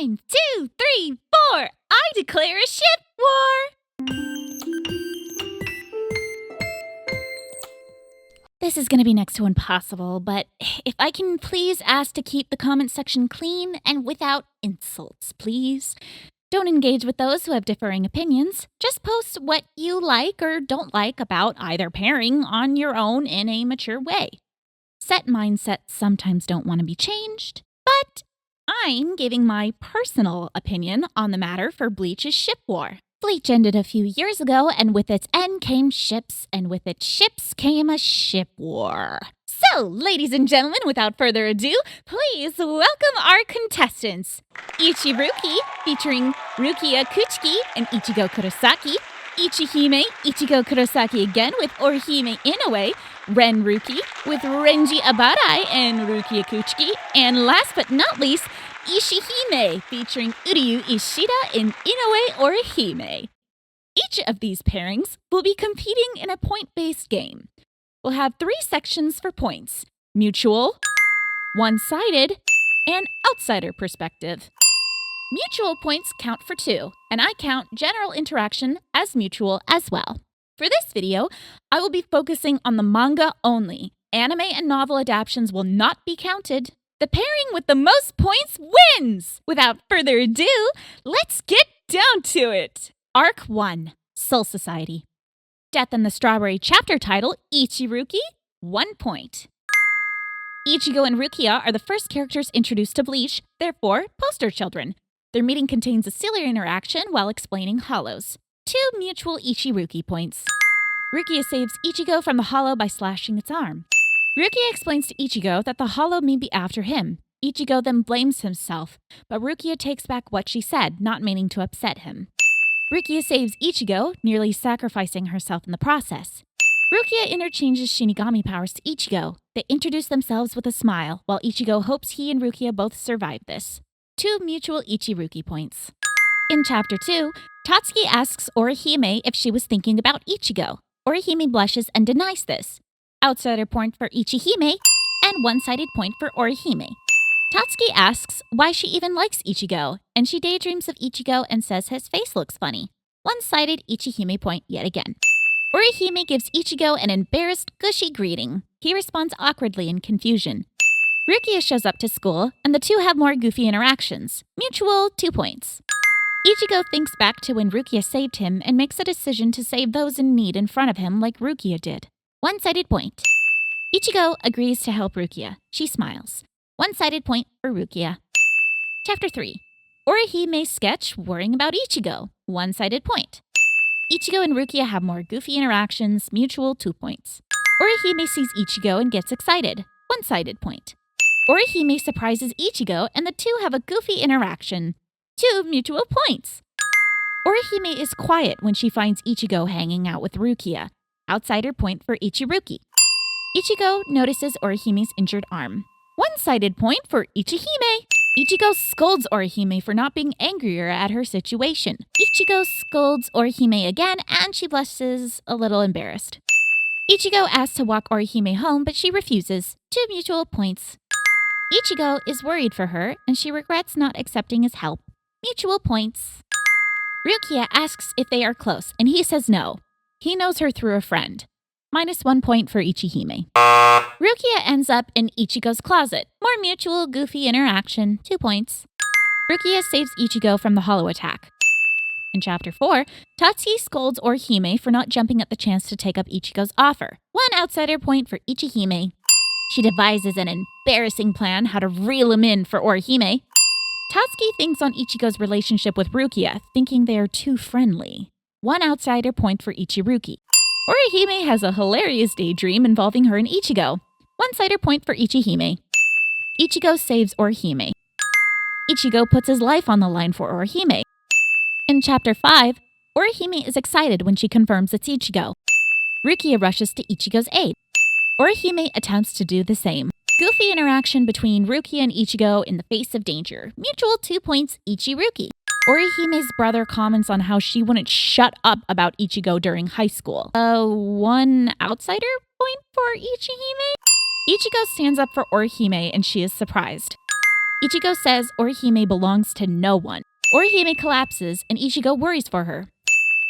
1, 2, 3, 4. I declare a ship war. This is going to be next to impossible, but if I can please ask to keep the comment section clean and without insults, please. Don't engage with those who have differing opinions. Just post what you like or don't like about either pairing on your own in a mature way. Set mindsets sometimes don't want to be changed, but I'm giving my personal opinion on the matter for BLEACH's ship war. BLEACH ended a few years ago, and with its end came ships, and with its ships came a ship war. So, ladies and gentlemen, without further ado, please welcome our contestants. Ichiruki, featuring Rukia Kuchiki and Ichigo Kurosaki. Ichihime, Ichigo Kurosaki again with Orihime Inoue. Renruki with Renji Abarai and Rukia Kuchiki. And last but not least, Ishihime, featuring Uryu Ishida and Inoue Orihime. Each of these pairings will be competing in a point-based game. We'll have 3 sections for points: mutual, one-sided, and outsider perspective. Mutual points count for 2, and I count general interaction as mutual as well. For this video, I will be focusing on the manga only. Anime and novel adaptations will not be counted. The pairing with the most points wins! Without further ado, let's get down to it! Arc 1, Soul Society. Death in the Strawberry chapter title, Ichiruki, 1 point. Ichigo and Rukia are the first characters introduced to BLEACH, therefore poster children. Their meeting contains a silly interaction while explaining hollows. 2 mutual Ichiruki points. Rukia saves Ichigo from the hollow by slashing its arm. Rukia explains to Ichigo that the hollow may be after him. Ichigo then blames himself, but Rukia takes back what she said, not meaning to upset him. Rukia saves Ichigo, nearly sacrificing herself in the process. Rukia interchanges Shinigami powers to Ichigo. They introduce themselves with a smile, while Ichigo hopes he and Rukia both survive this. 2 mutual Ichiruki points. In Chapter 2, Tatsuki asks Orihime if she was thinking about Ichigo. Orihime blushes and denies this. Outsider point for Ichihime, and one-sided point for Orihime. Tatsuki asks why she even likes Ichigo, and she daydreams of Ichigo and says his face looks funny. One-sided Ichihime point yet again. Orihime gives Ichigo an embarrassed, gushy greeting. He responds awkwardly in confusion. Rukia shows up to school, and the two have more goofy interactions. Mutual, 2 points. Ichigo thinks back to when Rukia saved him and makes a decision to save those in need in front of him like Rukia did. One-sided point. Ichigo agrees to help Rukia. She smiles. One-sided point for Rukia. Chapter 3. Orihime's sketch worrying about Ichigo. One-sided point. Ichigo and Rukia have more goofy interactions. Mutual, 2 points. Orihime sees Ichigo and gets excited. One-sided point. Orihime surprises Ichigo and the two have a goofy interaction. 2 mutual points. Orihime is quiet when she finds Ichigo hanging out with Rukia. Outsider point for Ichiruki. Ichigo notices Orihime's injured arm. One-sided point for Ichihime. Ichigo scolds Orihime for not being angrier at her situation. Ichigo scolds Orihime again, and she blushes a little embarrassed. Ichigo asks to walk Orihime home, but she refuses. 2 mutual points. Ichigo is worried for her, and she regrets not accepting his help. Mutual points. Rukia asks if they are close, and he says no. He knows her through a friend. -1 point for Ichihime. Rukia ends up in Ichigo's closet. More mutual, goofy interaction. 2 points. Rukia saves Ichigo from the hollow attack. In Chapter 4, Tatsuki scolds Orihime for not jumping at the chance to take up Ichigo's offer. 1 outsider point for Ichihime. She devises an embarrassing plan how to reel him in for Orihime. Tatsuki thinks on Ichigo's relationship with Rukia, thinking they are too friendly. 1 outsider point for Ichiruki. Orihime has a hilarious daydream involving her and Ichigo. One-sider point for Ichihime. Ichigo saves Orihime. Ichigo puts his life on the line for Orihime. In Chapter 5, Orihime is excited when she confirms it's Ichigo. Rukia rushes to Ichigo's aid. Orihime attempts to do the same. Goofy interaction between Rukia and Ichigo in the face of danger. Mutual, 2 points, Ichiruki. Orihime's brother comments on how she wouldn't shut up about Ichigo during high school. 1 outsider point for Ichihime? Ichigo stands up for Orihime and she is surprised. Ichigo says Orihime belongs to no one. Orihime collapses and Ichigo worries for her.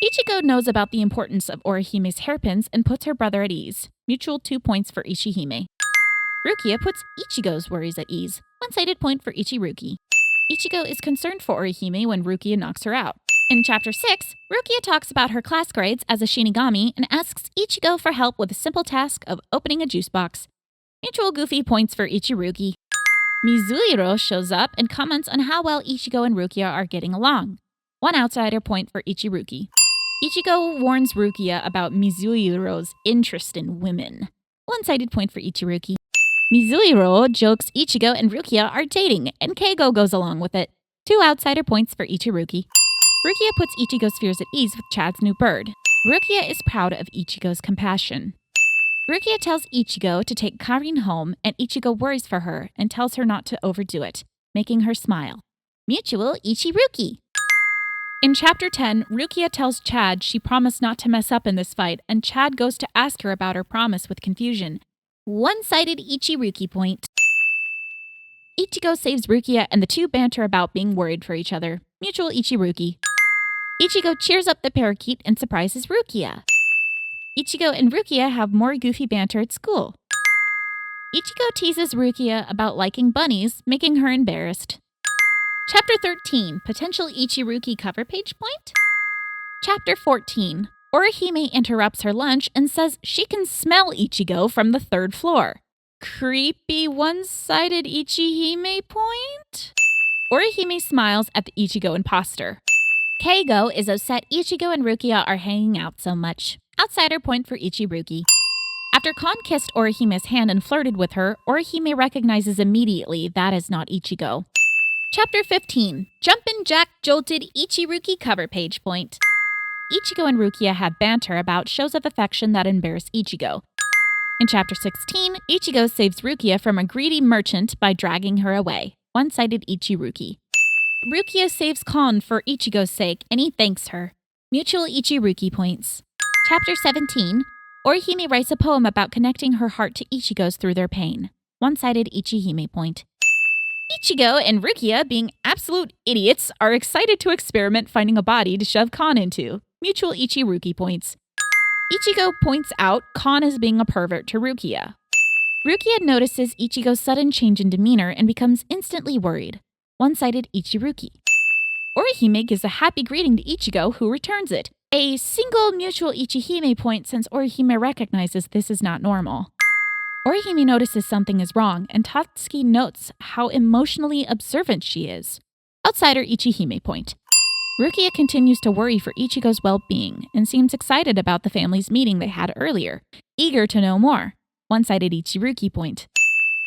Ichigo knows about the importance of Orihime's hairpins and puts her brother at ease. Mutual 2 points for Ichihime. Rukia puts Ichigo's worries at ease. One-sided point for Ichiruki. Ichigo is concerned for Orihime when Rukia knocks her out. In Chapter 6, Rukia talks about her class grades as a Shinigami and asks Ichigo for help with the simple task of opening a juice box. Mutual goofy points for Ichiruki. Mizuhiro shows up and comments on how well Ichigo and Rukia are getting along. 1 outsider point for Ichiruki. Ichigo warns Rukia about Mizuhiro's interest in women. 1-sided point for Ichiruki. Mizuhiro jokes Ichigo and Rukia are dating, and Keigo goes along with it. 2 outsider points for Ichiruki. Rukia puts Ichigo's fears at ease with Chad's new bird. Rukia is proud of Ichigo's compassion. Rukia tells Ichigo to take Karin home, and Ichigo worries for her and tells her not to overdo it, making her smile. Mutual Ichiruki. In Chapter 10, Rukia tells Chad she promised not to mess up in this fight, and Chad goes to ask her about her promise with confusion. 1-sided Ichiruki point. Ichigo saves Rukia and the two banter about being worried for each other. Mutual Ichiruki. Ichigo cheers up the parakeet and surprises Rukia. Ichigo and Rukia have more goofy banter at school. Ichigo teases Rukia about liking bunnies, making her embarrassed. Chapter 13, Potential Ichiruki cover page point? Chapter 14, Orihime interrupts her lunch and says she can smell Ichigo from the 3rd floor. Creepy 1-sided Ichihime point? Orihime smiles at the Ichigo imposter. Keigo is upset Ichigo and Rukia are hanging out so much. Outsider point for Ichiruki. After Kon kissed Orihime's hand and flirted with her, Orihime recognizes immediately that is not Ichigo. Chapter 15, Jumpin' Jack Jolted Ichiruki cover page point. Ichigo and Rukia have banter about shows of affection that embarrass Ichigo. In Chapter 16, Ichigo saves Rukia from a greedy merchant by dragging her away. 1-sided Ichiruki. Rukia saves Kon for Ichigo's sake, and he thanks her. Mutual Ichiruki points. Chapter 17, Orihime writes a poem about connecting her heart to Ichigo's through their pain. 1-sided Ichihime point. Ichigo and Rukia, being absolute idiots, are excited to experiment finding a body to shove Kon into. Mutual Ichiruki points. Ichigo points out Kon is being a pervert to Rukia. Rukia notices Ichigo's sudden change in demeanor and becomes instantly worried. 1-sided Ichiruki. Orihime gives a happy greeting to Ichigo, who returns it. A single mutual Ichihime point since Orihime recognizes this is not normal. Orihime notices something is wrong, and Tatsuki notes how emotionally observant she is. Outsider Ichihime point. Rukia continues to worry for Ichigo's well-being and seems excited about the family's meeting they had earlier, eager to know more. 1-sided Ichiruki point.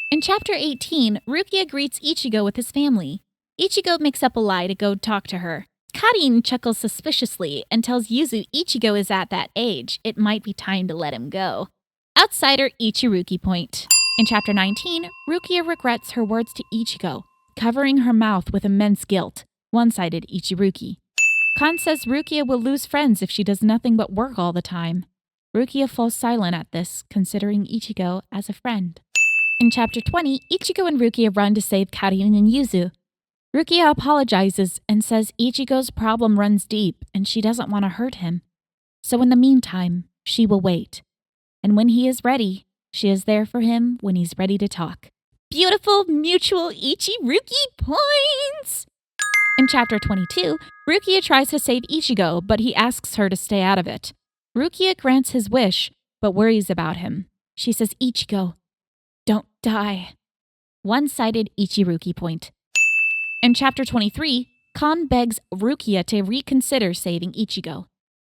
In Chapter 18, Rukia greets Ichigo with his family. Ichigo makes up a lie to go talk to her. Karin chuckles suspiciously and tells Yuzu Ichigo is at that age. It might be time to let him go. Outsider Ichiruki point. In Chapter 19, Rukia regrets her words to Ichigo, covering her mouth with immense guilt. 1-sided Ichiruki. Kon says Rukia will lose friends if she does nothing but work all the time. Rukia falls silent at this, considering Ichigo as a friend. In Chapter 20, Ichigo and Rukia run to save Karin and Yuzu. Rukia apologizes and says Ichigo's problem runs deep and she doesn't want to hurt him. So in the meantime, she will wait. And when he is ready, she is there for him when he's ready to talk. Beautiful mutual Ichiruki points! In Chapter 22, Rukia tries to save Ichigo, but he asks her to stay out of it. Rukia grants his wish, but worries about him. She says, Ichigo, don't die. 1-sided Ichiruki point. In Chapter 23, Kon begs Rukia to reconsider saving Ichigo.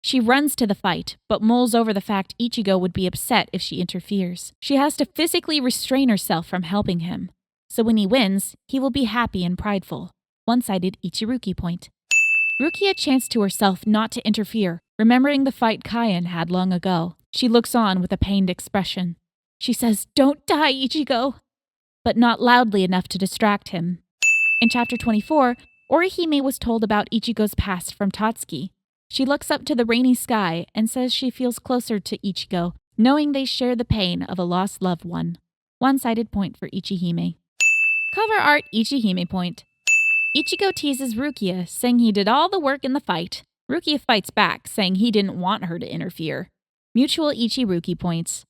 She runs to the fight, but mulls over the fact Ichigo would be upset if she interferes. She has to physically restrain herself from helping him. So when he wins, he will be happy and prideful. 1-sided Ichiruki point. Rukia chants to herself not to interfere, remembering the fight Kaien had long ago. She looks on with a pained expression. She says, don't die, Ichigo! But not loudly enough to distract him. In Chapter 24, Orihime was told about Ichigo's past from Tatsuki. She looks up to the rainy sky and says she feels closer to Ichigo, knowing they share the pain of a lost loved one. 1-sided point for Ichihime. Cover art Ichihime point. Ichigo teases Rukia, saying he did all the work in the fight. Rukia fights back, saying he didn't want her to interfere. Mutual Ichiruki points.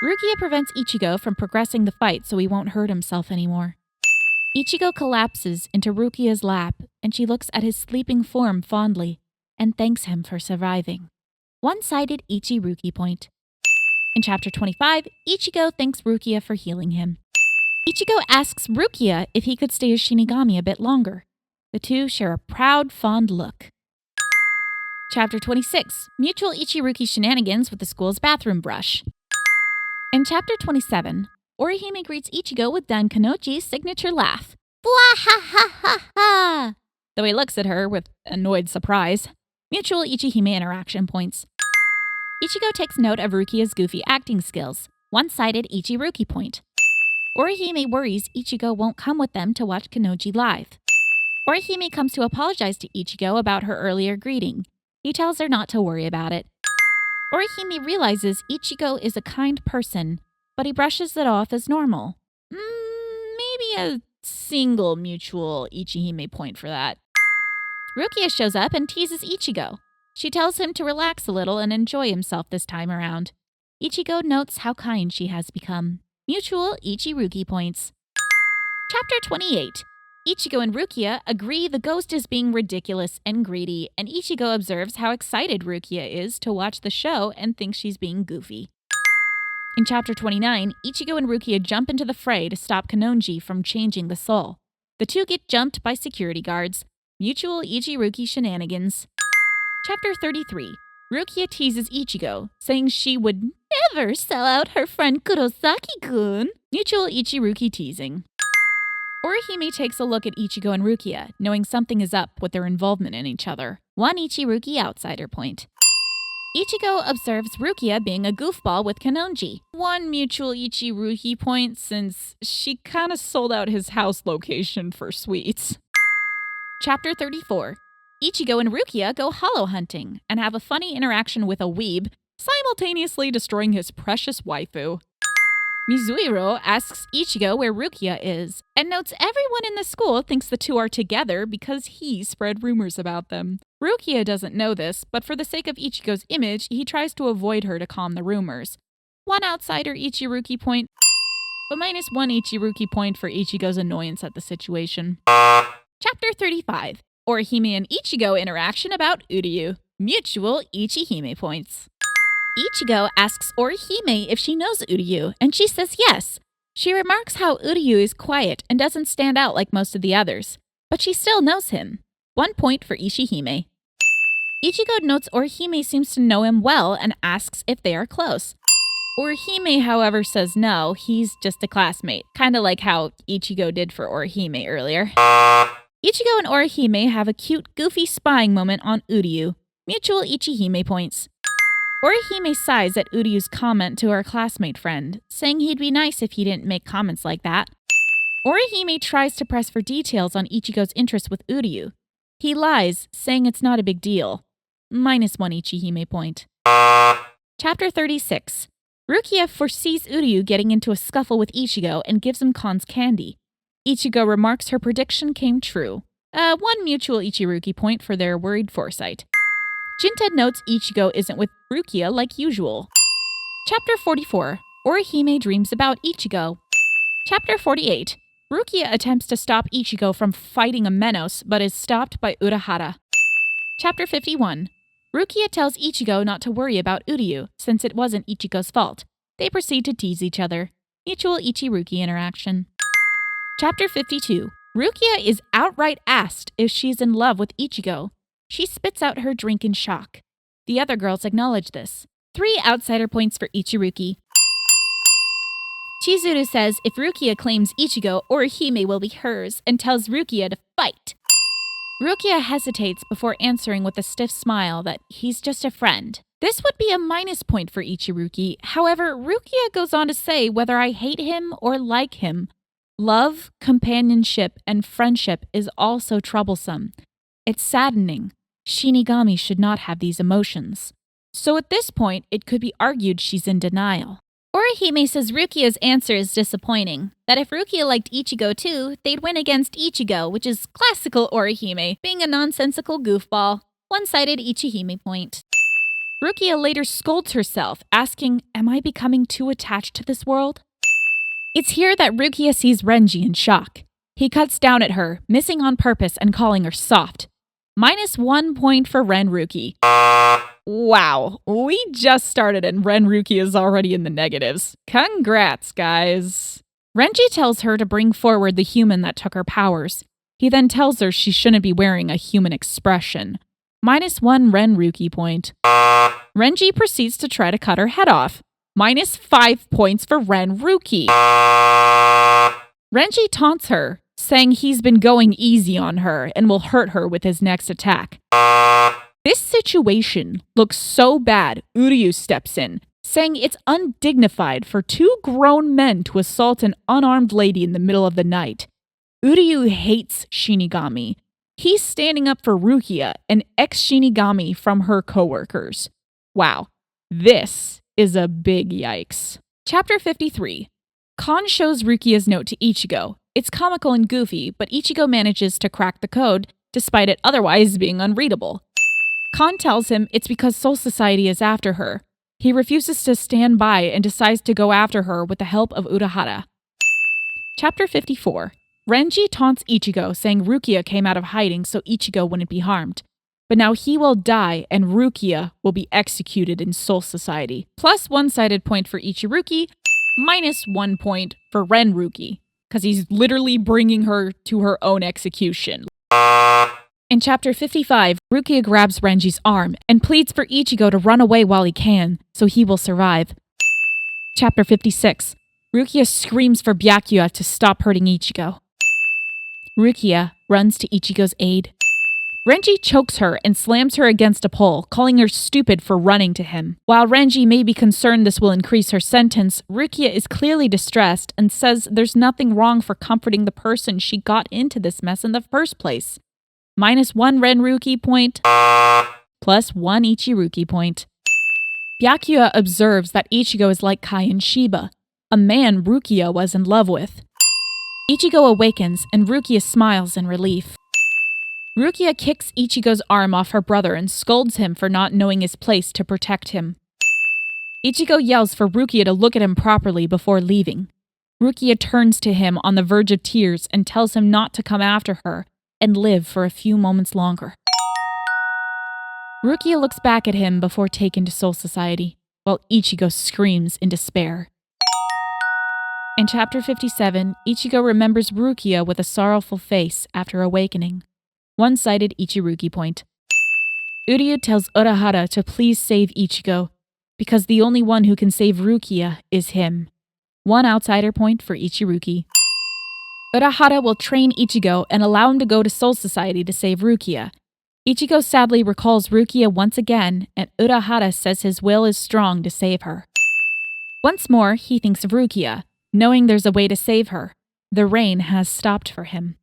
Rukia prevents Ichigo from progressing the fight so he won't hurt himself anymore. Ichigo collapses into Rukia's lap, and she looks at his sleeping form fondly and thanks him for surviving. One-sided Ichiruki point. In Chapter 25, Ichigo thanks Rukia for healing him. Ichigo asks Rukia if he could stay as Shinigami a bit longer. The two share a proud, fond look. Chapter 26, Mutual Ichiruki Shenanigans with the school's bathroom brush. In Chapter 27, Orihime greets Ichigo with Dan Kanoji's signature laugh. Bwahahaha! Though he looks at her with annoyed surprise. Mutual Ichihime interaction points. Ichigo takes note of Rukia's goofy acting skills. One-sided Ichiruki point. Orihime worries Ichigo won't come with them to watch Kanoji live. Orihime comes to apologize to Ichigo about her earlier greeting. He tells her not to worry about it. Orihime realizes Ichigo is a kind person, but he brushes it off as normal. Maybe a single mutual Ichihime point for that. Rukia shows up and teases Ichigo. She tells him to relax a little and enjoy himself this time around. Ichigo notes how kind she has become. Mutual Ichiruki points. Chapter 28. Ichigo and Rukia agree the ghost is being ridiculous and greedy, and Ichigo observes how excited Rukia is to watch the show and thinks she's being goofy. In Chapter 29, Ichigo and Rukia jump into the fray to stop Kanonji from changing the soul. The two get jumped by security guards. Mutual Ichiruki shenanigans. Chapter 33. Rukia teases Ichigo, saying she would never sell out her friend Kurosaki-kun. Mutual Ichiruki teasing. Orihime takes a look at Ichigo and Rukia, knowing something is up with their involvement in each other. One Ichiruki outsider point. Ichigo observes Rukia being a goofball with Kanonji. One mutual Ichiruki point since she kinda sold out his house location for sweets. Chapter 34. Ichigo and Rukia go hollow hunting and have a funny interaction with a weeb, simultaneously destroying his precious waifu. Mizuhiro asks Ichigo where Rukia is, and notes everyone in the school thinks the two are together because he spread rumors about them. Rukia doesn't know this, but for the sake of Ichigo's image, he tries to avoid her to calm the rumors. One outsider Ichiruki point, but minus one Ichiruki point for Ichigo's annoyance at the situation. Chapter 35. Orihime and Ichigo interaction about Uryu. Mutual Ichihime points. Ichigo asks Orihime if she knows Uryu, and she says yes. She remarks how Uryu is quiet and doesn't stand out like most of the others, but she still knows him. 1 point for Ichihime. Ichigo notes Orihime seems to know him well and asks if they are close. Orihime, however, says no, he's just a classmate, kinda like how Ichigo did for Orihime earlier. Ichigo and Orihime have a cute, goofy spying moment on Uryu. Mutual Ichihime points. Orihime sighs at Uryu's comment to her classmate friend, saying he'd be nice if he didn't make comments like that. Orihime tries to press for details on Ichigo's interest with Uryu. He lies, saying it's not a big deal. Minus one Ichihime point. Chapter 36. Rukia foresees Uryu getting into a scuffle with Ichigo and gives him Kon's candy. Ichigo remarks her prediction came true. One mutual Ichiruki point for their worried foresight. Jinta notes Ichigo isn't with Rukia like usual. Chapter 44. Orihime dreams about Ichigo. Chapter 48. Rukia attempts to stop Ichigo from fighting a Menos, but is stopped by Urahara. Chapter 51. Rukia tells Ichigo not to worry about Uryu, since it wasn't Ichigo's fault. They proceed to tease each other. Mutual Ichiruki interaction. Chapter 52. Rukia is outright asked if she's in love with Ichigo. She spits out her drink in shock. The other girls acknowledge this. 3 outsider points for Ichiruki. Chizuru says if Rukia claims Ichigo, Orihime will be hers and tells Rukia to fight. Rukia hesitates before answering with a stiff smile that he's just a friend. This would be a minus point for Ichiruki. However, Rukia goes on to say whether I hate him or like him. Love, companionship, and friendship is also troublesome. It's saddening. Shinigami should not have these emotions. So at this point, it could be argued she's in denial. Orihime says Rukia's answer is disappointing, that if Rukia liked Ichigo too, they'd win against Ichigo, which is classical Orihime, being a nonsensical goofball. One-sided Ichihime point. Rukia later scolds herself, asking, "Am I becoming too attached to this world?" It's here that Rukia sees Renji in shock. He cuts down at her, missing on purpose and calling her soft. -1 point for Renruki. Wow, we just started and Renruki is already in the negatives. Congrats, guys. Renji tells her to bring forward the human that took her powers. He then tells her she shouldn't be wearing a human expression. -1 Renruki point. Renji proceeds to try to cut her head off. -5 points for Renruki. Renji taunts her, saying he's been going easy on her and will hurt her with his next attack. This situation looks so bad, Uryu steps in, saying it's undignified for two grown men to assault an unarmed lady in the middle of the night. Uryu hates Shinigami. He's standing up for Rukia, an ex-Shinigami from her coworkers. Wow, this is a big yikes. Chapter 53. Kon shows Rukia's note to Ichigo. It's comical and goofy, but Ichigo manages to crack the code, despite it otherwise being unreadable. Kon tells him it's because Soul Society is after her. He refuses to stand by and decides to go after her with the help of Urahara. Chapter 54. Renji taunts Ichigo, saying Rukia came out of hiding so Ichigo wouldn't be harmed. But now he will die and Rukia will be executed in Soul Society. Plus one-sided point for Ichiruki, -1 point for Renruki, because he's literally bringing her to her own execution. In Chapter 55, Rukia grabs Renji's arm and pleads for Ichigo to run away while he can, so he will survive. Chapter 56. Rukia screams for Byakuya to stop hurting Ichigo. Rukia runs to Ichigo's aid. Renji chokes her and slams her against a pole, calling her stupid for running to him. While Renji may be concerned this will increase her sentence, Rukia is clearly distressed and says there's nothing wrong for comforting the person she got into this mess in the first place. -1 Renruki point, +1 Ichiruki point. Byakuya observes that Ichigo is like Kai and Shiba, a man Rukia was in love with. Ichigo awakens and Rukia smiles in relief. Rukia kicks Ichigo's arm off her brother and scolds him for not knowing his place to protect him. Ichigo yells for Rukia to look at him properly before leaving. Rukia turns to him on the verge of tears and tells him not to come after her and live for a few moments longer. Rukia looks back at him before taken to Soul Society, while Ichigo screams in despair. In Chapter 57, Ichigo remembers Rukia with a sorrowful face after awakening. One-sided Ichiruki point. Uryu tells Urahara to please save Ichigo, because the only one who can save Rukia is him. 1 outsider point for Ichiruki. Urahara will train Ichigo and allow him to go to Soul Society to save Rukia. Ichigo sadly recalls Rukia once again, and Urahara says his will is strong to save her. Once more, he thinks of Rukia, knowing there's a way to save her. The rain has stopped for him.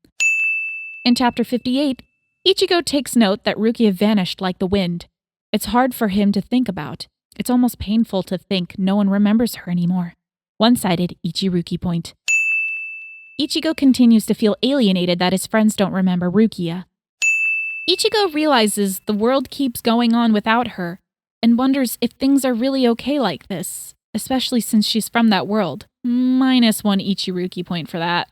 In Chapter 58, Ichigo takes note that Rukia vanished like the wind. It's hard for him to think about. It's almost painful to think no one remembers her anymore. One-sided Ichiruki point. Ichigo continues to feel alienated that his friends don't remember Rukia. Ichigo realizes the world keeps going on without her and wonders if things are really okay like this, especially since she's from that world. -1 Ichiruki point for that.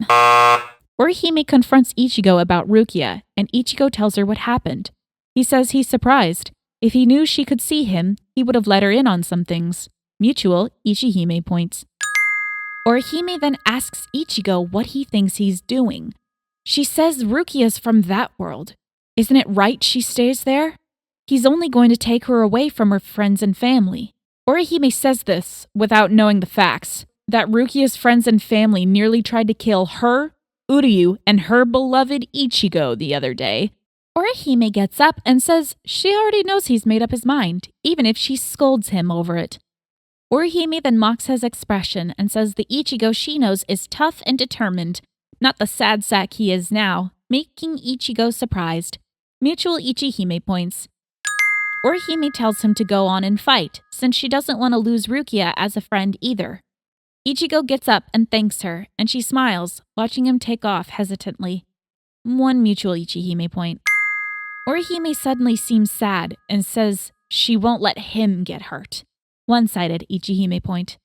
Orihime confronts Ichigo about Rukia, and Ichigo tells her what happened. He says he's surprised. If he knew she could see him, he would have let her in on some things. Mutual Ichihime points. Orihime then asks Ichigo what he thinks he's doing. She says Rukia's from that world. Isn't it right she stays there? He's only going to take her away from her friends and family. Orihime says this without knowing the facts, that Rukia's friends and family nearly tried to kill her, Uryu, and her beloved Ichigo the other day. Orihime gets up and says she already knows he's made up his mind, even if she scolds him over it. Orihime then mocks his expression and says the Ichigo she knows is tough and determined, not the sad sack he is now, making Ichigo surprised. Mutual Ichihime points. Orihime tells him to go on and fight, since she doesn't want to lose Rukia as a friend either. Ichigo gets up and thanks her, and she smiles, watching him take off hesitantly. 1 mutual Ichihime point. Orihime suddenly seems sad and says she won't let him get hurt. 1-sided Ichihime point.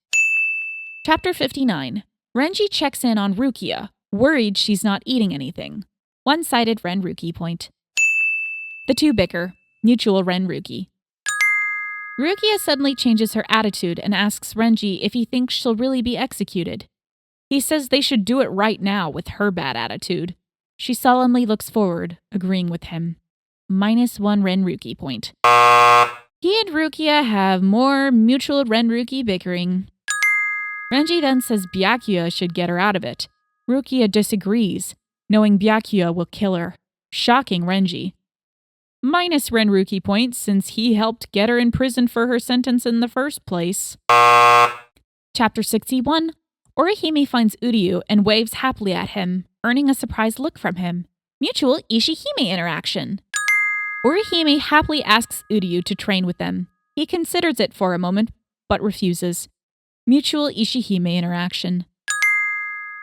Chapter 59. Renji checks in on Rukia, worried she's not eating anything. 1-sided Renruki point. The two bicker. Mutual Renruki. Rukia suddenly changes her attitude and asks Renji if he thinks she'll really be executed. He says they should do it right now with her bad attitude. She solemnly looks forward, agreeing with him. -1 Renruki point. He and Rukia have more mutual Renruki bickering. Renji then says Byakuya should get her out of it. Rukia disagrees, knowing Byakuya will kill her, shocking Renji. -1 Renruki points since he helped get her in prison for her sentence in the first place. Chapter 61. Orihime finds Uryu and waves happily at him, earning a surprised look from him. Mutual Ishihime interaction. Orihime happily asks Uryu to train with them. He considers it for a moment, but refuses. Mutual Ishihime interaction.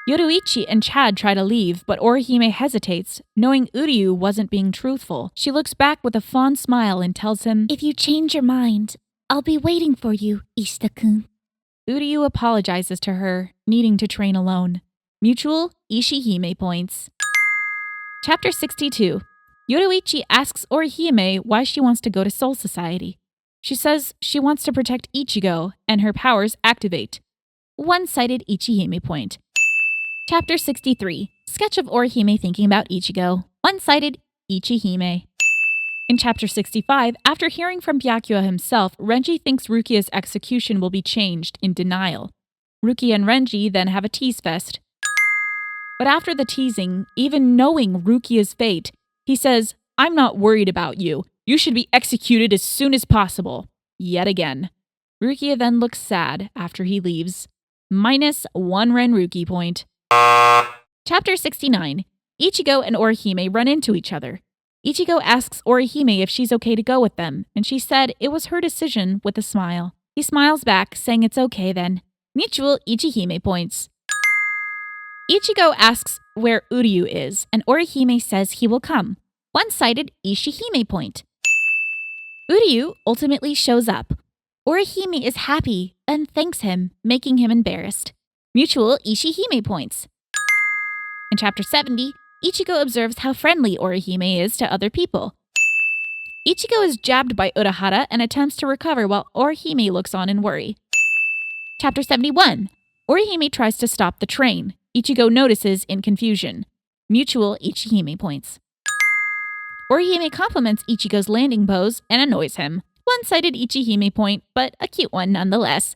Yoruichi and Chad try to leave, but Orihime hesitates, knowing Uryu wasn't being truthful. She looks back with a fond smile and tells him, If you change your mind, I'll be waiting for you, Ishita-kun. Uryu apologizes to her, needing to train alone. Mutual Ishihime points. Chapter 62. Yoruichi asks Orihime why she wants to go to Soul Society. She says she wants to protect Ichigo, and her powers activate. 1-sided Ichihime point. Chapter 63. Sketch of Orihime thinking about Ichigo. 1-sided Ichihime. In Chapter 65, after hearing from Byakuya himself, Renji thinks Rukia's execution will be changed in denial. Rukia and Renji then have a tease fest. But after the teasing, even knowing Rukia's fate, he says, I'm not worried about you. You should be executed as soon as possible. Yet again. Rukia then looks sad after he leaves. -1 Renruki point. Chapter 69. Ichigo and Orihime run into each other. Ichigo asks Orihime if she's okay to go with them, and she said it was her decision with a smile. He smiles back, saying it's okay then. Mutual Ichihime points. Ichigo asks where Uryu is, and Orihime says he will come. 1-sided Ishihime point. Uryu ultimately shows up. Orihime is happy and thanks him, making him embarrassed. Mutual Ishihime points. In Chapter 70, Ichigo observes how friendly Orihime is to other people. Ichigo is jabbed by Urahara and attempts to recover while Orihime looks on in worry. Chapter 71. Orihime tries to stop the train. Ichigo notices in confusion. Mutual Ichihime points. Orihime compliments Ichigo's landing pose and annoys him. 1-sided Ichihime point, but a cute one nonetheless.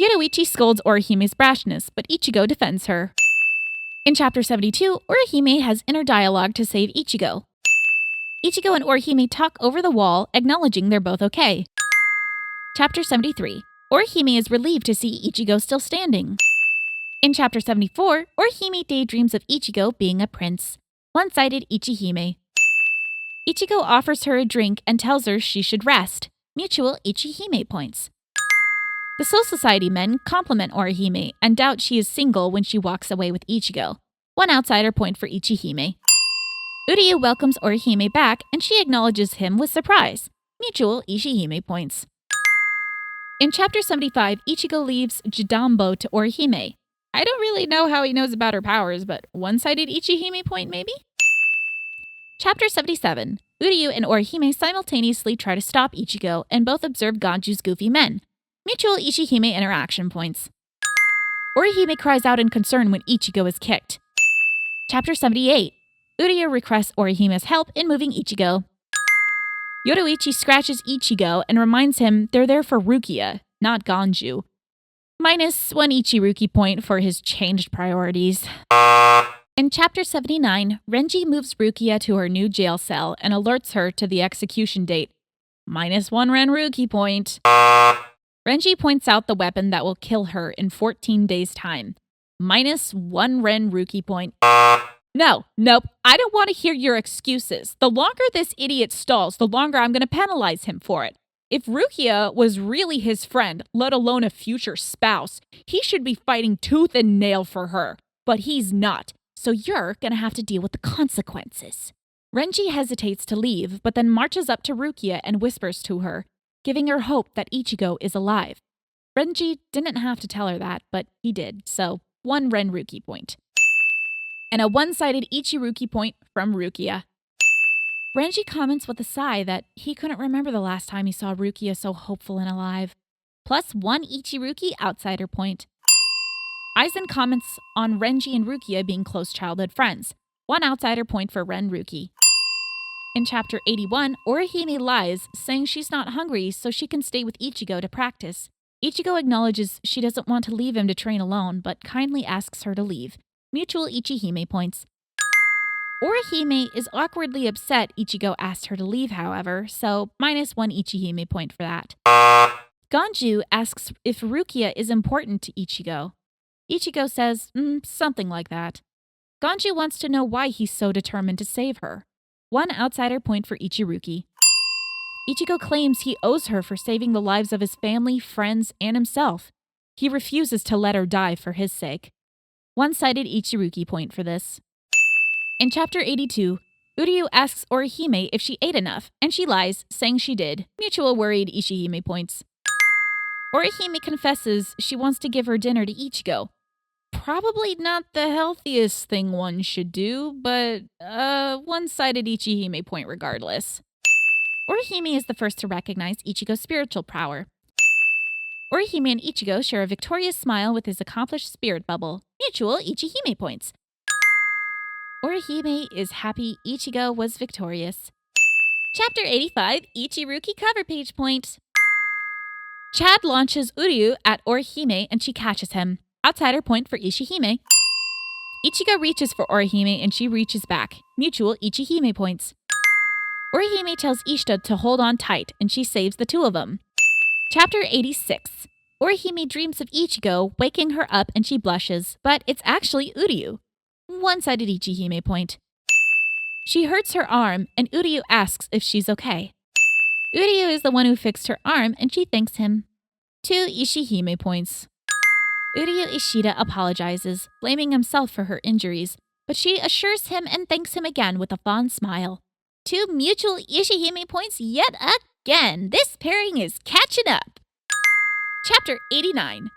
Yoruichi scolds Orihime's brashness, but Ichigo defends her. In Chapter 72, Orihime has inner dialogue to save Ichigo. Ichigo and Orihime talk over the wall, acknowledging they're both okay. Chapter 73. Orihime is relieved to see Ichigo still standing. In Chapter 74, Orihime daydreams of Ichigo being a prince. 1-sided Ichihime. Ichigo offers her a drink and tells her she should rest. Mutual Ichihime points. The Soul Society men compliment Orihime and doubt she is single when she walks away with Ichigo. 1 outsider point for Ichihime. Uryu welcomes Orihime back and she acknowledges him with surprise. Mutual Ishihime points. In Chapter 75, Ichigo leaves Jidambo to Orihime. I don't really know how he knows about her powers, but 1-sided Ichihime point maybe? Chapter 77. Uryu and Orihime simultaneously try to stop Ichigo and both observe Ganju's goofy men. Mutual Ishihime interaction points. Orihime cries out in concern when Ichigo is kicked. Chapter 78. Uryu requests Orihime's help in moving Ichigo. Yoruichi scratches Ichigo and reminds him they're there for Rukia, not Ganju. -1 Ichiruki point for his changed priorities. In Chapter 79, Renji moves Rukia to her new jail cell and alerts her to the execution date. -1 Renruki point. Renji points out the weapon that will kill her in 14 days' time. -1 Renruki point. Nope, I don't want to hear your excuses. The longer this idiot stalls, the longer I'm going to penalize him for it. If Rukia was really his friend, let alone a future spouse, he should be fighting tooth and nail for her. But he's not, so you're gonna have to deal with the consequences. Renji hesitates to leave, but then marches up to Rukia and whispers to her, giving her hope that Ichigo is alive. Renji didn't have to tell her that, but he did, so 1 Renruki point. And a one-sided Ichiruki point from Rukia. Renji comments with a sigh that he couldn't remember the last time he saw Rukia so hopeful and alive. Plus 1 Ichiruki outsider point. Aizen comments on Renji and Rukia being close childhood friends. 1 outsider point for Renruki. In chapter 81, Orihime lies, saying she's not hungry so she can stay with Ichigo to practice. Ichigo acknowledges she doesn't want to leave him to train alone, but kindly asks her to leave. Mutual Ichihime points. Orihime is awkwardly upset Ichigo asked her to leave, however, so minus 1 Ichihime point for that. Ganju asks if Rukia is important to Ichigo. Ichigo says, something like that. Ganju wants to know why he's so determined to save her. 1 outsider point for Ichiruki. Ichigo claims he owes her for saving the lives of his family, friends, and himself. He refuses to let her die for his sake. 1-sided Ichiruki point for this. In chapter 82, Uryu asks Orihime if she ate enough, and she lies, saying she did. Mutual worried Ichihime points. Orihime confesses she wants to give her dinner to Ichigo. Probably not the healthiest thing one should do, but one-sided Ichihime point regardless. Orihime is the first to recognize Ichigo's spiritual power. Orihime and Ichigo share a victorious smile with his accomplished spirit bubble. Mutual Ichihime points. Orihime is happy Ichigo was victorious. Chapter 85, Ichiruki cover page point. Chad launches Uryu at Orihime and she catches him. Outsider point for Ichihime. Ichigo reaches for Orihime and she reaches back. Mutual Ichihime points. Orihime tells Ishida to hold on tight and she saves the 2 of them. Chapter 86. Orihime dreams of Ichigo waking her up and she blushes, but it's actually Uryu. 1-sided Ichihime point. She hurts her arm and Uryu asks if she's okay. Uryu is the one who fixed her arm and she thanks him. 2 Ichihime points. Uryu Ishida apologizes, blaming himself for her injuries, but she assures him and thanks him again with a fond smile. 2 mutual Ichihime points yet again. This pairing is catching up. Chapter 89.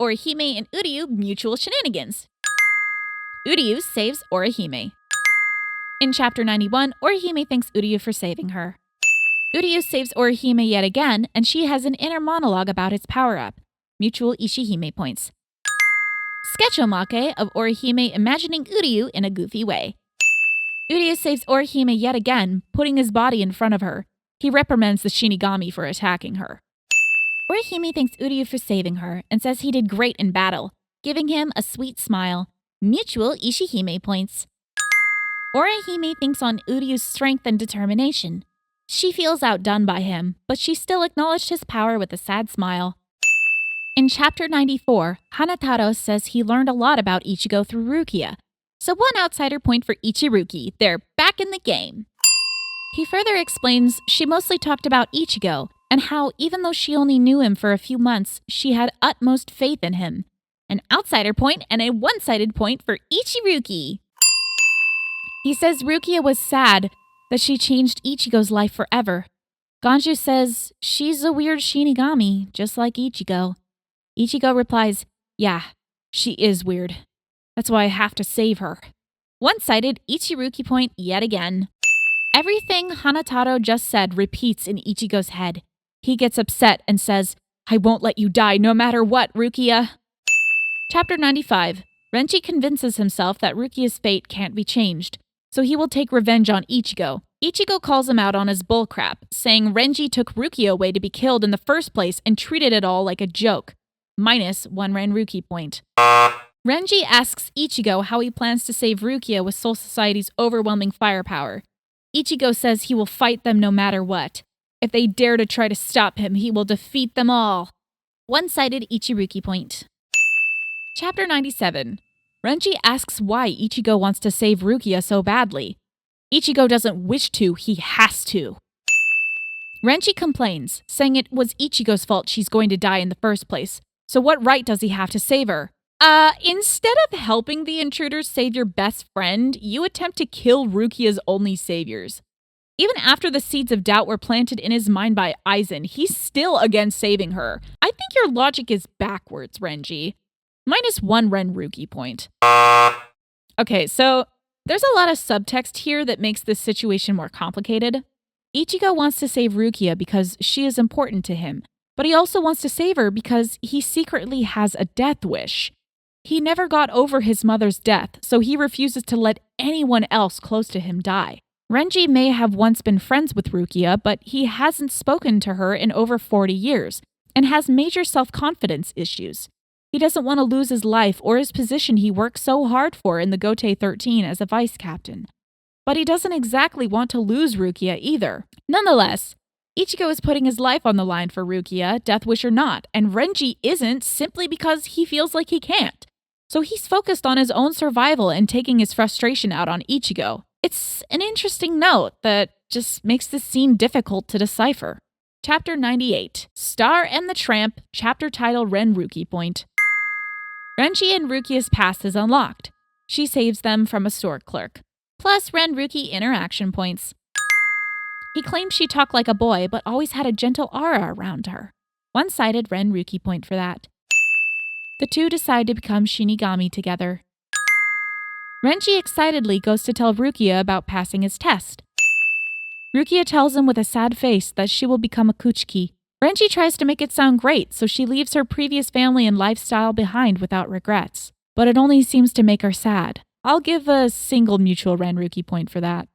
Orihime and Uryu mutual shenanigans. Uryu saves Orihime. In chapter 91, Orihime thanks Uryu for saving her. Uryu saves Orihime yet again, and she has an inner monologue about his power-up. Mutual Ichihime points. Sketchomake of Orihime imagining Uryu in a goofy way. Uryu saves Orihime yet again, putting his body in front of her. He reprimands the Shinigami for attacking her. Orihime thanks Uryu for saving her and says he did great in battle, giving him a sweet smile. Mutual Ichihime points. Orihime thinks on Uryu's strength and determination. She feels outdone by him, but she still acknowledged his power with a sad smile. In chapter 94, Hanataro says he learned a lot about Ichigo through Rukia, so 1 outsider point for Ichiruki. They're back in the game. He further explains she mostly talked about Ichigo, and how even though she only knew him for a few months, she had utmost faith in him. An outsider point and a 1-sided point for Ichiruki. He says Rukia was sad that she changed Ichigo's life forever. Ganju says she's a weird Shinigami, just like Ichigo. Ichigo replies, yeah, she is weird. That's why I have to save her. 1-sided Ichiruki point yet again. Everything Hanataro just said repeats in Ichigo's head. He gets upset and says, I won't let you die no matter what, Rukia. Chapter 95. Renji convinces himself that Rukia's fate can't be changed, so he will take revenge on Ichigo. Ichigo calls him out on his bullcrap, saying Renji took Rukia away to be killed in the first place and treated it all like a joke. Minus 1 Renruki point. Renji asks Ichigo how he plans to save Rukia with Soul Society's overwhelming firepower. Ichigo says he will fight them no matter what. If they dare to try to stop him, he will defeat them all. 1-sided Ichiruki point. Chapter 97. Renji asks why Ichigo wants to save Rukia so badly. Ichigo doesn't wish to, he has to. Renji complains, saying it was Ichigo's fault she's going to die in the first place. So what right does he have to save her? Instead of helping the intruders save your best friend, you attempt to kill Rukia's only saviors. Even after the seeds of doubt were planted in his mind by Aizen, he's still against saving her. I think your logic is backwards, Renji. -1 Renruki point. Okay, so there's a lot of subtext here that makes this situation more complicated. Ichigo wants to save Rukia because she is important to him, but he also wants to save her because he secretly has a death wish. He never got over his mother's death, so he refuses to let anyone else close to him die. Renji may have once been friends with Rukia, but he hasn't spoken to her in over 40 years and has major self-confidence issues. He doesn't want to lose his life or his position he worked so hard for in the Gotei 13 as a vice captain. But he doesn't exactly want to lose Rukia either. Nonetheless, Ichigo is putting his life on the line for Rukia, death wish or not, and Renji isn't simply because he feels like he can't. So he's focused on his own survival and taking his frustration out on Ichigo. It's an interesting note that just makes this scene difficult to decipher. Chapter 98, Star and the Tramp, chapter title Renruki point. Renji and Rukia's past is unlocked. She saves them from a store clerk. Plus Renruki interaction points. He claims she talked like a boy, but always had a gentle aura around her. One-sided Renruki point for that. The two decide to become Shinigami together. Renji excitedly goes to tell Rukia about passing his test. Rukia tells him with a sad face that she will become a Kuchiki. Renji tries to make it sound great, so she leaves her previous family and lifestyle behind without regrets. But it only seems to make her sad. I'll give a single mutual Renruki point for that.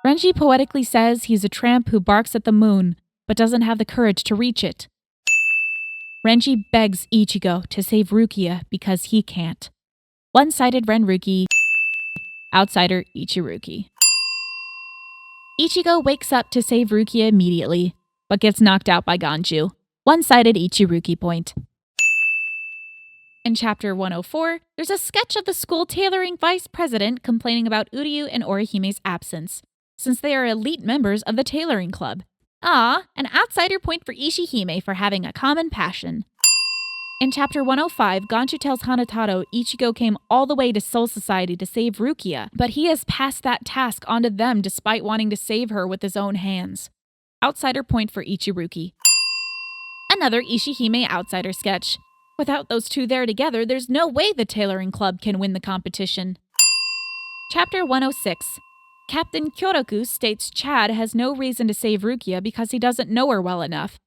Renji poetically says he's a tramp who barks at the moon, but doesn't have the courage to reach it. Renji begs Ichigo to save Rukia because he can't. One-sided Renruki, outsider Ichiruki. Ichigo wakes up to save Rukia immediately, but gets knocked out by Ganju. One-sided Ichiruki point. In chapter 104, there's a sketch of the school tailoring vice president complaining about Uryu and Orihime's absence, since they are elite members of the tailoring club. An outsider point for Ichihime for having a common passion. In chapter 105, Ganju tells Hanataro Ichigo came all the way to Soul Society to save Rukia, but he has passed that task onto them despite wanting to save her with his own hands. Outsider point for Ichiruki. Another Ichihime outsider sketch. Without those two there together, there's no way the tailoring club can win the competition. Chapter 106. Captain Kyoroku states Chad has no reason to save Rukia because he doesn't know her well enough.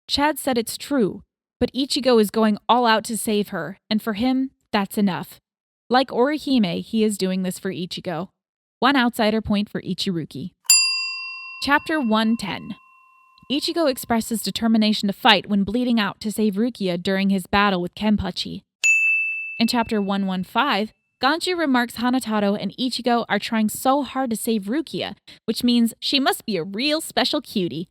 Chad said it's true, but Ichigo is going all out to save her, and for him, that's enough. Like Orihime, he is doing this for Ichigo. One outsider point for Ichiruki. Chapter 110. Ichigo expresses determination to fight when bleeding out to save Rukia during his battle with Kenpachi. In chapter 115, Ganju remarks Hanataro and Ichigo are trying so hard to save Rukia, which means she must be a real special cutie.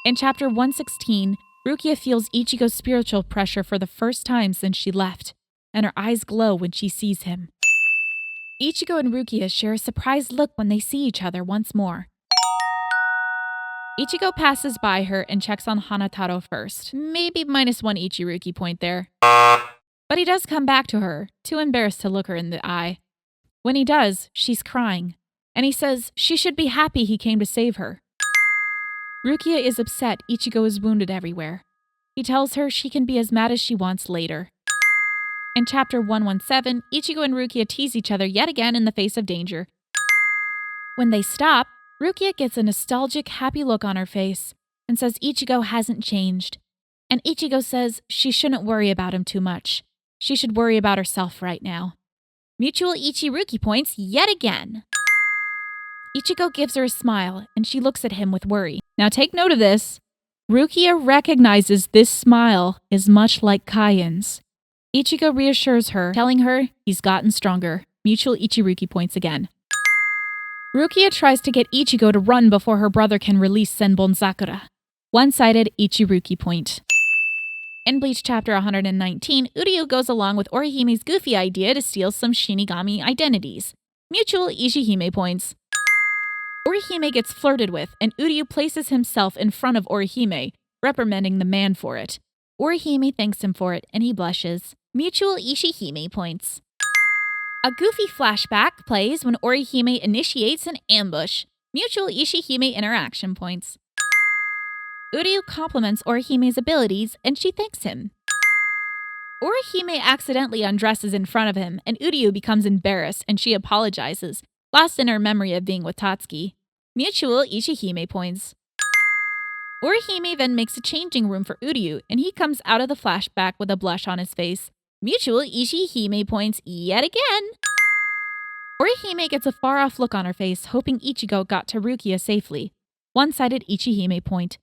In chapter 116, Rukia feels Ichigo's spiritual pressure for the first time since she left, and her eyes glow when she sees him. Ichigo and Rukia share a surprised look when they see each other once more. Ichigo passes by her and checks on Hanataro first. Maybe -1 Ichiruki point there. But he does come back to her, too embarrassed to look her in the eye. When he does, she's crying, and he says she should be happy he came to save her. Rukia is upset Ichigo is wounded everywhere. He tells her she can be as mad as she wants later. In chapter 117, Ichigo and Rukia tease each other yet again in the face of danger. When they stop, Rukia gets a nostalgic, happy look on her face and says Ichigo hasn't changed. And Ichigo says she shouldn't worry about him too much. She should worry about herself right now. Mutual Ichiruki points yet again. Ichigo gives her a smile, and she looks at him with worry. Now take note of this. Rukia recognizes this smile is much like Kayen's. Ichigo reassures her, telling her he's gotten stronger. Mutual Ichiruki points again. Rukia tries to get Ichigo to run before her brother can release Senbon Sakura. One-sided Ichiruki point. In Bleach chapter 119, Uryu goes along with Orihime's goofy idea to steal some Shinigami identities. Mutual Ichihime points. Orihime gets flirted with, and Uryu places himself in front of Orihime, reprimanding the man for it. Orihime thanks him for it, and he blushes. Mutual Ichihime points. A goofy flashback plays when Orihime initiates an ambush. Mutual Ichihime interaction points. Uryu compliments Orihime's abilities, and she thanks him. Orihime accidentally undresses in front of him, and Uryu becomes embarrassed, and she apologizes, lost in her memory of being with Tatsuki. Mutual Ichihime points. Orihime then makes a changing room for Uryu, and he comes out of the flashback with a blush on his face. Mutual Ichihime points yet again. Orihime gets a far-off look on her face, hoping Ichigo got to Rukia safely. One-sided Ichihime point.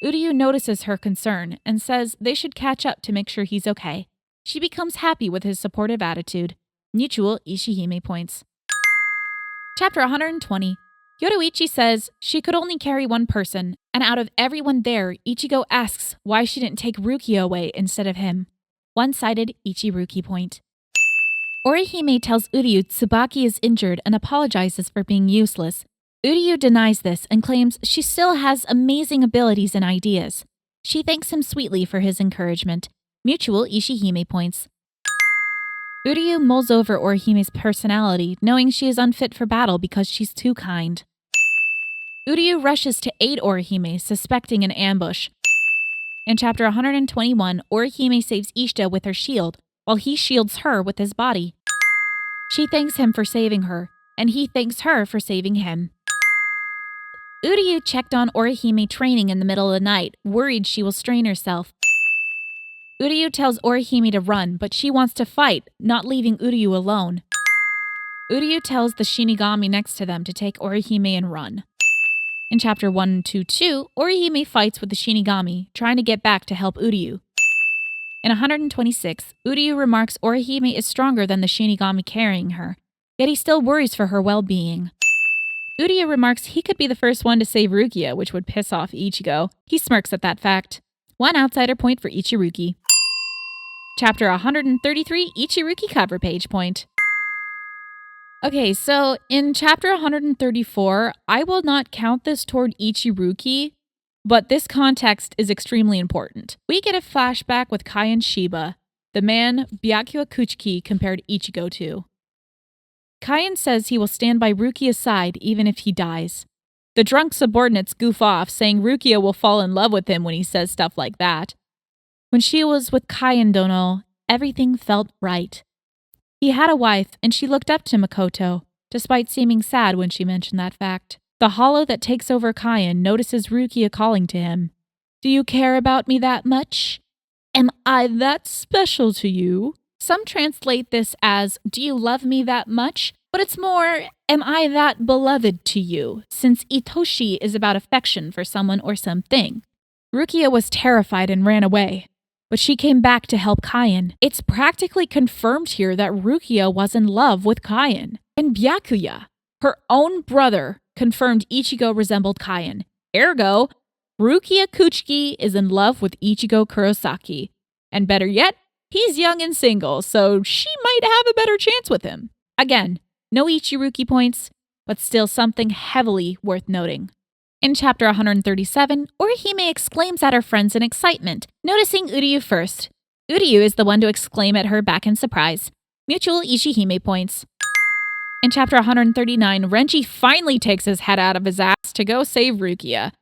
Uryu notices her concern and says they should catch up to make sure he's okay. She becomes happy with his supportive attitude. Mutual Ichihime points. Chapter 120. Yoruichi says she could only carry one person, and out of everyone there, Ichigo asks why she didn't take Rukia away instead of him. One-sided Ichiruki point. Orihime tells Uryu Tsubaki is injured and apologizes for being useless. Uryu denies this and claims she still has amazing abilities and ideas. She thanks him sweetly for his encouragement. Mutual Ichihime points. Uryu mulls over Orihime's personality, knowing she is unfit for battle because she's too kind. Uryu rushes to aid Orihime, suspecting an ambush. In Chapter 121, Orihime saves Ishida with her shield, while he shields her with his body. She thanks him for saving her, and he thanks her for saving him. Uryu checked on Orihime training in the middle of the night, worried she will strain herself. Uryu tells Orihime to run, but she wants to fight, not leaving Uryu alone. Uryu tells the Shinigami next to them to take Orihime and run. In Chapter 122, Orihime fights with the Shinigami, trying to get back to help Uryu. In 126, Uryu remarks Orihime is stronger than the Shinigami carrying her, yet he still worries for her well-being. Uryu remarks he could be the first one to save Rukia, which would piss off Ichigo. He smirks at that fact. One outsider point for Ichiruki. Chapter 133, Ichiruki cover page point. Okay, so in Chapter 134, I will not count this toward Ichiruki, but this context is extremely important. We get a flashback with Kai and Shiba, the man Byakuya compared Ichigo to. Kaien says he will stand by Rukia's side even if he dies. The drunk subordinates goof off, saying Rukia will fall in love with him when he says stuff like that. When she was with Kaien Dono, everything felt right. He had a wife, and she looked up to Makoto, despite seeming sad when she mentioned that fact. The hollow that takes over Kaien notices Rukia calling to him. Do you care about me that much? Am I that special to you? Some translate this as, do you love me that much? But it's more, am I that beloved to you? Since Itoshi is about affection for someone or something. Rukia was terrified and ran away, but she came back to help Kaien. It's practically confirmed here that Rukia was in love with Kaien. And Byakuya, her own brother, confirmed Ichigo resembled Kaien. Ergo, Rukia Kuchiki is in love with Ichigo Kurosaki. And better yet, he's young and single, so she might have a better chance with him. Again, no Ichiruki points, but still something heavily worth noting. In Chapter 137, Orihime exclaims at her friends in excitement, noticing Uryu first. Uryu is the one to exclaim at her back in surprise. Mutual Ichihime points. In Chapter 139, Renji finally takes his head out of his ass to go save Rukia.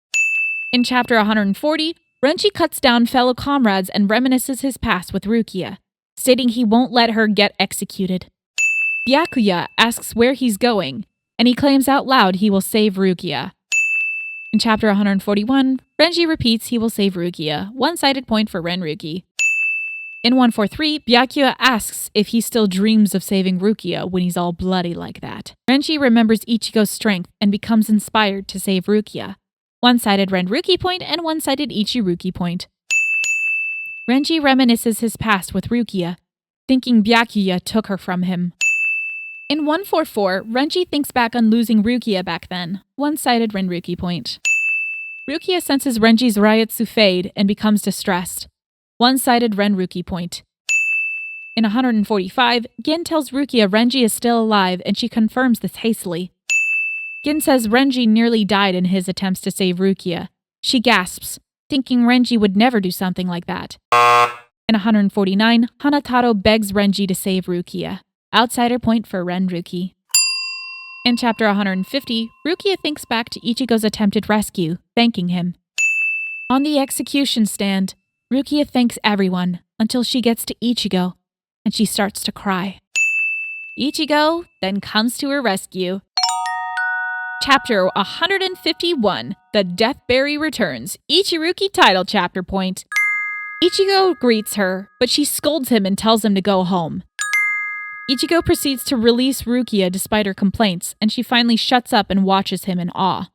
In Chapter 140, Renji cuts down fellow comrades and reminisces his past with Rukia, stating he won't let her get executed. Byakuya asks where he's going, and he claims out loud he will save Rukia. In Chapter 141, Renji repeats he will save Rukia, one-sided point for Renruki. In 143, Byakuya asks if he still dreams of saving Rukia when he's all bloody like that. Renji remembers Ichigo's strength and becomes inspired to save Rukia. One-sided Renruki point and one-sided Ichiruki point. Renji reminisces his past with Rukia, thinking Byakuya took her from him. In 144, Renji thinks back on losing Rukia back then. One-sided Renruki point. Rukia senses Renji's Ryutsu fade and becomes distressed. One-sided Renruki point. In 145, Gin tells Rukia Renji is still alive and she confirms this hastily. Gin says Renji nearly died in his attempts to save Rukia. She gasps, thinking Renji would never do something like that. In 149, Hanataro begs Renji to save Rukia. Outsider point for Renruki. In chapter 150, Rukia thinks back to Ichigo's attempted rescue, thanking him. On the execution stand, Rukia thanks everyone until she gets to Ichigo, and she starts to cry. Ichigo then comes to her rescue. Chapter 151, The Deathberry Returns, Ichiruki title chapter point. Ichigo greets her, but she scolds him and tells him to go home. Ichigo proceeds to release Rukia despite her complaints, and she finally shuts up and watches him in awe.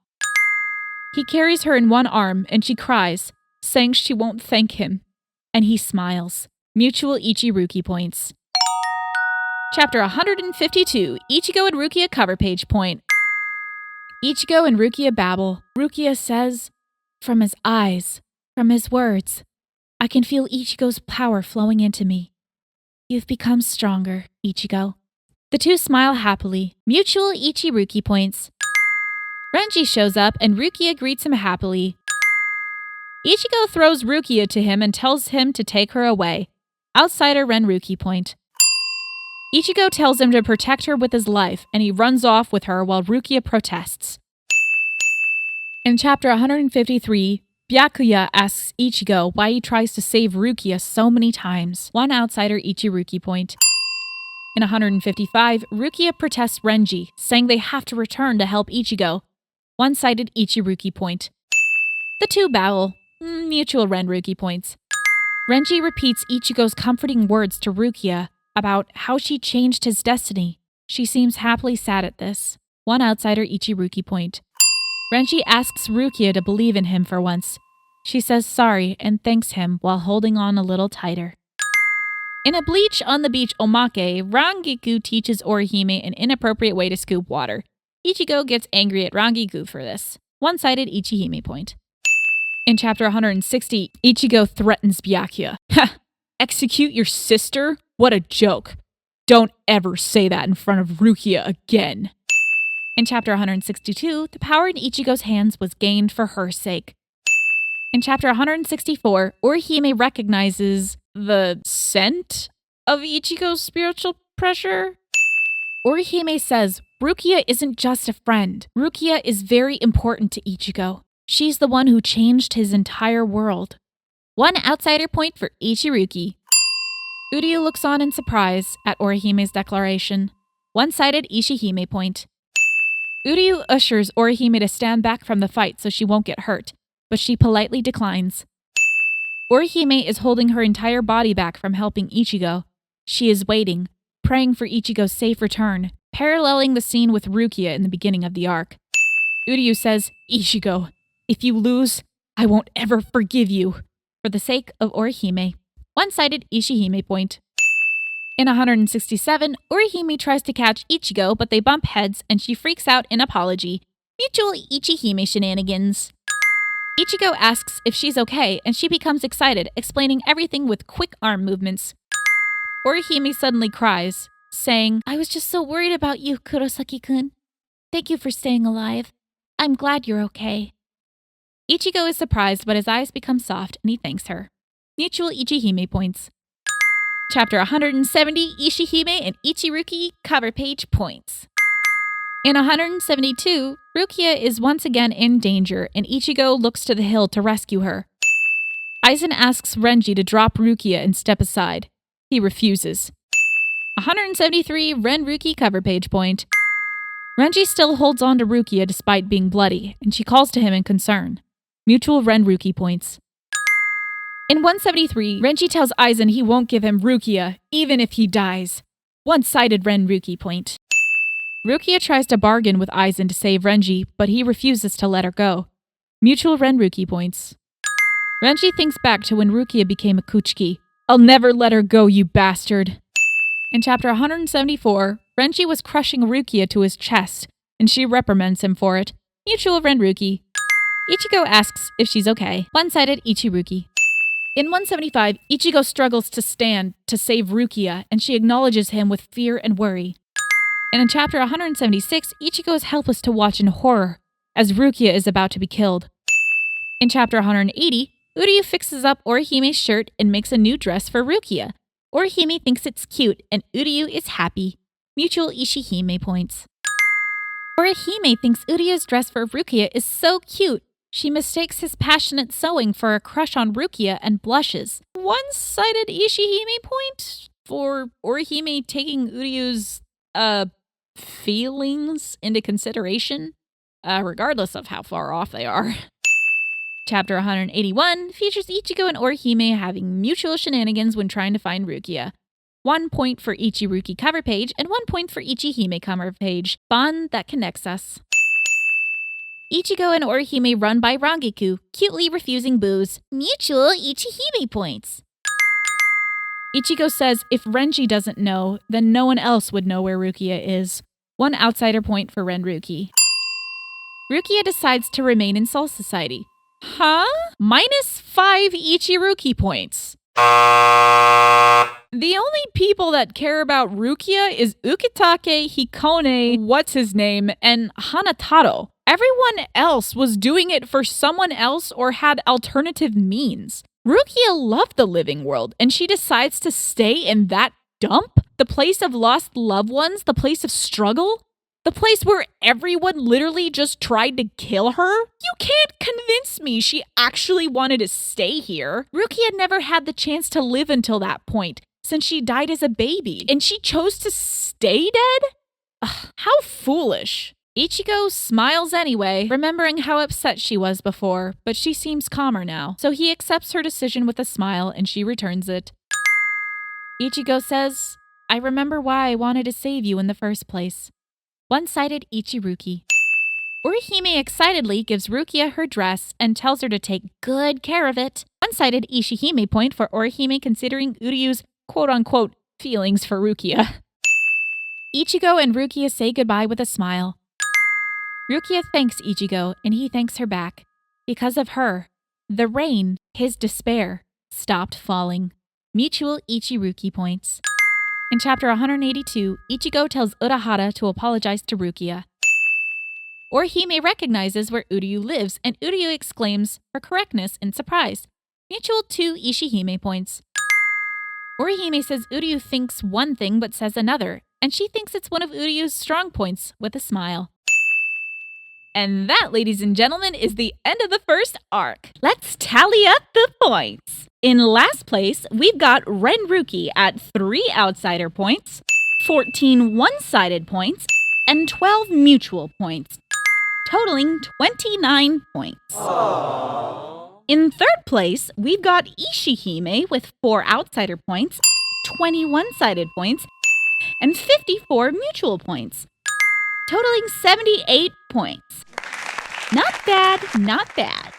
He carries her in one arm, and she cries, saying she won't thank him. And he smiles. Mutual Ichiruki points. Chapter 152, Ichigo and Rukia cover page point. Ichigo and Rukia babble. Rukia says, "From his eyes, from his words, I can feel Ichigo's power flowing into me. You've become stronger, Ichigo." The two smile happily. Mutual Ichiruki points. Renji shows up and Rukia greets him happily. Ichigo throws Rukia to him and tells him to take her away. Outsider Renruki point. Ichigo tells him to protect her with his life, and he runs off with her while Rukia protests. In chapter 153, Byakuya asks Ichigo why he tries to save Rukia so many times. One outsider Ichiruki point. In 155, Rukia protests Renji, saying they have to return to help Ichigo. One-sided Ichiruki point. The two babble. Mutual Renruki points. Renji repeats Ichigo's comforting words to Rukia about how she changed his destiny. She seems happily sad at this. One outsider Ichiruki point. Renji asks Rukia to believe in him for once. She says sorry and thanks him while holding on a little tighter. In a Bleach on the Beach omake, Rangiku teaches Orihime an inappropriate way to scoop water. Ichigo gets angry at Rangiku for this. One-sided Ichihime point. In chapter 160, Ichigo threatens Byakuya. Ha! Execute your sister? What a joke. Don't ever say that in front of Rukia again. In chapter 162, the power in Ichigo's hands was gained for her sake. In chapter 164, Orihime recognizes the scent of Ichigo's spiritual pressure. Orihime says, Rukia isn't just a friend. Rukia is very important to Ichigo. She's the one who changed his entire world. One outsider point for Ichiruki. Uryu looks on in surprise at Orihime's declaration. One-sided Ishihime point. Uryu ushers Orihime to stand back from the fight so she won't get hurt, but she politely declines. Orihime is holding her entire body back from helping Ichigo. She is waiting, praying for Ichigo's safe return, paralleling the scene with Rukia in the beginning of the arc. Uryu says, Ichigo, if you lose, I won't ever forgive you. For the sake of Orihime. One-sided Ishihime point. In 167, Orihime tries to catch Ichigo, but they bump heads and she freaks out in apology. Mutual Ichihime shenanigans. Ichigo asks if she's okay and she becomes excited, explaining everything with quick arm movements. Orihime suddenly cries, saying, I was just so worried about you, Kurosaki-kun. Thank you for staying alive. I'm glad you're okay. Ichigo is surprised, but his eyes become soft and he thanks her. Mutual Ichihime points. Chapter 170, Ishihime and Ichiruki cover page points. In 172, Rukia is once again in danger and Ichigo looks to the hill to rescue her. Aizen asks Renji to drop Rukia and step aside. He refuses. 173, Renruki cover page point. Renji still holds on to Rukia despite being bloody, and she calls to him in concern. Mutual Renruki points. In 173, Renji tells Aizen he won't give him Rukia, even if he dies. One-sided Renruki point. Rukia tries to bargain with Aizen to save Renji, but he refuses to let her go. Mutual Renruki points. Renji thinks back to when Rukia became a Kuchiki. I'll never let her go, you bastard. In chapter 174, Renji was crushing Rukia to his chest, and she reprimands him for it. Mutual Renruki. Ichigo asks if she's okay. One-sided Ichiruki. In 175, Ichigo struggles to stand to save Rukia, and she acknowledges him with fear and worry. And in chapter 176, Ichigo is helpless to watch in horror as Rukia is about to be killed. In chapter 180, Uryu fixes up Orihime's shirt and makes a new dress for Rukia. Orihime thinks it's cute and Uryu is happy. Mutual Ichihime points. Orihime thinks Uryu's dress for Rukia is so cute. She mistakes his passionate sewing for a crush on Rukia and blushes. One-sided Ichihime point for Orihime taking Uryu's, feelings into consideration, regardless of how far off they are. Chapter 181 features Ichigo and Orihime having mutual shenanigans when trying to find Rukia. 1 point for Ichiruki cover page and 1 point for Ichihime cover page. Bond that connects us. Ichigo and Orihime run by Rangiku, cutely refusing booze. Mutual Ichihime points. Ichigo says if Renji doesn't know, then no one else would know where Rukia is. 1 outsider point for Renruki. Rukia decides to remain in Soul Society. Huh? -5 Ichiruki points. The only people that care about Rukia is Ukitake, Hikone, what's-his-name, and Hanataro. Everyone else was doing it for someone else or had alternative means. Rukia loved the living world, and she decides to stay in that dump? The place of lost loved ones? The place of struggle? The place where everyone literally just tried to kill her? You can't convince me she actually wanted to stay here. Rukia never had the chance to live until that point, since she died as a baby, and she chose to stay dead? Ugh, how foolish. Ichigo smiles anyway, remembering how upset she was before, but she seems calmer now, so he accepts her decision with a smile and she returns it. Ichigo says, I remember why I wanted to save you in the first place. One-sided Ichiruki. Orihime excitedly gives Rukia her dress and tells her to take good care of it. One-sided Ichihime point for Orihime considering Uryu's quote-unquote feelings for Rukia. Ichigo and Rukia say goodbye with a smile. Rukia thanks Ichigo, and he thanks her back. Because of her, the rain, his despair, stopped falling. Mutual Ichiruki points. In chapter 182, Ichigo tells Urahara to apologize to Rukia. Orihime recognizes where Uryu lives, and Uryu exclaims her correctness in surprise. Mutual 2 Ichihime points. Orihime says Uryu thinks one thing but says another, and she thinks it's one of Uryu's strong points with a smile. And that, ladies and gentlemen, is the end of the first arc. Let's tally up the points. In last place, we've got Renruki at 3 outsider points, 14 one-sided points, and 12 mutual points, totaling 29 points. Aww. In third place, we've got Ishihime with 4 outsider points, 20 one-sided points, and 54 mutual points, totaling 78 points. Not bad, not bad.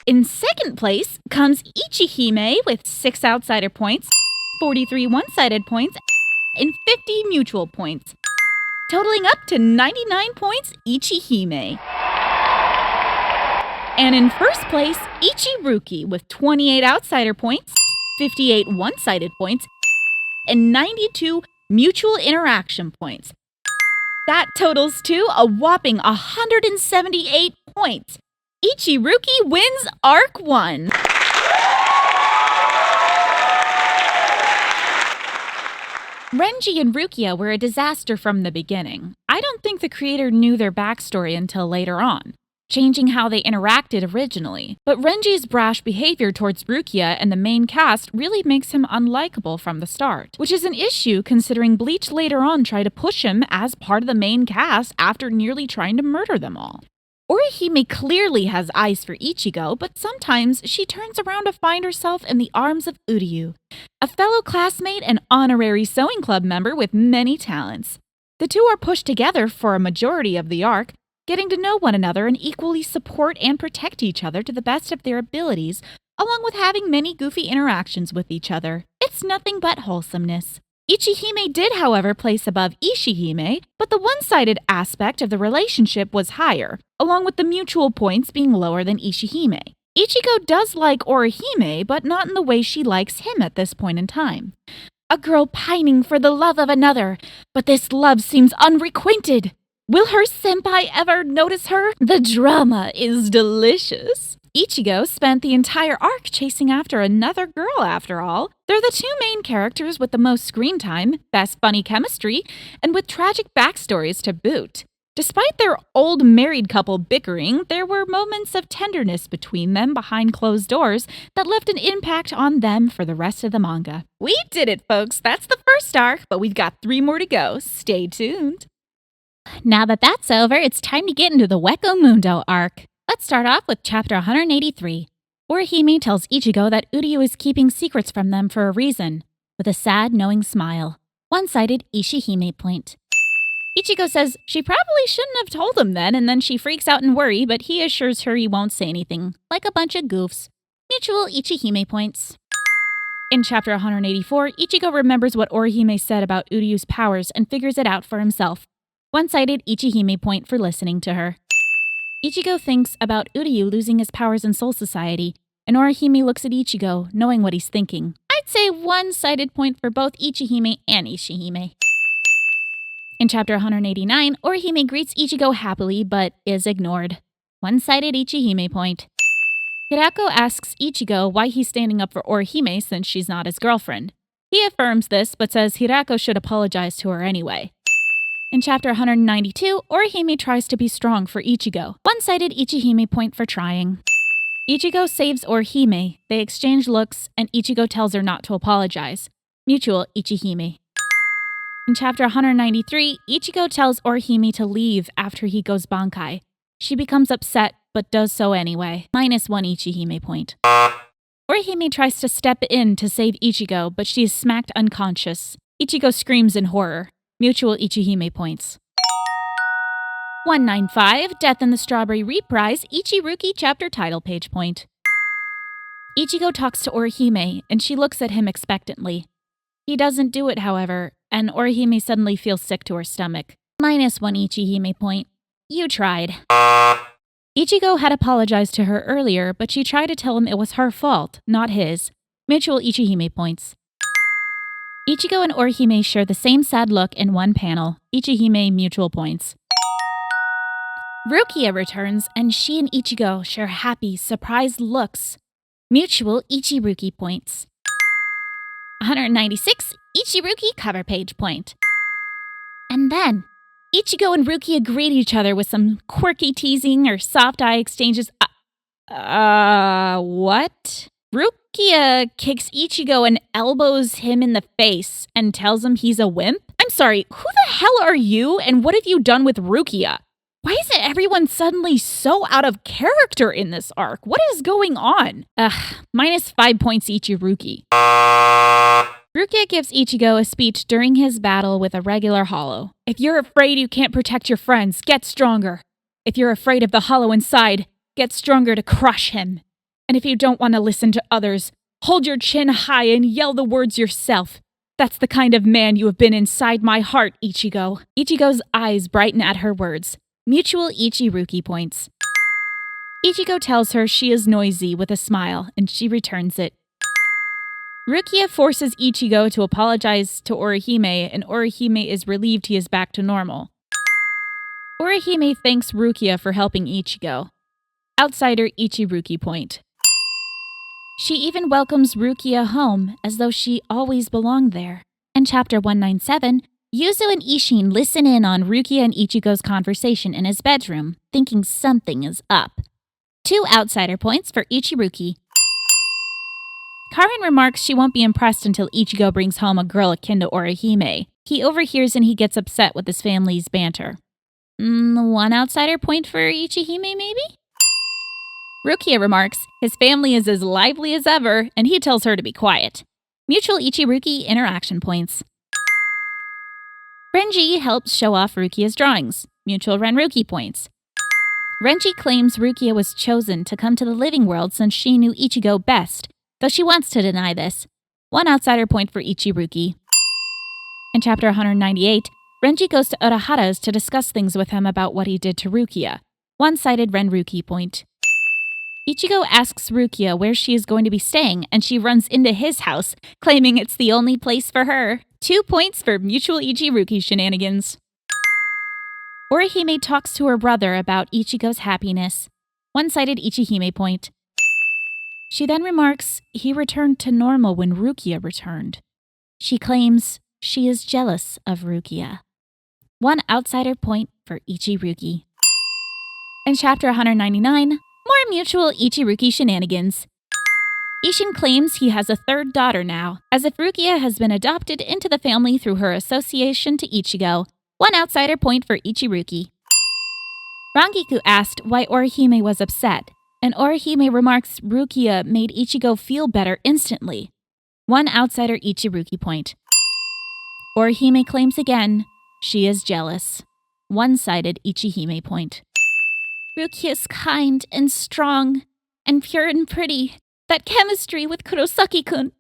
In second place comes Ichihime with 6 outsider points, 43 one-sided points, and 50 mutual points, totaling up to 99 points Ichihime. And in first place, Ichiruki with 28 outsider points, 58 one-sided points, and 92 mutual interaction points. That totals to a whopping 178 points. Ichiruki wins Arc 1. Renji and Rukia were a disaster from the beginning. I don't think the creator knew their backstory until later on, changing how they interacted originally. But Renji's brash behavior towards Rukia and the main cast really makes him unlikable from the start, which is an issue considering Bleach later on tried to push him as part of the main cast after nearly trying to murder them all. Orihime clearly has eyes for Ichigo, but sometimes she turns around to find herself in the arms of Uryu, a fellow classmate and honorary sewing club member with many talents. The two are pushed together for a majority of the arc, getting to know one another and equally support and protect each other to the best of their abilities, along with having many goofy interactions with each other. It's nothing but wholesomeness. Ichihime did, however, place above Ishihime, but the one-sided aspect of the relationship was higher, along with the mutual points being lower than Ishihime. Ichigo does like Orihime, but not in the way she likes him at this point in time. A girl pining for the love of another, but this love seems unrequited. Will her senpai ever notice her? The drama is delicious. Ichigo spent the entire arc chasing after another girl after all. They're the two main characters with the most screen time, best funny chemistry, and with tragic backstories to boot. Despite their old married couple bickering, there were moments of tenderness between them behind closed doors that left an impact on them for the rest of the manga. We did it, folks. That's the first arc, but we've got 3 more to go. Stay tuned. Now that that's over, it's time to get into the Weko Mundo arc. Let's start off with chapter 183. Orihime tells Ichigo that Uryu is keeping secrets from them for a reason, with a sad, knowing smile. One-sided Ichihime point. Ichigo says she probably shouldn't have told him then, and then she freaks out in worry, but he assures her he won't say anything, like a bunch of goofs. Mutual Ichihime points. In chapter 184, Ichigo remembers what Orihime said about Uryu's powers and figures it out for himself. One-sided Ichihime point for listening to her. Ichigo thinks about Uryu losing his powers in Soul Society, and Orihime looks at Ichigo, knowing what he's thinking. I'd say one-sided point for both Ichihime and Ichihime. In chapter 189, Orihime greets Ichigo happily, but is ignored. One-sided Ichihime point. Hirako asks Ichigo why he's standing up for Orihime since she's not his girlfriend. He affirms this, but says Hirako should apologize to her anyway. In chapter 192, Orihime tries to be strong for Ichigo. One-sided Ichihime point for trying. Ichigo saves Orihime, they exchange looks, and Ichigo tells her not to apologize. Mutual Ichihime. In chapter 193, Ichigo tells Orihime to leave after he goes bankai. She becomes upset, but does so anyway. -1 Ichihime point. Orihime tries to step in to save Ichigo, but she is smacked unconscious. Ichigo screams in horror. Mutual Ichihime points. 195, Death in the Strawberry Reprise, Ichiruki chapter title page point. Ichigo talks to Orihime, and she looks at him expectantly. He doesn't do it, however, and Orihime suddenly feels sick to her stomach. -1 Ichihime point. You tried. Ichigo had apologized to her earlier, but she tried to tell him it was her fault, not his. Mutual Ichihime points. Ichigo and Orihime share the same sad look in one panel. Ichihime mutual points. Rukia returns, and she and Ichigo share happy, surprised looks. Mutual Ichiruki points. 196, Ichiruki cover page point. And then, Ichigo and Rukia greet each other with some quirky teasing or soft eye exchanges. What? Rukia kicks Ichigo and elbows him in the face and tells him he's a wimp? I'm sorry, who the hell are you and what have you done with Rukia? Why is everyone suddenly so out of character in this arc? What is going on? -5 points Ichiruki. Rukia gives Ichigo a speech during his battle with a regular hollow. If you're afraid you can't protect your friends, get stronger. If you're afraid of the hollow inside, get stronger to crush him. And if you don't want to listen to others, hold your chin high and yell the words yourself. That's the kind of man you have been inside my heart, Ichigo. Ichigo's eyes brighten at her words. Mutual Ichiruki points. Ichigo tells her she is noisy with a smile, and she returns it. Rukia forces Ichigo to apologize to Orihime, and Orihime is relieved he is back to normal. Orihime thanks Rukia for helping Ichigo. Outsider Ichiruki point. She even welcomes Rukia home, as though she always belonged there. In chapter 197, Yuzu and Ishin listen in on Rukia and Ichigo's conversation in his bedroom, thinking something is up. 2 outsider points for Ichiruki. Karin remarks she won't be impressed until Ichigo brings home a girl akin to Orihime. He overhears and he gets upset with his family's banter. 1 outsider point for Ichihime, maybe? Rukia remarks his family is as lively as ever, and he tells her to be quiet. Mutual Ichiruki interaction points. Renji helps show off Rukia's drawings. Mutual Renruki points. Renji claims Rukia was chosen to come to the living world since she knew Ichigo best, though she wants to deny this. 1 outsider point for Ichiruki. In chapter 198, Renji goes to Urahara's to discuss things with him about what he did to Rukia. One-sided Renruki point. Ichigo asks Rukia where she is going to be staying, and she runs into his house, claiming it's the only place for her. 2 points for mutual Ichiruki shenanigans. Orihime talks to her brother about Ichigo's happiness. One-sided Ichihime point. She then remarks he returned to normal when Rukia returned. She claims she is jealous of Rukia. 1 outsider point for Ichiruki. In chapter 199, more mutual Ichiruki shenanigans. Ishin claims he has a 3rd daughter now, as if Rukia has been adopted into the family through her association to Ichigo. 1 outsider point for Ichiruki. Rangiku asked why Orihime was upset, and Orihime remarks Rukia made Ichigo feel better instantly. 1 outsider Ichiruki point. Orihime claims again she is jealous. 1-sided Ichihime point. Rukia is kind and strong and pure and pretty. That chemistry with Kurosaki-kun.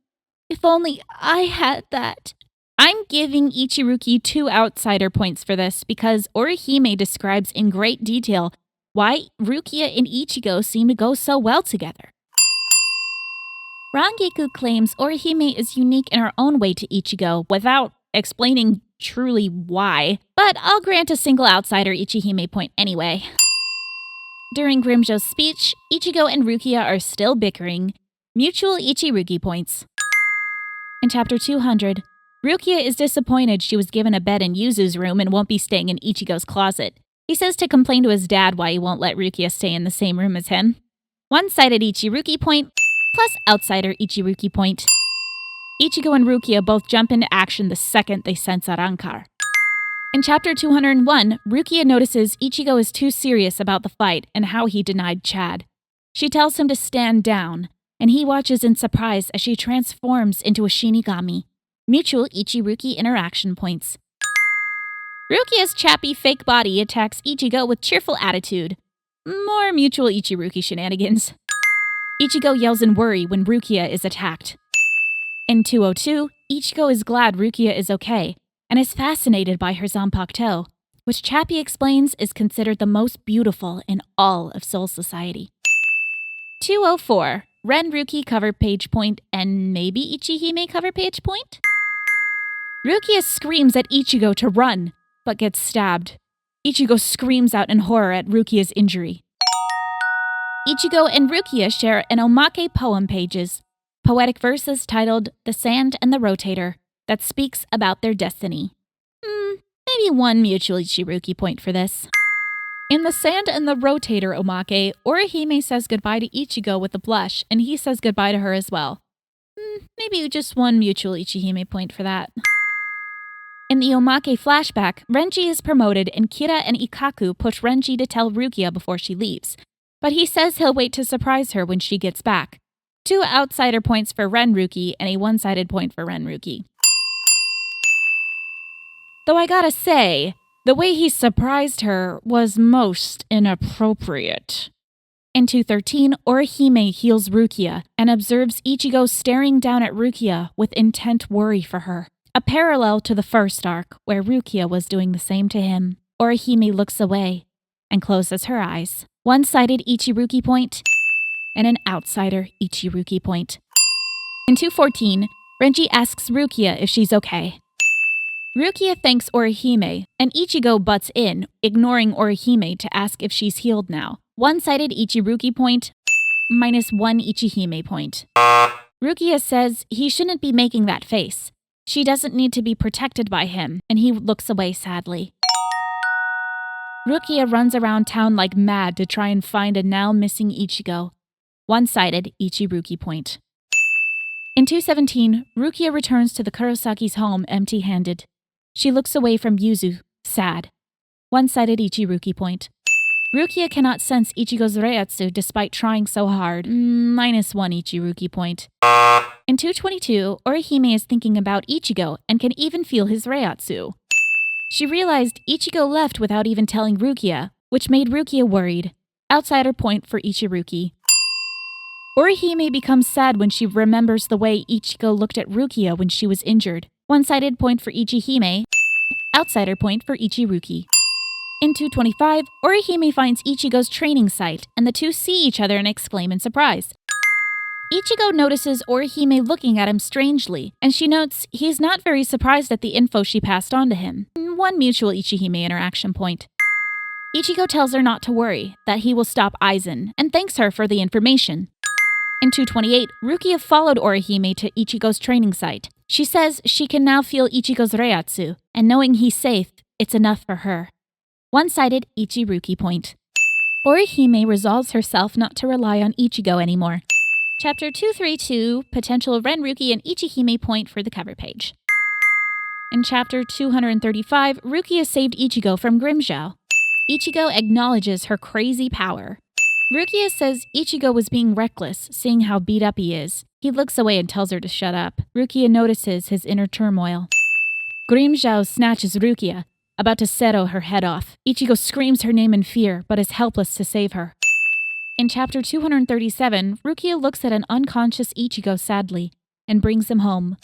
If only I had that. I'm giving Ichiruki 2 outsider points for this because Orihime describes in great detail why Rukia and Ichigo seem to go so well together. Rangiku claims Orihime is unique in her own way to Ichigo without explaining truly why, but I'll grant a single outsider Ichihime point anyway. During Grimjo's speech, Ichigo and Rukia are still bickering. Mutual Ichiruki points. In chapter 200, Rukia is disappointed she was given a bed in Yuzu's room and won't be staying in Ichigo's closet. He says to complain to his dad why he won't let Rukia stay in the same room as him. 1-sided Ichiruki point plus outsider Ichiruki point. Ichigo and Rukia both jump into action the second they sense Arankar. In chapter 201, Rukia notices Ichigo is too serious about the fight and how he denied Chad. She tells him to stand down, and he watches in surprise as she transforms into a Shinigami. Mutual Ichiruki interaction points. Rukia's chappy fake body attacks Ichigo with cheerful attitude. More mutual Ichiruki shenanigans. Ichigo yells in worry when Rukia is attacked. In 202, Ichigo is glad Rukia is okay, and is fascinated by her zanpakuto, which Chappie explains is considered the most beautiful in all of Soul Society. 204, Ren Ruki cover page point and maybe Ichihime cover page point? Rukia screams at Ichigo to run, but gets stabbed. Ichigo screams out in horror at Rukia's injury. Ichigo and Rukia share an omake poem pages, poetic verses titled The Sand and the Rotator, that speaks about their destiny. Maybe 1 mutual Ichiruki point for this. In The Sand and the Rotator omake, Orihime says goodbye to Ichigo with a blush, and he says goodbye to her as well. Maybe just 1 mutual Ichihime point for that. In the omake flashback, Renji is promoted and Kira and Ikaku push Renji to tell Rukia before she leaves, but he says he'll wait to surprise her when she gets back. 2 outsider points for Ren Ruki and a 1-sided point for Ren Ruki. Though I gotta say, the way he surprised her was most inappropriate. In 213, Orihime heals Rukia and observes Ichigo staring down at Rukia with intent worry for her. A parallel to the first arc, where Rukia was doing the same to him. Orihime looks away and closes her eyes. 1-sided Ichiruki point and an outsider Ichiruki point. In 214, Renji asks Rukia if she's okay. Rukia thanks Orihime, and Ichigo butts in, ignoring Orihime to ask if she's healed now. 1-sided Ichiruki point, minus 1 Ichihime point. Rukia says he shouldn't be making that face. She doesn't need to be protected by him, and he looks away sadly. Rukia runs around town like mad to try and find a now missing Ichigo. 1-sided Ichiruki point. In 217, Rukia returns to the Kurosaki's home empty-handed. She looks away from Yuzu, sad. 1-sided Ichiruki point. Rukia cannot sense Ichigo's reiatsu despite trying so hard. Minus 1 Ichiruki point. In 222, Orihime is thinking about Ichigo and can even feel his reiatsu. She realized Ichigo left without even telling Rukia, which made Rukia worried. Outsider point for Ichiruki. Orihime becomes sad when she remembers the way Ichigo looked at Rukia when she was injured. 1-sided point for Ichihime. Outsider point for Ichiruki. In 225, Orihime finds Ichigo's training site, and the two see each other and exclaim in surprise. Ichigo notices Orihime looking at him strangely, and she notes he's not very surprised at the info she passed on to him. One mutual Ichihime interaction point. Ichigo tells her not to worry, that he will stop Aizen, and thanks her for the information. In 228, Rukia followed Orihime to Ichigo's training site. She says she can now feel Ichigo's reiatsu, and knowing he's safe, it's enough for her. One-sided Ichiruki point. Orihime resolves herself not to rely on Ichigo anymore. Chapter 232, Potential Renruki and Ichihime point for the cover page. In Chapter 235, Rukia saved Ichigo from Grimmjow. Ichigo acknowledges her crazy power. Rukia says Ichigo was being reckless, seeing how beat up he is. He looks away and tells her to shut up. Rukia notices his inner turmoil. Grimmjow snatches Rukia, about to settle her head off. Ichigo screams her name in fear, but is helpless to save her. In Chapter 237, Rukia looks at an unconscious Ichigo sadly, and brings him home.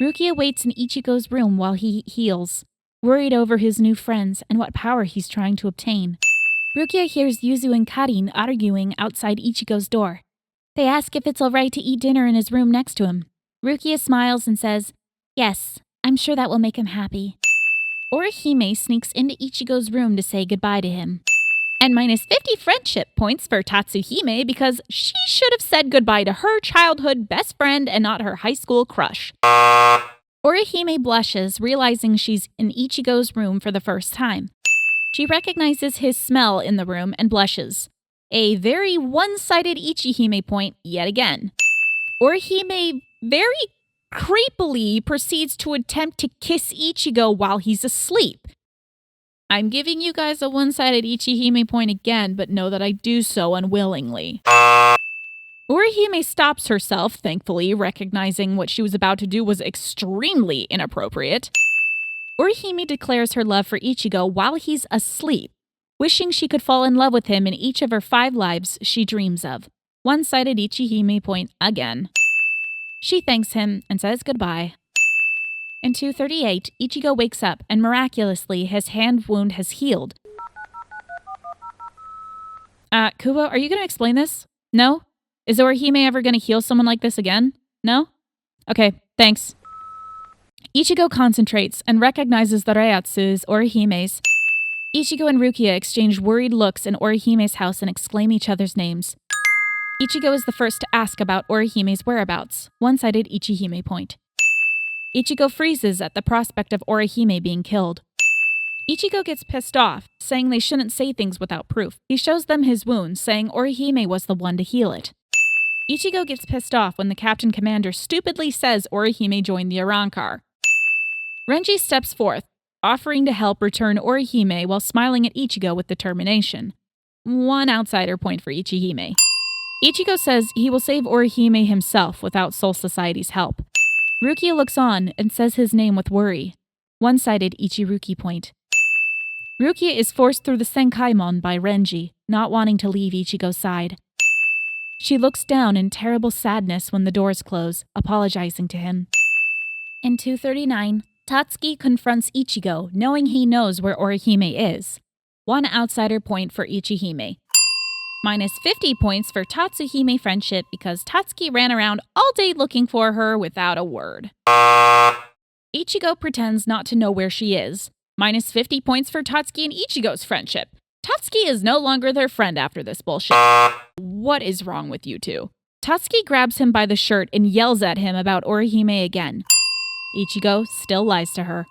Rukia waits in Ichigo's room while he heals, worried over his new friends and what power he's trying to obtain. Rukia hears Yuzu and Karin arguing outside Ichigo's door. They ask if it's alright to eat dinner in his room next to him. Rukia smiles and says, "Yes, I'm sure that will make him happy." Orihime sneaks into Ichigo's room to say goodbye to him. And minus 50 friendship points for Tatsuhime because she should have said goodbye to her childhood best friend and not her high school crush. Orihime blushes, realizing she's in Ichigo's room for the first time. She recognizes his smell in the room and blushes. A very one-sided Ichihime point yet again. Orihime very creepily proceeds to attempt to kiss Ichigo while he's asleep. I'm giving you guys a one-sided Ichihime point again, but know that I do so unwillingly. Orihime stops herself, thankfully, recognizing what she was about to do was extremely inappropriate. Orihime declares her love for Ichigo while he's asleep, wishing she could fall in love with him in each of her 5 lives she dreams of. One-sided Ichihime point again. She thanks him and says goodbye. In 238, Ichigo wakes up and miraculously his hand wound has healed. Kubo, are you going to explain this? No? Is Orihime ever going to heal someone like this again? No? Okay, thanks. Ichigo concentrates and recognizes the reiatsu as Orihime's. Ichigo and Rukia exchange worried looks in Orihime's house and exclaim each other's names. Ichigo is the first to ask about Orihime's whereabouts. One-sided Ichihime point. Ichigo freezes at the prospect of Orihime being killed. Ichigo gets pissed off, saying they shouldn't say things without proof. He shows them his wound, saying Orihime was the one to heal it. Ichigo gets pissed off when the captain commander stupidly says Orihime joined the Arrancar. Renji steps forth, offering to help return Orihime while smiling at Ichigo with determination. One outsider point for Ichihime. Ichigo says he will save Orihime himself without Soul Society's help. Rukia looks on and says his name with worry. One-sided Ichiruki point. Rukia is forced through the Senkaimon by Renji, not wanting to leave Ichigo's side. She looks down in terrible sadness when the doors close, apologizing to him. In 239, Tatsuki confronts Ichigo, knowing he knows where Orihime is. One outsider point for Ichihime. Minus 50 points for Tatsuhime friendship because Tatsuki ran around all day looking for her without a word. Ichigo pretends not to know where she is. Minus 50 points for Tatsuki and Ichigo's friendship. Tatsuki is no longer their friend after this bullshit. What is wrong with you two? Tatsuki grabs him by the shirt and yells at him about Orihime again. Ichigo still lies to her.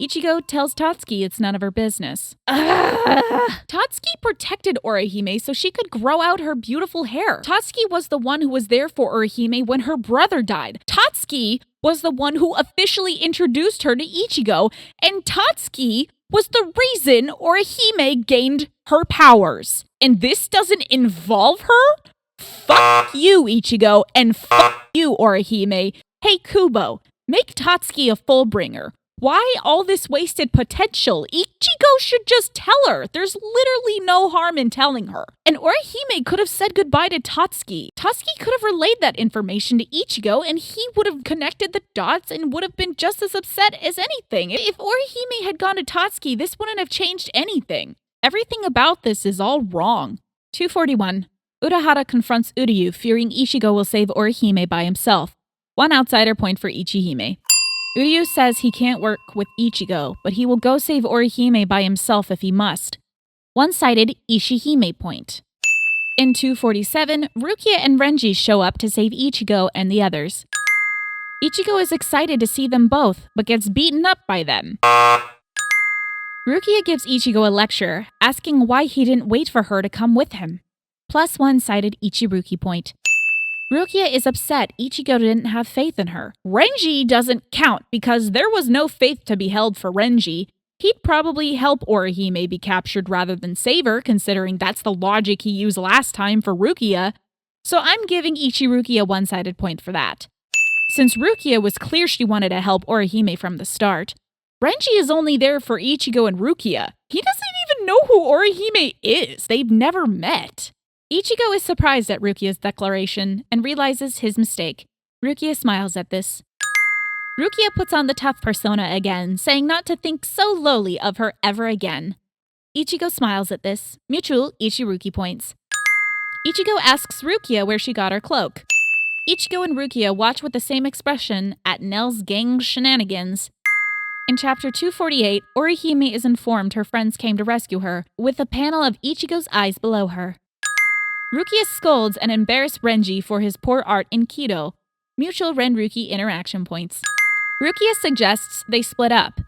Ichigo tells Tatsuki it's none of her business. Tatsuki protected Orihime so she could grow out her beautiful hair. Tatsuki was the one who was there for Orihime when her brother died. Tatsuki was the one who officially introduced her to Ichigo, and Tatsuki was the reason Orihime gained her powers. And this doesn't involve her? Fuck you, Ichigo, and fuck you, Orihime. Hey, Kubo, make Tatsuki a Fullbringer. Why all this wasted potential? Ichigo should just tell her. There's literally no harm in telling her. And Orihime could have said goodbye to Tatsuki. Tatsuki could have relayed that information to Ichigo and he would have connected the dots and would have been just as upset as anything. If Orihime had gone to Tatsuki, this wouldn't have changed anything. Everything about this is all wrong. 241. Urahara confronts Uryu, fearing Ichigo will save Orihime by himself. One outsider point for Ichihime. Uryu says he can't work with Ichigo, but he will go save Orihime by himself if he must. One-sided Ichihime point. In 247, Rukia and Renji show up to save Ichigo and the others. Ichigo is excited to see them both, but gets beaten up by them. Rukia gives Ichigo a lecture, asking why he didn't wait for her to come with him. Plus one-sided Ichiruki point. Rukia is upset Ichigo didn't have faith in her. Renji doesn't count because there was no faith to be held for Renji. He'd probably help Orihime be captured rather than save her, considering that's the logic he used last time for Rukia. So I'm giving Ichiruki a one-sided point for that. Since Rukia was clear she wanted to help Orihime from the start, Renji is only there for Ichigo and Rukia. He doesn't even know who Orihime is. They've never met. Ichigo is surprised at Rukia's declaration and realizes his mistake. Rukia smiles at this. Rukia puts on the tough persona again, saying not to think so lowly of her ever again. Ichigo smiles at this. Mutual Ichiruki points. Ichigo asks Rukia where she got her cloak. Ichigo and Rukia watch with the same expression at Nell's gang shenanigans. In chapter 248, Orihime is informed her friends came to rescue her, with a panel of Ichigo's eyes below her. Rukia scolds and embarrasses Renji for his poor art in Kido. Mutual Ren-Ruki interaction points. Rukia suggests they split up.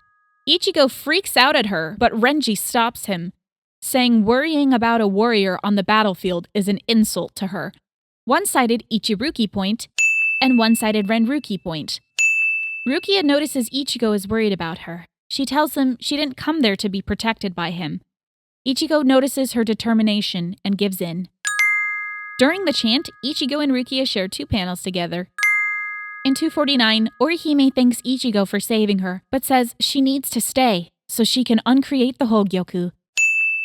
Ichigo freaks out at her, but Renji stops him, saying worrying about a warrior on the battlefield is an insult to her. One-sided Ichiruki point and one-sided Ren-Ruki point. Rukia notices Ichigo is worried about her. She tells him she didn't come there to be protected by him. Ichigo notices her determination and gives in. During the chant, Ichigo and Rukia share 2 panels together. In 249, Orihime thanks Ichigo for saving her, but says she needs to stay so she can uncreate the Hogyoku.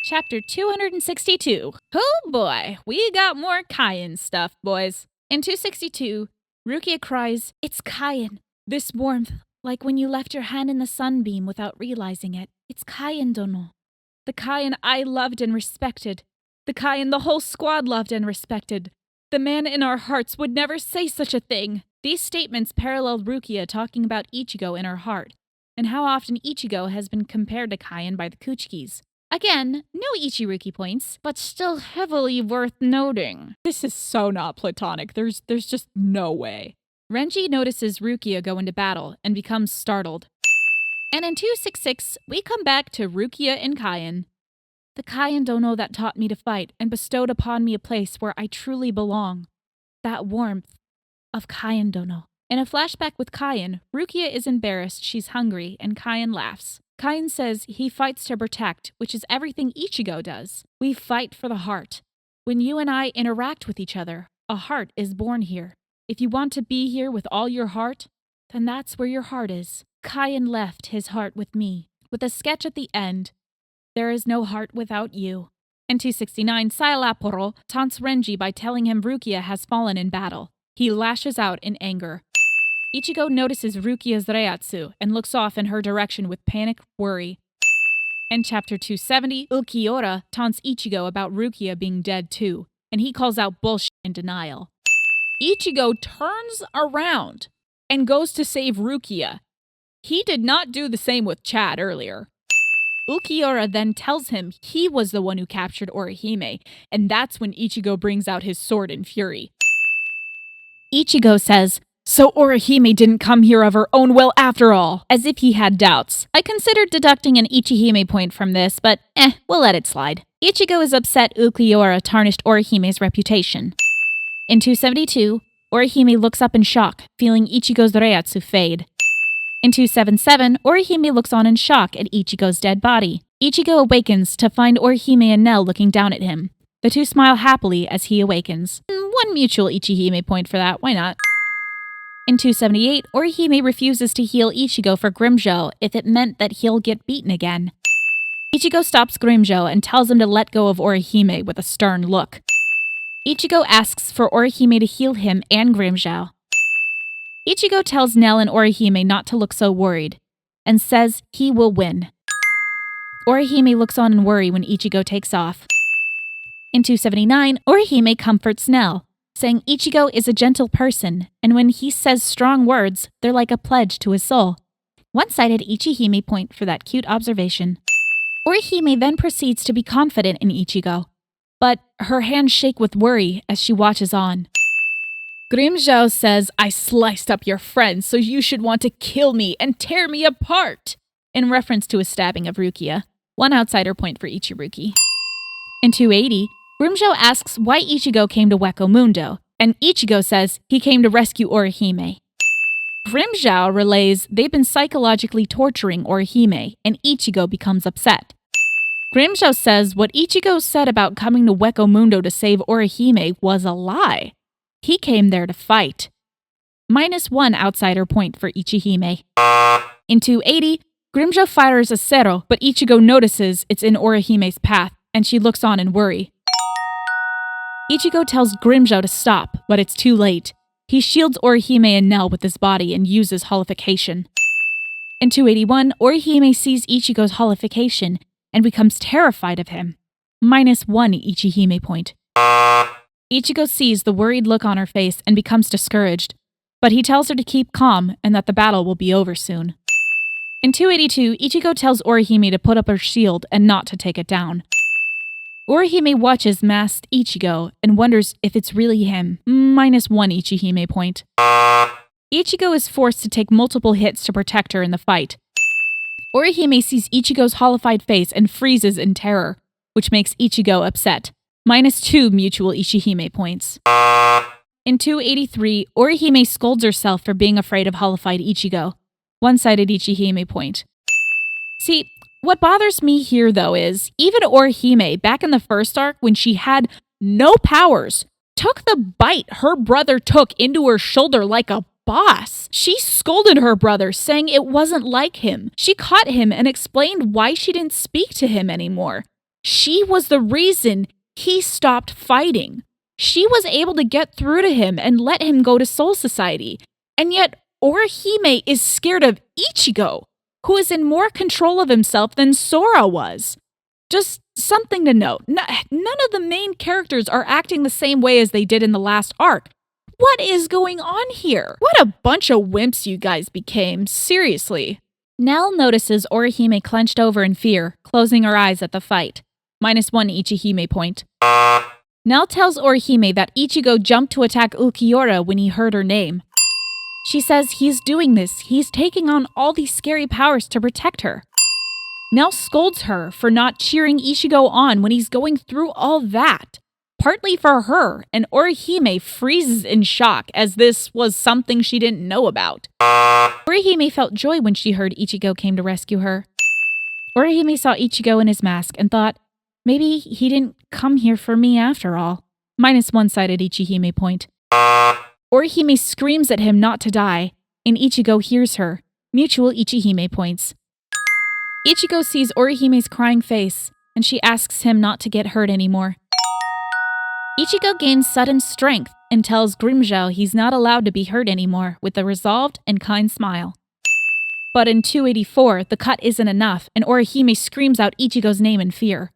Chapter 262. Oh boy, we got more Kaien stuff, boys. In 262, Rukia cries, "It's Kaien. This warmth, like when you left your hand in the sunbeam without realizing it. It's Kaien dono. The Kaien I loved and respected. The Kaien the whole squad loved and respected. The man in our hearts would never say such a thing." These statements paralleled Rukia talking about Ichigo in her heart, and how often Ichigo has been compared to Kaien by the Kuchikis. Again, no Ichiruki points, but still heavily worth noting. This is so not platonic. There's just no way. Renji notices Rukia go into battle and becomes startled. And in 266, we come back to Rukia and Kaien. The Kaien dono that taught me to fight and bestowed upon me a place where I truly belong. That warmth of Kaien dono. In a flashback with Kaien, Rukia is embarrassed she's hungry and Kaien laughs. Kaien says he fights to protect, which is everything Ichigo does. We fight for the heart. When you and I interact with each other, a heart is born here. If you want to be here with all your heart, then that's where your heart is. Kaien left his heart with me. With a sketch at the end, there is no heart without you. In 269, Sailaporo taunts Renji by telling him Rukia has fallen in battle. He lashes out in anger. Ichigo notices Rukia's reiatsu and looks off in her direction with panic worry. In chapter 270, Ulquiorra taunts Ichigo about Rukia being dead too, and he calls out bullshit in denial. Ichigo turns around and goes to save Rukia. He did not do the same with Chad earlier. Ulquiorra then tells him he was the one who captured Orihime, and that's when Ichigo brings out his sword in fury. Ichigo says, "So Orihime didn't come here of her own will after all," as if he had doubts. I considered deducting an Ichihime point from this, but we'll let it slide. Ichigo is upset Ulquiorra tarnished Orihime's reputation. In 272, Orihime looks up in shock, feeling Ichigo's reiatsu fade. In 277, Orihime looks on in shock at Ichigo's dead body. Ichigo awakens to find Orihime and Nell looking down at him. The two smile happily as he awakens. One mutual Ichihime point for that, why not? In 278, Orihime refuses to heal Ichigo for Grimmjow if it meant that he'll get beaten again. Ichigo stops Grimmjow and tells him to let go of Orihime with a stern look. Ichigo asks for Orihime to heal him and Grimmjow. Ichigo tells Nell and Orihime not to look so worried, and says he will win. Orihime looks on in worry when Ichigo takes off. In 279, Orihime comforts Nell, saying Ichigo is a gentle person, and when he says strong words, they're like a pledge to his soul. One-sided Ichihime point for that cute observation. Orihime then proceeds to be confident in Ichigo, but her hands shake with worry as she watches on. Grimmjow says, "I sliced up your friend, so you should want to kill me and tear me apart," in reference to his stabbing of Rukia. One outsider point for Ichiruki. In 280, Grimmjow asks why Ichigo came to Weko Mundo, and Ichigo says he came to rescue Orihime. Grimmjow relays they've been psychologically torturing Orihime, and Ichigo becomes upset. Grimmjow says what Ichigo said about coming to Weko Mundo to save Orihime was a lie. He came there to fight. -1 outsider point for Ichihime. In 280, Grimmjow fires a Cero, but Ichigo notices it's in Orihime's path, and she looks on in worry. Ichigo tells Grimmjow to stop, but it's too late. He shields Orihime and Nell with his body and uses holification. In 281, Orihime sees Ichigo's holification and becomes terrified of him. -1 Ichihime point. Ichigo sees the worried look on her face and becomes discouraged, but he tells her to keep calm and that the battle will be over soon. In 282, Ichigo tells Orihime to put up her shield and not to take it down. Orihime watches masked Ichigo and wonders if it's really him. -1 Ichihime point. Ichigo is forced to take multiple hits to protect her in the fight. Orihime sees Ichigo's holified face and freezes in terror, which makes Ichigo upset. -2 mutual Ichihime points. In 283, Orihime scolds herself for being afraid of holified Ichigo. One-sided Ichihime point. See, what bothers me here, though, is even Orihime, back in the first arc when she had no powers, took the bite her brother took into her shoulder like a boss. She scolded her brother, saying it wasn't like him. She caught him and explained why she didn't speak to him anymore. She was the reason he stopped fighting. She was able to get through to him and let him go to Soul Society. And yet, Orihime is scared of Ichigo, who is in more control of himself than Sora was. Just something to note. None of the main characters are acting the same way as they did in the last arc. What is going on here? What a bunch of wimps you guys became, seriously. Nell notices Orihime clenched over in fear, closing her eyes at the fight. -1 Ichihime point. Nell tells Orihime that Ichigo jumped to attack Ulquiorra when he heard her name. She says he's doing this, he's taking on all these scary powers to protect her. Nell scolds her for not cheering Ichigo on when he's going through all that. Partly for her, and Orihime freezes in shock as this was something she didn't know about. Orihime felt joy when she heard Ichigo came to rescue her. Orihime saw Ichigo in his mask and thought, maybe he didn't come here for me after all. -1-sided Ichihime point. Orihime screams at him not to die, and Ichigo hears her. Mutual Ichihime points. Ichigo sees Orihime's crying face, and she asks him not to get hurt anymore. Ichigo gains sudden strength and tells Grimmjow he's not allowed to be hurt anymore with a resolved and kind smile. But in 284, the cut isn't enough, and Orihime screams out Ichigo's name in fear.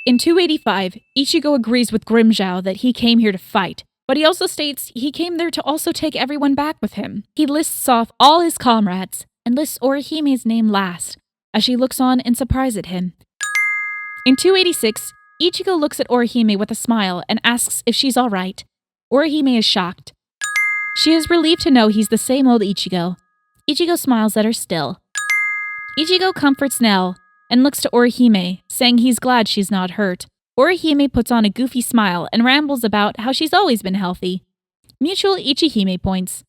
In 285, Ichigo agrees with Grimmjow that he came here to fight, but he also states he came there to also take everyone back with him. He lists off all his comrades and lists Orihime's name last, as she looks on in surprise at him. In 286, Ichigo looks at Orihime with a smile and asks if she's alright. Orihime is shocked. She is relieved to know he's the same old Ichigo. Ichigo smiles at her still. Ichigo comforts Nell and looks to Orihime, saying he's glad she's not hurt. Orihime puts on a goofy smile and rambles about how she's always been healthy. Mutual Ichihime points.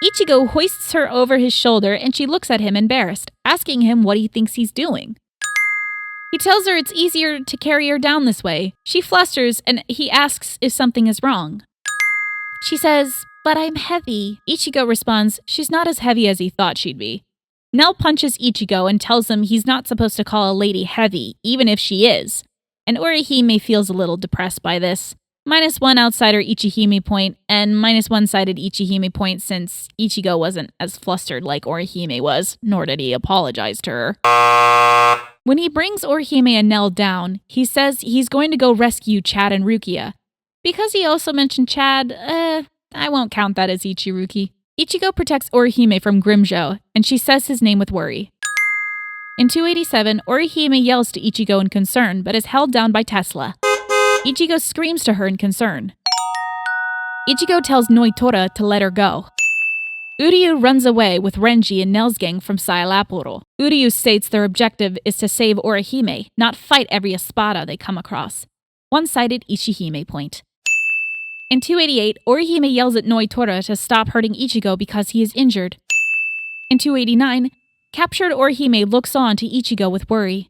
Ichigo hoists her over his shoulder and she looks at him embarrassed, asking him what he thinks he's doing. He tells her it's easier to carry her down this way. She flusters and he asks if something is wrong. She says, But I'm heavy. Ichigo responds, she's not as heavy as he thought she'd be. Nell punches Ichigo and tells him he's not supposed to call a lady heavy, even if she is. And Orihime feels a little depressed by this. -1 outsider Ichihime point, and -1 sided Ichihime point since Ichigo wasn't as flustered like Orihime was, nor did he apologize to her. When he brings Orihime and Nell down, he says he's going to go rescue Chad and Rukia. Because he also mentioned Chad, I won't count that as Ichiruki. Ichigo protects Orihime from Grimjo, and she says his name with worry. In 287, Orihime yells to Ichigo in concern, but is held down by Tesla. Ichigo screams to her in concern. Ichigo tells Noitora to let her go. Uryu runs away with Renji and Nell's gang from Sailapuro. Uryu states their objective is to save Orihime, not fight every espada they come across. One-sided Ichihime point. In 288, Orihime yells at Noitora to stop hurting Ichigo because he is injured. In 289, captured Orihime looks on to Ichigo with worry.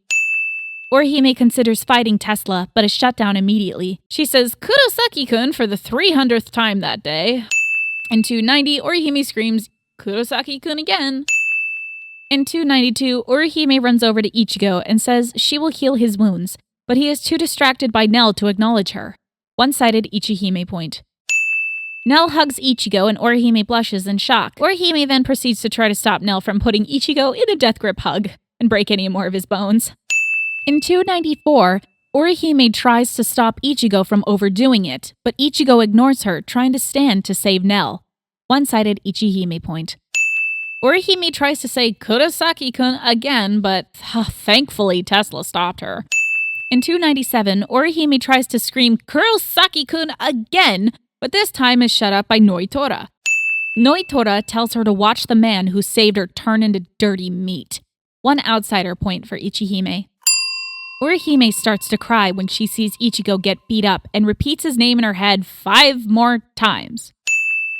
Orihime considers fighting Tesla, but is shut down immediately. She says, Kurosaki-kun for the 300th time that day. In 290, Orihime screams, Kurosaki-kun again. In 292, Orihime runs over to Ichigo and says she will heal his wounds, but he is too distracted by Nell to acknowledge her. One-sided Ichihime point. Nell hugs Ichigo and Orihime blushes in shock. Orihime then proceeds to try to stop Nell from putting Ichigo in a death grip hug and break any more of his bones. In 294, Orihime tries to stop Ichigo from overdoing it, but Ichigo ignores her, trying to stand to save Nell. One-sided Ichihime point. Orihime tries to say Kurosaki-kun again, but thankfully Tesla stopped her. In 297, Orihime tries to scream Kurosaki-kun again, but this time is shut up by Noitora. Noitora tells her to watch the man who saved her turn into dirty meat. One outsider point for Ichihime. Orihime starts to cry when she sees Ichigo get beat up and repeats his name in her head 5 more times.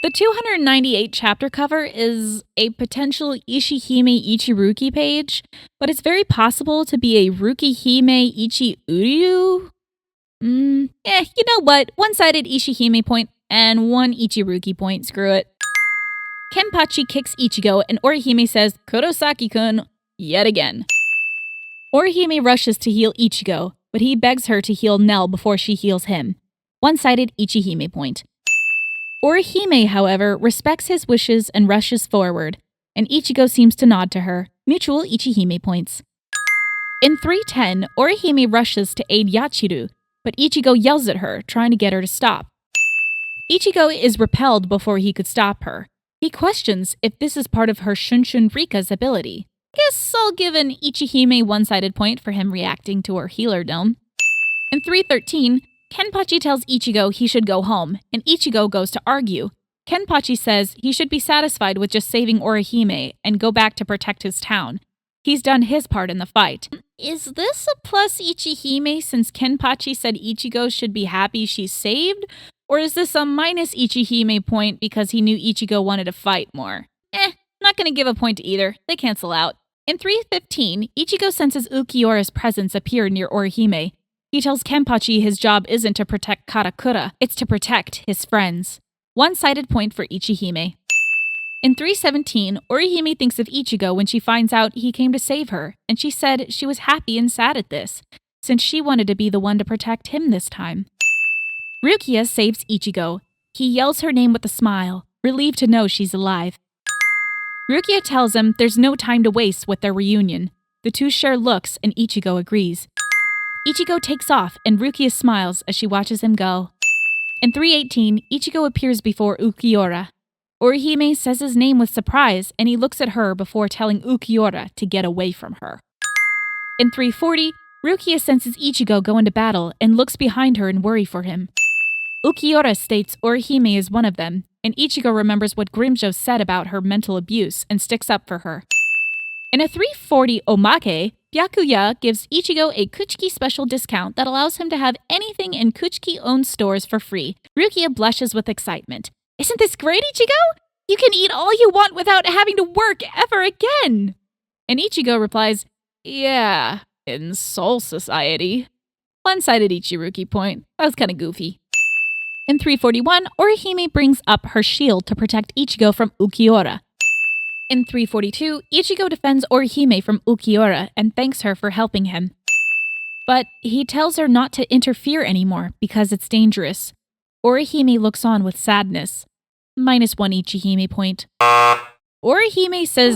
The 298 chapter cover is a potential Ishihime Ichiruki page, but it's very possible to be a Rukihime Ichiuryu. You know what? One-sided Ishihime point and one Ichiruki point, screw it. Kenpachi kicks Ichigo and Orihime says, Kurosaki-kun, yet again. Orihime rushes to heal Ichigo, but he begs her to heal Nell before she heals him. One-sided Ichihime point. Orihime, however, respects his wishes and rushes forward, and Ichigo seems to nod to her. Mutual Ichihime points. In 310, Orihime rushes to aid Yachiru, but Ichigo yells at her, trying to get her to stop. Ichigo is repelled before he could stop her. He questions if this is part of her Shunshin Rika's ability. Guess I'll give an Ichihime one-sided point for him reacting to her healer dome. In 313, Kenpachi tells Ichigo he should go home, and Ichigo goes to argue. Kenpachi says he should be satisfied with just saving Orihime and go back to protect his town. He's done his part in the fight. Is this a plus Ichihime since Kenpachi said Ichigo should be happy she's saved? Or is this a minus Ichihime point because he knew Ichigo wanted to fight more? Not gonna give a point to either. They cancel out. In 315, Ichigo senses Ukiora's presence appear near Orihime. He tells Kenpachi his job isn't to protect Karakura, it's to protect his friends. One-sided point for Ichihime. In 317, Orihime thinks of Ichigo when she finds out he came to save her, and she said she was happy and sad at this, since she wanted to be the one to protect him this time. Rukia saves Ichigo. He yells her name with a smile, relieved to know she's alive. Rukia tells him there's no time to waste with their reunion. The two share looks, and Ichigo agrees. Ichigo takes off, and Rukia smiles as she watches him go. In 318, Ichigo appears before Ukiora. Orihime says his name with surprise, and he looks at her before telling Ukiora to get away from her. In 340, Rukia senses Ichigo go into battle and looks behind her in worry for him. Ukiora states Orihime is one of them, and Ichigo remembers what Grimjo said about her mental abuse and sticks up for her. In a 340 omake, Byakuya gives Ichigo a Kuchiki special discount that allows him to have anything in Kuchiki-owned stores for free. Rukia blushes with excitement. Isn't this great, Ichigo? You can eat all you want without having to work ever again! And Ichigo replies, yeah, in Soul Society. One-sided Ichiruki point. That was kinda goofy. In 341, Orihime brings up her shield to protect Ichigo from Ukiura. In 342, Ichigo defends Orihime from Ukiura and thanks her for helping him. But he tells her not to interfere anymore because it's dangerous. Orihime looks on with sadness. -1 Ichihime point. Orihime says,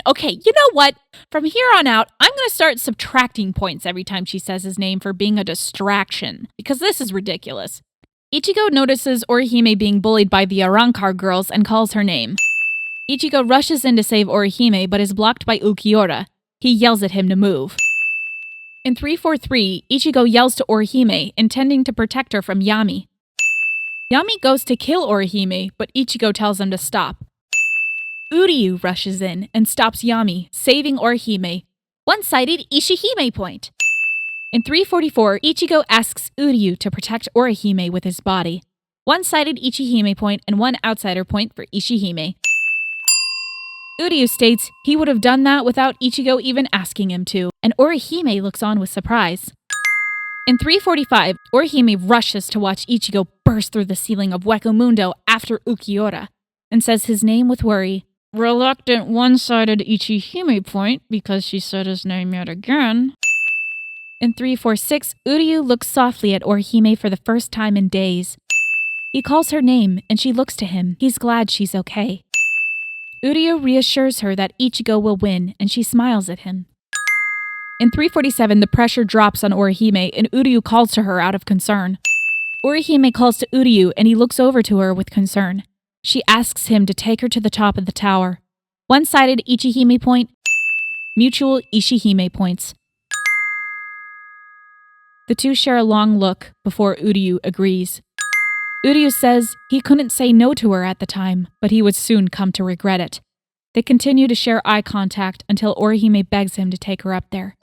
okay, you know what? From here on out, I'm going to start subtracting points every time she says his name for being a distraction, because this is ridiculous. Ichigo notices Orihime being bullied by the Arankar girls and calls her name. Ichigo rushes in to save Orihime but is blocked by Ukiura. He yells at him to move. In 343, Ichigo yells to Orihime, intending to protect her from Yami. Yami goes to kill Orihime, but Ichigo tells him to stop. Uryu rushes in and stops Yami, saving Orihime. One-sided Ichihime point. In 344, Ichigo asks Uryu to protect Orihime with his body. One-sided Ichihime point and one outsider point for Ichihime. Uryu states he would have done that without Ichigo even asking him to, and Orihime looks on with surprise. In 345, Orihime rushes to watch Ichigo burst through the ceiling of Wekamundo after Ukiura, and says his name with worry. Reluctant one-sided Ichihime point because she said his name yet again. In 346, Uryu looks softly at Orihime for the first time in days. He calls her name and she looks to him. He's glad she's okay. Uryu reassures her that Ichigo will win and she smiles at him. In 347, the pressure drops on Orihime and Uryu calls to her out of concern. Orihime calls to Uryu and he looks over to her with concern. She asks him to take her to the top of the tower. One-sided Ichihime point, mutual Ichihime points. The two share a long look before Uryu agrees. Uryu says he couldn't say no to her at the time, but he would soon come to regret it. They continue to share eye contact until Orihime begs him to take her up there.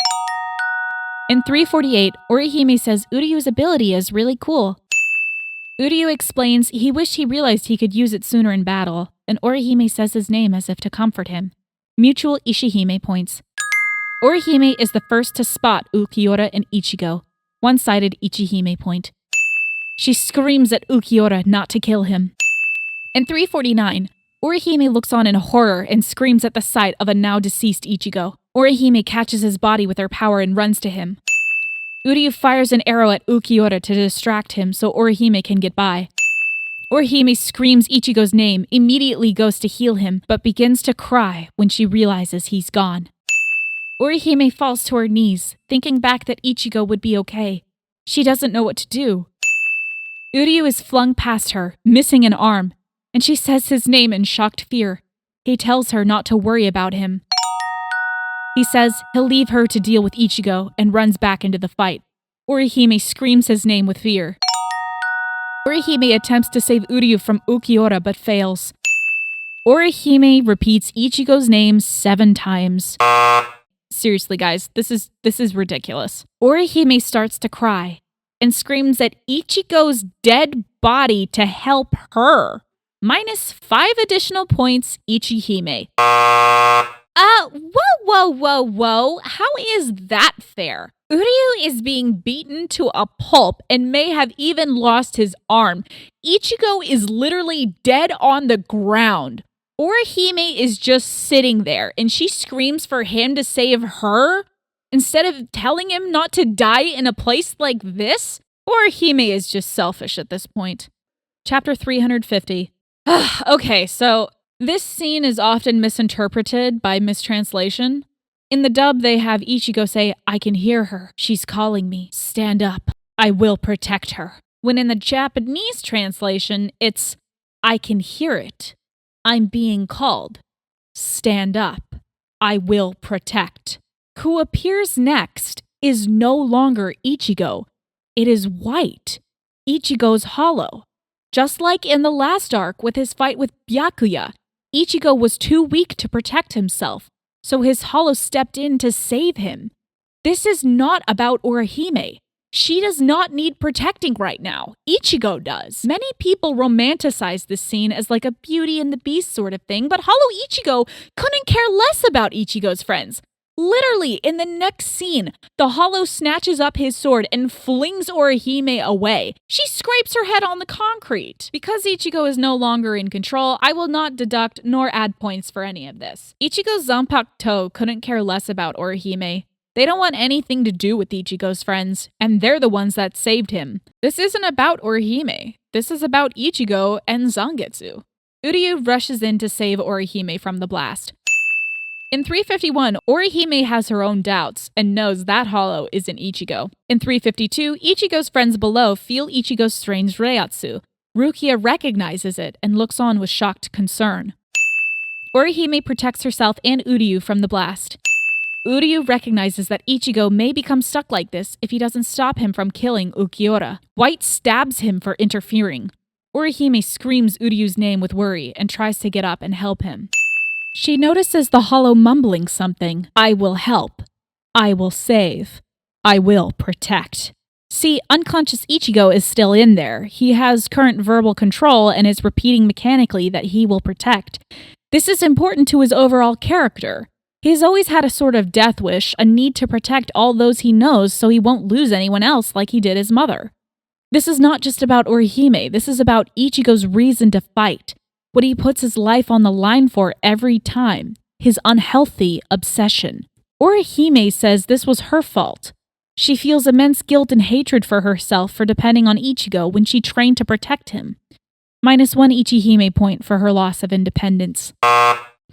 In 348, Orihime says Uryu's ability is really cool. Uryu explains he wished he realized he could use it sooner in battle, and Orihime says his name as if to comfort him. Mutual Ichihime points. Orihime is the first to spot Ukiura and Ichigo. One-sided Ichihime point. She screams at Ukiura not to kill him. In 349, Orihime looks on in horror and screams at the sight of a now-deceased Ichigo. Orihime catches his body with her power and runs to him. Uryu fires an arrow at Ukiura to distract him so Orihime can get by. Orihime screams Ichigo's name, immediately goes to heal him, but begins to cry when she realizes he's gone. Orihime falls to her knees, thinking back that Ichigo would be okay. She doesn't know what to do. Uryu is flung past her, missing an arm, and she says his name in shocked fear. He tells her not to worry about him. He says he'll leave her to deal with Ichigo and runs back into the fight. Orihime screams his name with fear. Orihime attempts to save Uryu from Ukiura but fails. Orihime repeats Ichigo's name 7 times. Seriously, guys, this is ridiculous. Orihime starts to cry and screams at Ichigo's dead body to help her. -5 additional points, Ichihime. Whoa. How is that fair? Uryu is being beaten to a pulp and may have even lost his arm. Ichigo is literally dead on the ground. Orihime is just sitting there and she screams for him to save her instead of telling him not to die in a place like this. Orihime is just selfish at this point. Chapter 350. Okay, so this scene is often misinterpreted by mistranslation. In the dub, they have Ichigo say, "I can hear her. She's calling me. Stand up. I will protect her." When in the Japanese translation, it's, "I can hear it. I'm being called. Stand up. I will protect." Who appears next is no longer Ichigo. It is White. Ichigo's hollow. Just like in the last arc with his fight with Byakuya, Ichigo was too weak to protect himself, so his hollow stepped in to save him. This is not about Orihime. She does not need protecting right now. Ichigo does. Many people romanticize this scene as like a Beauty and the Beast sort of thing, but Hollow Ichigo couldn't care less about Ichigo's friends. Literally, in the next scene, the Hollow snatches up his sword and flings Orihime away. She scrapes her head on the concrete. Because Ichigo is no longer in control, I will not deduct nor add points for any of this. Ichigo Zanpakuto couldn't care less about Orihime. They don't want anything to do with Ichigo's friends, and they're the ones that saved him. This isn't about Orihime. This is about Ichigo and Zangetsu. Uryu rushes in to save Orihime from the blast. In 351, Orihime has her own doubts and knows that Hollow isn't Ichigo. In 352, Ichigo's friends below feel Ichigo's strange reiatsu. Rukia recognizes it and looks on with shocked concern. Orihime protects herself and Uryu from the blast. Uryu recognizes that Ichigo may become stuck like this if he doesn't stop him from killing Ukiura. White stabs him for interfering. Orihime screams Uryu's name with worry and tries to get up and help him. She notices the Hollow mumbling something. I will help. I will save. I will protect. See, unconscious Ichigo is still in there. He has current verbal control and is repeating mechanically that he will protect. This is important to his overall character. He's always had a sort of death wish, a need to protect all those he knows so he won't lose anyone else like he did his mother. This is not just about Orihime, this is about Ichigo's reason to fight. What he puts his life on the line for every time. His unhealthy obsession. Orihime says this was her fault. She feels immense guilt and hatred for herself for depending on Ichigo when she trained to protect him. -1 Ichihime point for her loss of independence.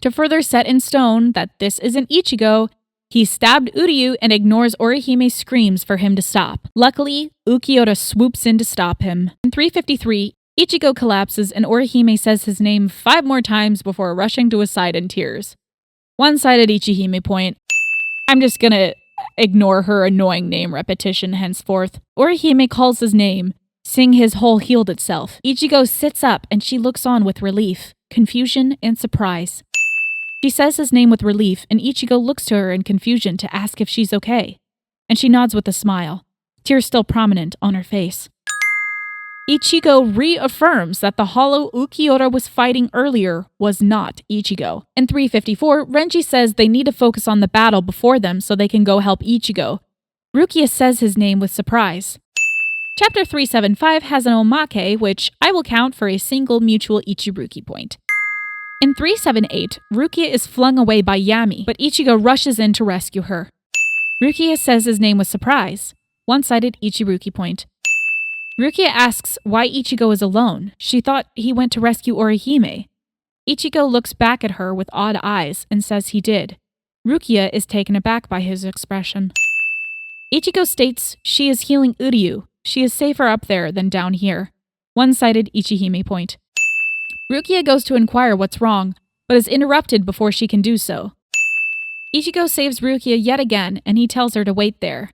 To further set in stone that this isn't Ichigo, he stabbed Uryu and ignores Orihime's screams for him to stop. Luckily, Ukiura swoops in to stop him. In 353, Ichigo collapses and Orihime says his name 5 more times before rushing to his side in tears. One-sided Ichihime point. I'm just gonna ignore her annoying name repetition henceforth. Orihime calls his name, seeing his hole healed itself. Ichigo sits up and she looks on with relief, confusion, and surprise. She says his name with relief and Ichigo looks to her in confusion to ask if she's okay. And she nods with a smile, tears still prominent on her face. Ichigo reaffirms that the Hollow Ukiura was fighting earlier was not Ichigo. In 354, Renji says they need to focus on the battle before them so they can go help Ichigo. Rukia says his name with surprise. Chapter 375 has an omake, which I will count for a single mutual Ichiruki point. In 378, Rukia is flung away by Yami, but Ichigo rushes in to rescue her. Rukia says his name with surprise. One-sided Ichiruki point. Rukia asks why Ichigo is alone. She thought he went to rescue Orihime. Ichigo looks back at her with odd eyes and says he did. Rukia is taken aback by his expression. Ichigo states she is healing Uryu. She is safer up there than down here. One-sided Ichihime point. Rukia goes to inquire what's wrong, but is interrupted before she can do so. Ichigo saves Rukia yet again, and he tells her to wait there.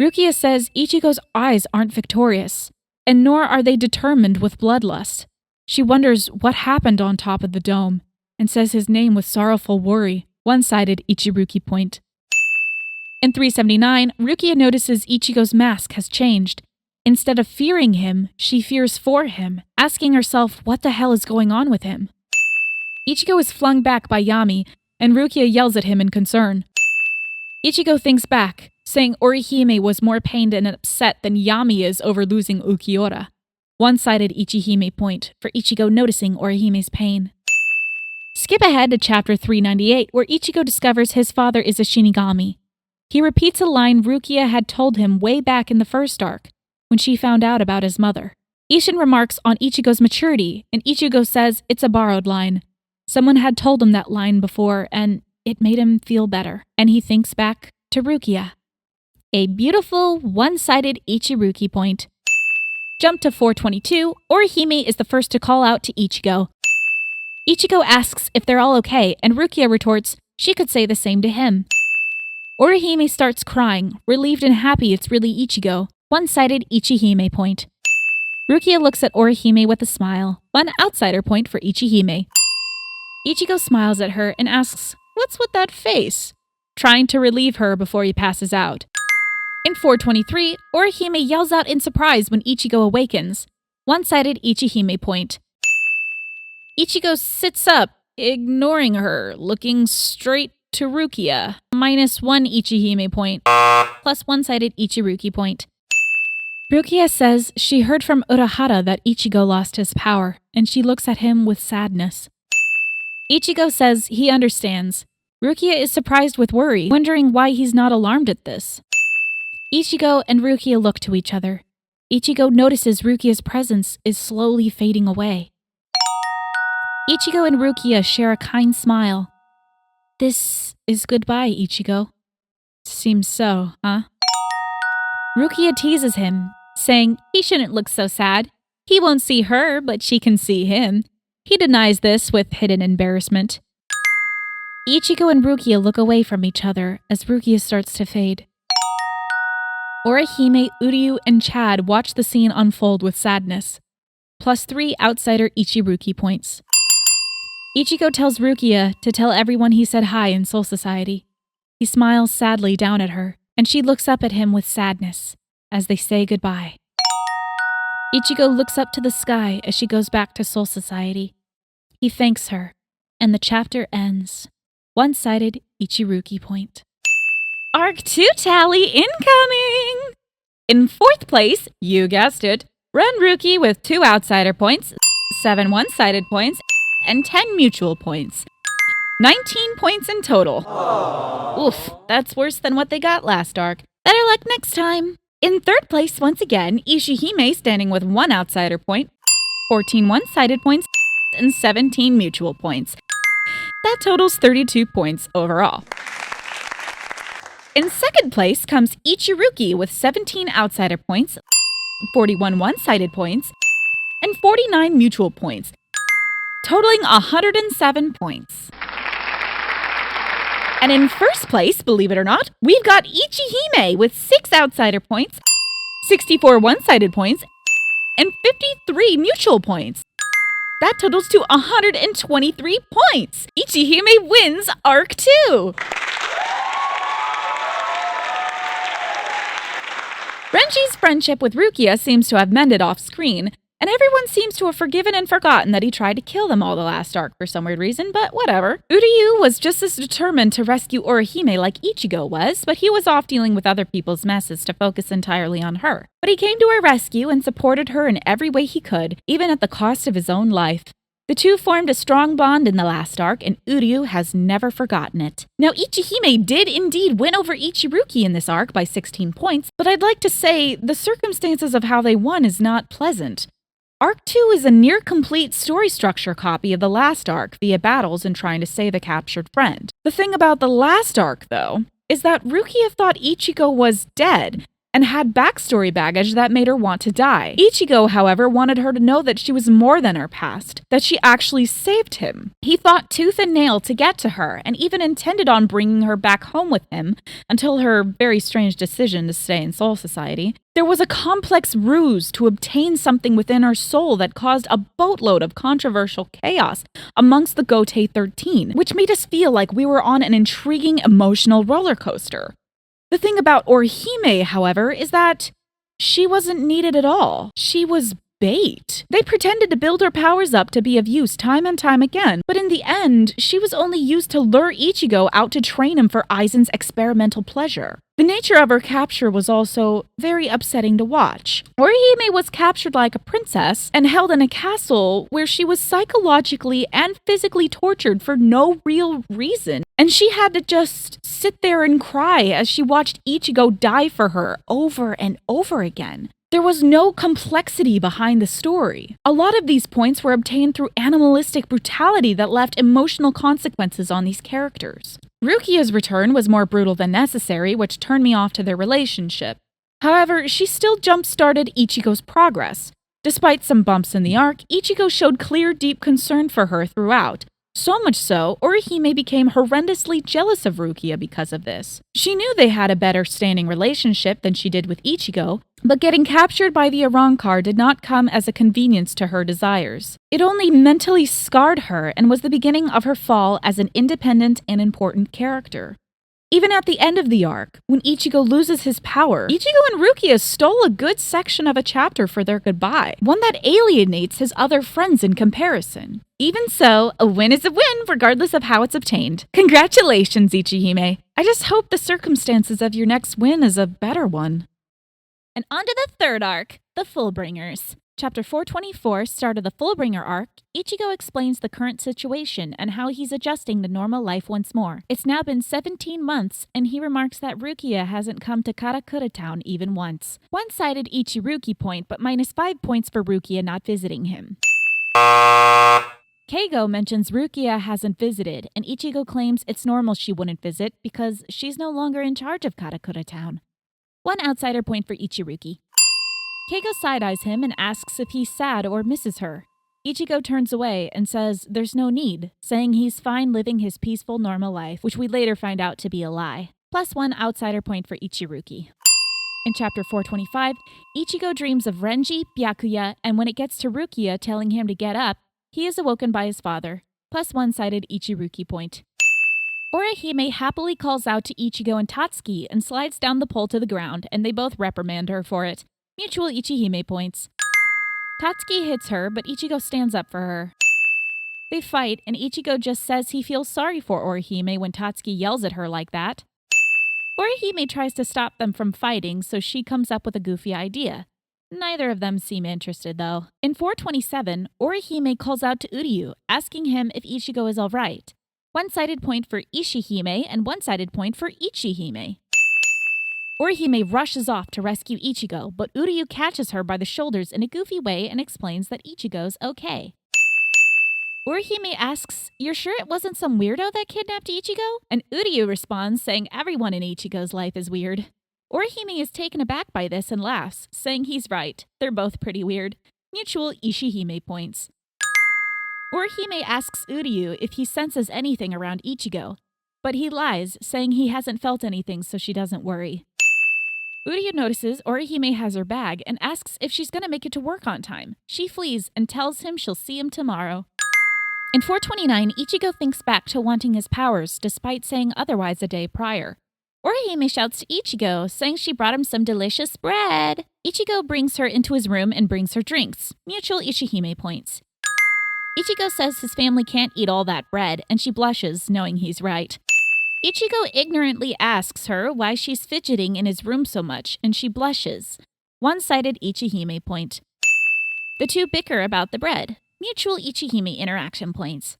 Rukia says Ichigo's eyes aren't victorious, and nor are they determined with bloodlust. She wonders what happened on top of the dome, and says his name with sorrowful worry. One-sided Ichiruki point. In 379, Rukia notices Ichigo's mask has changed. Instead of fearing him, she fears for him, asking herself what the hell is going on with him. Ichigo is flung back by Yami, and Rukia yells at him in concern. Ichigo thinks back, saying Orihime was more pained and upset than Yami is over losing Ukiura. One-sided Ichihime point for Ichigo noticing Orihime's pain. Skip ahead to chapter 398, where Ichigo discovers his father is a Shinigami. He repeats a line Rukia had told him way back in the first arc, when she found out about his mother. Ishin remarks on Ichigo's maturity, and Ichigo says it's a borrowed line. Someone had told him that line before, and it made him feel better. And he thinks back to Rukia. A beautiful, one-sided Ichiruki point. Jump to 422, Orihime is the first to call out to Ichigo. Ichigo asks if they're all okay, and Rukia retorts she could say the same to him. Orihime starts crying, relieved and happy it's really Ichigo. One-sided Ichihime point. Rukia looks at Orihime with a smile. One outsider point for Ichihime. Ichigo smiles at her and asks, "What's with that face?" trying to relieve her before he passes out. In 423, Orihime yells out in surprise when Ichigo awakens. One-sided Ichihime point. Ichigo sits up, ignoring her, looking straight to Rukia. -1 Ichihime point, plus one-sided Ichiruki point. Rukia says she heard from Urahara that Ichigo lost his power, and she looks at him with sadness. Ichigo says he understands. Rukia is surprised with worry, wondering why he's not alarmed at this. Ichigo and Rukia look to each other. Ichigo notices Rukia's presence is slowly fading away. Ichigo and Rukia share a kind smile. This is goodbye, Ichigo. Seems so, huh? Rukia teases him, saying he shouldn't look so sad. He won't see her, but she can see him. He denies this with hidden embarrassment. Ichigo and Rukia look away from each other as Rukia starts to fade. Orihime, Uryu, and Chad watch the scene unfold with sadness. +3 outsider Ichiruki points. Ichigo tells Rukia to tell everyone he said hi in Soul Society. He smiles sadly down at her, and she looks up at him with sadness as they say goodbye. Ichigo looks up to the sky as she goes back to Soul Society. He thanks her, and the chapter ends. One-sided Ichiruki point. Arc 2 tally incoming! In 4th place, you guessed it, Renruki with 2 outsider points, 7 one-sided points, and 10 mutual points. 19 points in total. Oof, that's worse than what they got last arc. Better luck next time. In 3rd place, once again, Ishihime standing with 1 outsider point, 14 one-sided points, and 17 mutual points. That totals 32 points overall. In 2nd place comes Ichiruki with 17 outsider points, 41 one-sided points, and 49 mutual points, totaling 107 points. And in 1st place, believe it or not, we've got Ichihime with 6 outsider points, 64 one-sided points, and 53 mutual points. That totals to 123 points. Ichihime wins Arc 2. Renji's friendship with Rukia seems to have mended off-screen, and everyone seems to have forgiven and forgotten that he tried to kill them all the last arc for some weird reason, but whatever. Uryu was just as determined to rescue Orihime like Ichigo was, but he was off dealing with other people's messes to focus entirely on her. But he came to her rescue and supported her in every way he could, even at the cost of his own life. The two formed a strong bond in the last arc, and Uryu has never forgotten it. Now, Ichihime did indeed win over Ichiruki in this arc by 16 points, but I'd like to say the circumstances of how they won is not pleasant. Arc 2 is a near-complete story structure copy of the last arc via battles and trying to save a captured friend. The thing about the last arc, though, is that Rukia thought Ichigo was dead, and had backstory baggage that made her want to die. Ichigo, however, wanted her to know that she was more than her past, that she actually saved him. He fought tooth and nail to get to her, and even intended on bringing her back home with him, until her very strange decision to stay in Soul Society. There was a complex ruse to obtain something within her soul that caused a boatload of controversial chaos amongst the Gotei 13, which made us feel like we were on an intriguing emotional roller coaster. The thing about Orihime, however, is that she wasn't needed at all. She was bait. They pretended to build her powers up to be of use time and time again, but in the end, she was only used to lure Ichigo out to train him for Aizen's experimental pleasure. The nature of her capture was also very upsetting to watch. Orihime was captured like a princess and held in a castle where she was psychologically and physically tortured for no real reason, and she had to just sit there and cry as she watched Ichigo die for her over and over again. There was no complexity behind the story. A lot of these points were obtained through animalistic brutality that left emotional consequences on these characters. Rukia's return was more brutal than necessary, which turned me off to their relationship. However, she still jump-started Ichigo's progress. Despite some bumps in the arc, Ichigo showed clear, deep concern for her throughout. So much so, Orihime became horrendously jealous of Rukia because of this. She knew they had a better standing relationship than she did with Ichigo, but getting captured by the Arrancar did not come as a convenience to her desires. It only mentally scarred her and was the beginning of her fall as an independent and important character. Even at the end of the arc, when Ichigo loses his power, Ichigo and Rukia stole a good section of a chapter for their goodbye, one that alienates his other friends in comparison. Even so, a win is a win regardless of how it's obtained. Congratulations, Ichihime. I just hope the circumstances of your next win is a better one. And on to the third arc, the Fullbringers. Chapter 424, start of the Fullbringer arc, Ichigo explains the current situation and how he's adjusting to normal life once more. It's now been 17 months, and he remarks that Rukia hasn't come to Karakura Town even once. One-sided Ichiruki point, but -5 points for Rukia not visiting him. Keigo mentions Rukia hasn't visited, and Ichigo claims it's normal she wouldn't visit because she's no longer in charge of Karakura Town. One outsider point for Ichiruki. Keigo side-eyes him and asks if he's sad or misses her. Ichigo turns away and says there's no need, saying he's fine living his peaceful, normal life, which we later find out to be a lie. +1 outsider point for Ichiruki. In Chapter 425, Ichigo dreams of Renji, Byakuya, and when it gets to Rukia telling him to get up, he is awoken by his father. +1-sided Ichiruki point. Orihime happily calls out to Ichigo and Tatsuki and slides down the pole to the ground, and they both reprimand her for it. Mutual Ichihime points. Tatsuki hits her, but Ichigo stands up for her. They fight, and Ichigo just says he feels sorry for Orihime when Tatsuki yells at her like that. Orihime tries to stop them from fighting, so she comes up with a goofy idea. Neither of them seem interested, though. In 427, Orihime calls out to Uryu, asking him if Ichigo is alright. One-sided point for Ishihime and one-sided point for Ichihime. Orihime rushes off to rescue Ichigo, but Uryu catches her by the shoulders in a goofy way and explains that Ichigo's okay. Orihime asks, "You're sure it wasn't some weirdo that kidnapped Ichigo?" And Uryu responds, saying everyone in Ichigo's life is weird. Orihime is taken aback by this and laughs, saying he's right. They're both pretty weird. Mutual Ishihime points. Orihime asks Uryu if he senses anything around Ichigo, but he lies, saying he hasn't felt anything so she doesn't worry. Uryu notices Orihime has her bag and asks if she's going to make it to work on time. She flees and tells him she'll see him tomorrow. In 429, Ichigo thinks back to wanting his powers despite saying otherwise a day prior. Orihime shouts to Ichigo, saying she brought him some delicious bread. Ichigo brings her into his room and brings her drinks. Mutual Ishihime points. Ichigo says his family can't eat all that bread, and she blushes, knowing he's right. Ichigo ignorantly asks her why she's fidgeting in his room so much, and she blushes. One-sided Ichihime point. The two bicker about the bread. Mutual Ichihime interaction points.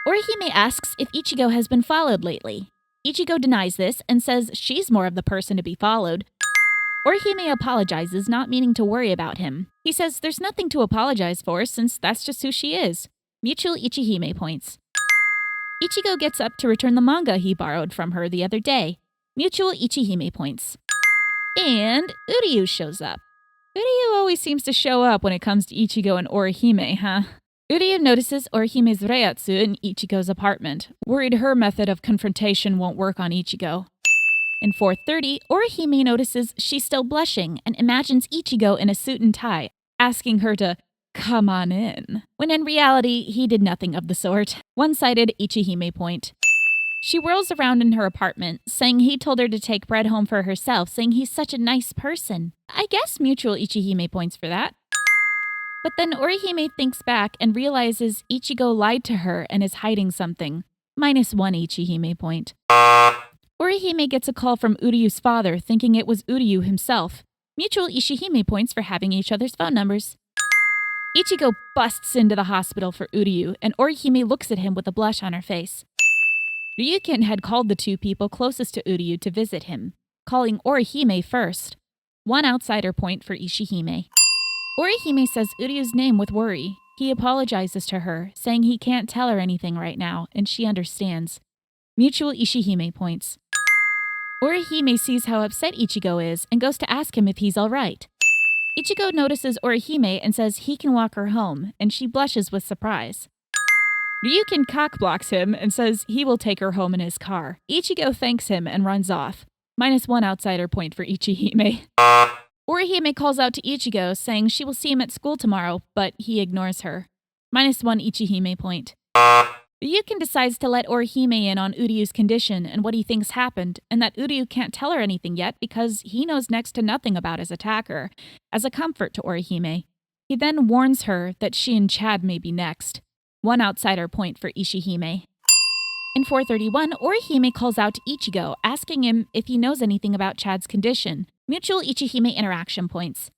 Orihime asks if Ichigo has been followed lately. Ichigo denies this and says she's more of the person to be followed. Orihime apologizes, not meaning to worry about him. He says there's nothing to apologize for since that's just who she is. Mutual Ichihime points. Ichigo gets up to return the manga he borrowed from her the other day. Mutual Ichihime points. And Uryu shows up. Uryu always seems to show up when it comes to Ichigo and Orihime, huh? Uryu notices Orihime's Reiatsu in Ichigo's apartment, worried her method of confrontation won't work on Ichigo. In 430, Orihime notices she's still blushing and imagines Ichigo in a suit and tie, asking her to come on in, when in reality, he did nothing of the sort. One-sided Ichihime point. She whirls around in her apartment, saying he told her to take bread home for herself, saying he's such a nice person. I guess mutual Ichihime points for that. But then Orihime thinks back and realizes Ichigo lied to her and is hiding something. -1 Ichihime point. Orihime gets a call from Uryu's father, thinking it was Uryu himself. Mutual Ishihime points for having each other's phone numbers. Ichigo busts into the hospital for Uryu, and Orihime looks at him with a blush on her face. Ryukin had called the two people closest to Uryu to visit him, calling Orihime first. One outsider point for Ishihime. Orihime says Uryu's name with worry. He apologizes to her, saying he can't tell her anything right now, and she understands. Mutual Ishihime points. Orihime sees how upset Ichigo is and goes to ask him if he's alright. Ichigo notices Orihime and says he can walk her home, and she blushes with surprise. Ryukin cockblocks him and says he will take her home in his car. Ichigo thanks him and runs off. -1 outsider point for Ichihime. Orihime calls out to Ichigo, saying she will see him at school tomorrow, but he ignores her. -1 Ichihime point. Ryukin decides to let Orihime in on Uryu's condition and what he thinks happened, and that Uryu can't tell her anything yet because he knows next to nothing about his attacker, as a comfort to Orihime. He then warns her that she and Chad may be next. One outsider point for Ichihime. In 431, Orihime calls out to Ichigo, asking him if he knows anything about Chad's condition. Mutual Ichihime interaction points.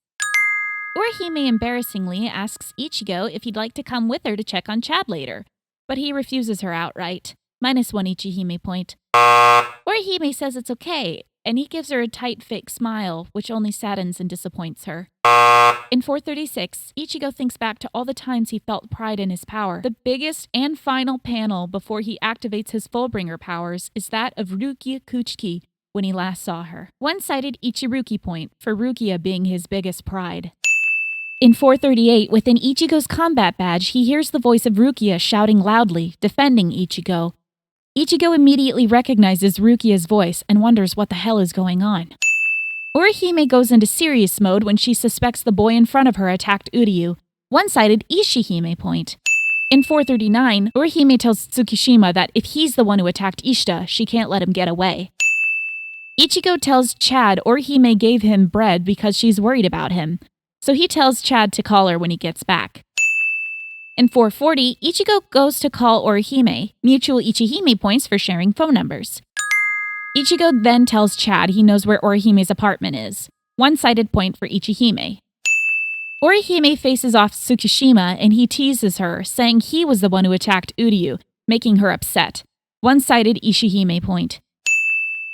Orihime embarrassingly asks Ichigo if he'd like to come with her to check on Chad later, but he refuses her outright. -1 Ichihime point. Orihime says it's okay, and he gives her a tight fake smile, which only saddens and disappoints her. In 436, Ichigo thinks back to all the times he felt pride in his power. The biggest and final panel before he activates his Fullbringer powers is that of Rukia Kuchiki when he last saw her. One-sided Ichiruki point for Rukia being his biggest pride. In 438, within Ichigo's combat badge, he hears the voice of Rukia shouting loudly, defending Ichigo. Ichigo immediately recognizes Rukia's voice and wonders what the hell is going on. Orihime goes into serious mode when she suspects the boy in front of her attacked Uryu. One-sided Ishihime point. In 439, Orihime tells Tsukishima that if he's the one who attacked Ishita, she can't let him get away. Ichigo tells Chad Orihime gave him bread because she's worried about him, so he tells Chad to call her when he gets back. In 440, Ichigo goes to call Orihime, mutual Ichihime points for sharing phone numbers. Ichigo then tells Chad he knows where Orihime's apartment is. One-sided point for Ichihime. Orihime faces off Tsukishima and he teases her, saying he was the one who attacked Uryu, making her upset. One-sided Ishihime point.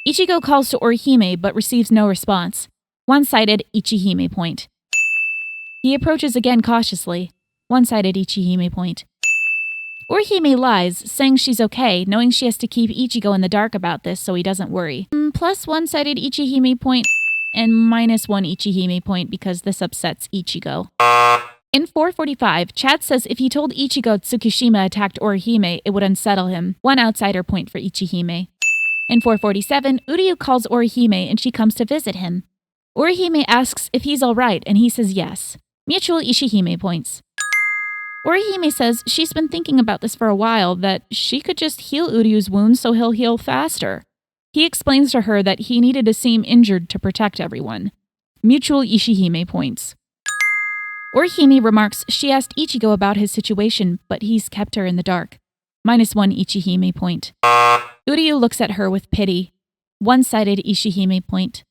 Ichigo calls to Orihime but receives no response. One-sided Ichihime point. He approaches again cautiously. One-sided Ichihime point. Orihime lies, saying she's okay, knowing she has to keep Ichigo in the dark about this so he doesn't worry. Plus one-sided Ichihime point and -1 Ichihime point because this upsets Ichigo. In 445, Chad says if he told Ichigo Tsukishima attacked Orihime, it would unsettle him. One outsider point for Ichihime. In 447, Uryu calls Orihime and she comes to visit him. Orihime asks if he's alright and he says yes. Mutual Ishihime points. Orihime says she's been thinking about this for a while, that she could just heal Uryu's wounds so he'll heal faster. He explains to her that he needed to seem injured to protect everyone. Mutual Ishihime points. Orihime remarks she asked Ichigo about his situation, but he's kept her in the dark. -1 Ichihime point. Uryu looks at her with pity. One-sided Ishihime point.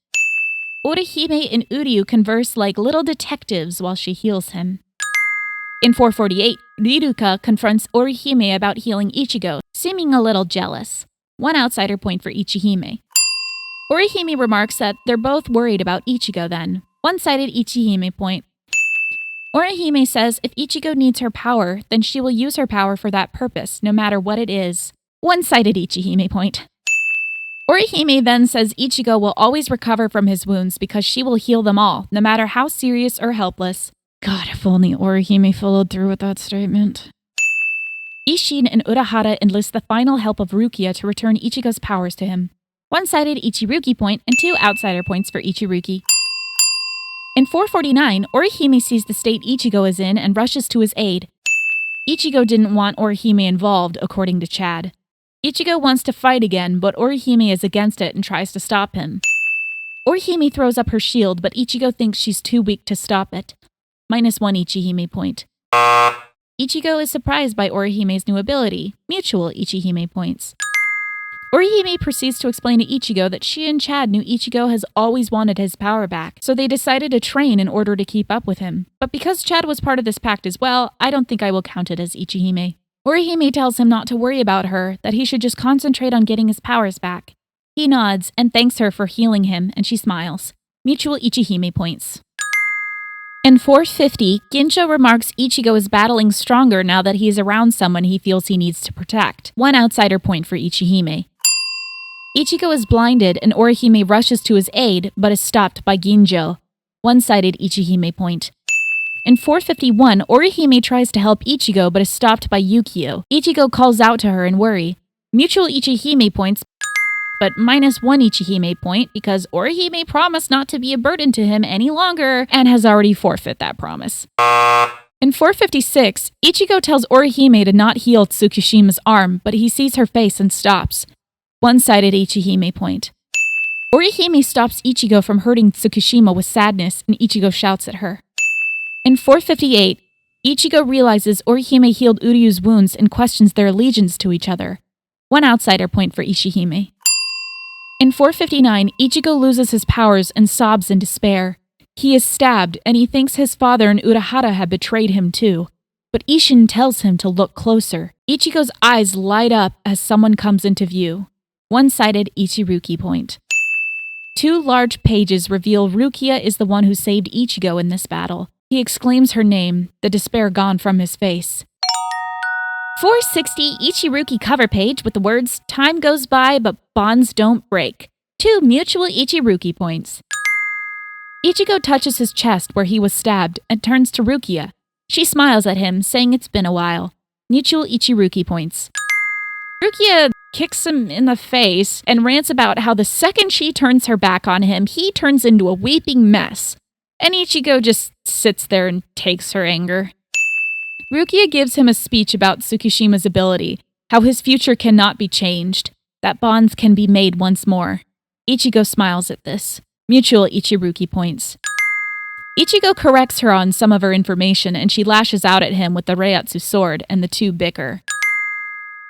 Orihime and Uryu converse like little detectives while she heals him. In 448, Riruka confronts Orihime about healing Ichigo, seeming a little jealous. One outsider point for Ichihime. Orihime remarks that they're both worried about Ichigo then. One-sided Ichihime point. Orihime says if Ichigo needs her power, then she will use her power for that purpose, no matter what it is. One-sided Ichihime point. Orihime then says Ichigo will always recover from his wounds because she will heal them all, no matter how serious or helpless. God, if only Orihime followed through with that statement. Isshin and Urahara enlist the final help of Rukia to return Ichigo's powers to him. One-sided Ichiruki point and 2 outsider points for Ichiruki. In 449, Orihime sees the state Ichigo is in and rushes to his aid. Ichigo didn't want Orihime involved, according to Chad. Ichigo wants to fight again, but Orihime is against it and tries to stop him. Orihime throws up her shield, but Ichigo thinks she's too weak to stop it. -1 Ichihime point. Ichigo is surprised by Orihime's new ability, mutual Ichihime points. Orihime proceeds to explain to Ichigo that she and Chad knew Ichigo has always wanted his power back, so they decided to train in order to keep up with him. But because Chad was part of this pact as well, I don't think I will count it as Ichihime. Orihime tells him not to worry about her, that he should just concentrate on getting his powers back. He nods and thanks her for healing him, and she smiles. Mutual Ichihime points. In 450, Gincho remarks Ichigo is battling stronger now that he is around someone he feels he needs to protect. One outsider point for Ichihime. Ichigo is blinded and Orihime rushes to his aid, but is stopped by Ginjo. One-sided Ichihime point. In 451, Orihime tries to help Ichigo but is stopped by Yukio. Ichigo calls out to her in worry. Mutual Ichihime points, but -1 Ichihime point because Orihime promised not to be a burden to him any longer and has already forfeit that promise. In 456, Ichigo tells Orihime to not heal Tsukishima's arm, but he sees her face and stops. One-sided Ichihime point. Orihime stops Ichigo from hurting Tsukishima with sadness, and Ichigo shouts at her. In 458, Ichigo realizes Orihime healed Uryu's wounds and questions their allegiance to each other. One outsider point for Ichihime. In 459, Ichigo loses his powers and sobs in despair. He is stabbed, and he thinks his father and Urahara have betrayed him too. But Isshin tells him to look closer. Ichigo's eyes light up as someone comes into view. One-sided Ichiruki point. 2 large pages reveal Rukia is the one who saved Ichigo in this battle. He exclaims her name, the despair gone from his face. 460 Ichiruki cover page with the words, "Time goes by, but bonds don't break." 2 mutual Ichiruki points. Ichigo touches his chest where he was stabbed and turns to Rukia. She smiles at him, saying it's been a while. Mutual Ichiruki points. Rukia kicks him in the face and rants about how the second she turns her back on him, he turns into a weeping mess. And Ichigo just sits there and takes her anger. Rukia gives him a speech about Tsukishima's ability, how his future cannot be changed, that bonds can be made once more. Ichigo smiles at this. Mutual Ichiruki points. Ichigo corrects her on some of her information and she lashes out at him with the Reiatsu sword and the 2 bicker.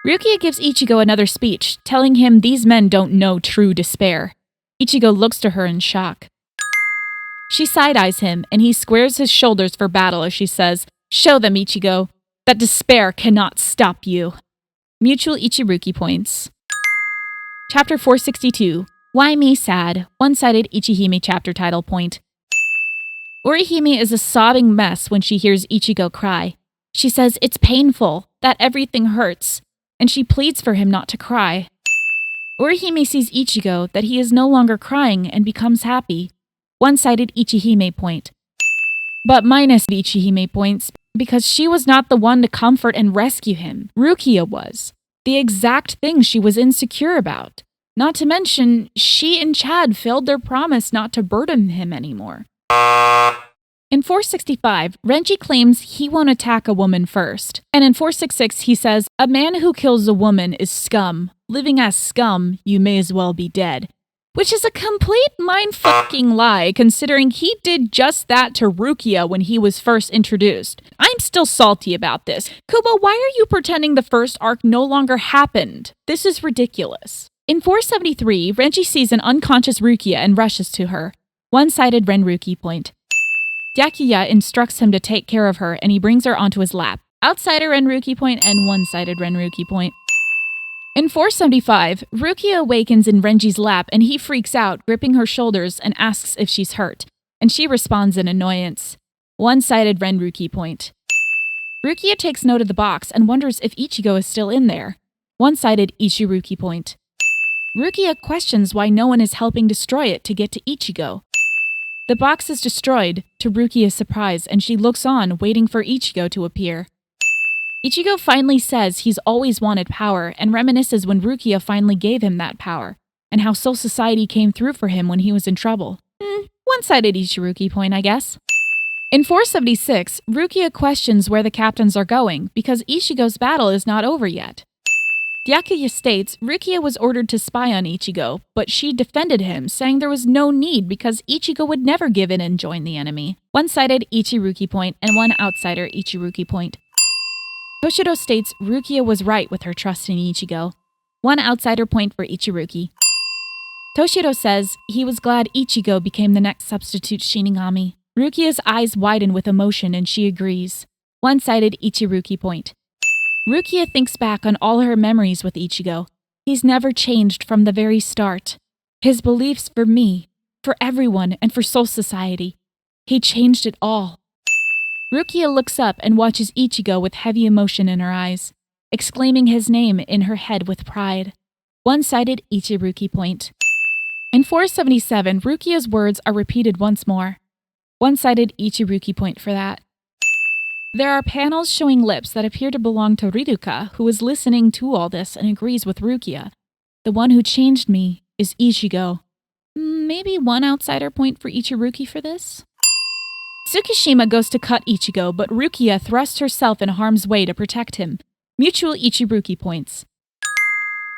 Rukia gives Ichigo another speech, telling him these men don't know true despair. Ichigo looks to her in shock. She side-eyes him and he squares his shoulders for battle as she says, "Show them, Ichigo, that despair cannot stop you." Mutual Ichiruki points. Chapter 462. Why Me Sad? One-sided Ichihime chapter title point. Orihime is a sobbing mess when she hears Ichigo cry. She says it's painful, that everything hurts, and she pleads for him not to cry. Orihime sees Ichigo that he is no longer crying and becomes happy. One-sided Ichihime point. But minus Ichihime points, because she was not the one to comfort and rescue him. Rukia was. The exact thing she was insecure about. Not to mention, she and Chad failed their promise not to burden him anymore. In 465, Renji claims he won't attack a woman first. And in 466, he says, "A man who kills a woman is scum. Living as scum, you may as well be dead." Which is a complete mind-fucking lie, considering he did just that to Rukia when he was first introduced. I'm still salty about this. Kubo, why are you pretending the first arc no longer happened? This is ridiculous. In 473, Renji sees an unconscious Rukia and rushes to her. One-sided Renruki point. Byakuya instructs him to take care of her and he brings her onto his lap. Outsider Renruki point and one-sided Renruki point. In 475, Rukia awakens in Renji's lap and he freaks out, gripping her shoulders and asks if she's hurt. And she responds in annoyance. One-sided Renruki point. Rukia takes note of the box and wonders if Ichigo is still in there. One-sided Ichiruki point. Rukia questions why no one is helping destroy it to get to Ichigo. The box is destroyed, to Rukia's surprise, and she looks on, waiting for Ichigo to appear. Ichigo finally says he's always wanted power, and reminisces when Rukia finally gave him that power, and how Soul Society came through for him when he was in trouble. One-sided Ichiruki point, I guess. In 476, Rukia questions where the captains are going, because Ichigo's battle is not over yet. Byakuya states Rukia was ordered to spy on Ichigo, but she defended him, saying there was no need because Ichigo would never give in and join the enemy. One-sided Ichiruki point and one outsider Ichiruki point. Toshiro states Rukia was right with her trust in Ichigo. One outsider point for Ichiruki. Toshiro says he was glad Ichigo became the next substitute Shinigami. Rukia's eyes widen with emotion and she agrees. One-sided Ichiruki point. Rukia thinks back on all her memories with Ichigo. He's never changed from the very start. His beliefs for me, for everyone, and for Soul Society. He changed it all. Rukia looks up and watches Ichigo with heavy emotion in her eyes, exclaiming his name in her head with pride. One-sided Ichiruki point. In 477, Rukia's words are repeated once more. One-sided Ichiruki point for that. There are panels showing lips that appear to belong to Riruka, who is listening to all this and agrees with Rukia. The one who changed me is Ichigo. Maybe one outsider point for Ichiruki for this? Tsukishima goes to cut Ichigo, but Rukia thrusts herself in harm's way to protect him. Mutual Ichiruki points.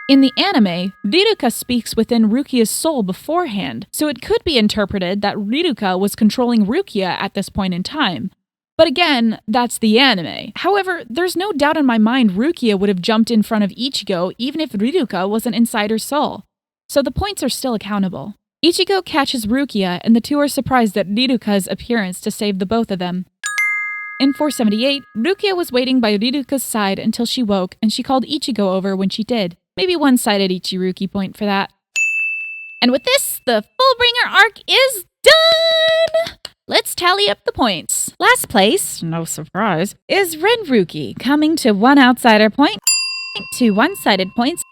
In the anime, Riruka speaks within Rukia's soul beforehand, so it could be interpreted that Riruka was controlling Rukia at this point in time. But again, that's the anime. However, there's no doubt in my mind Rukia would have jumped in front of Ichigo even if Riruka wasn't inside her soul. So the points are still accountable. Ichigo catches Rukia, and the two are surprised at Riruka's appearance to save the both of them. In 478, Rukia was waiting by Riruka's side until she woke, and she called Ichigo over when she did. Maybe one-sided Ichiruki point for that. And with this, the Fullbringer arc is done! Let's tally up the points. Last place, no surprise, is Renruki, coming to 1 outsider point, 2 one-sided points,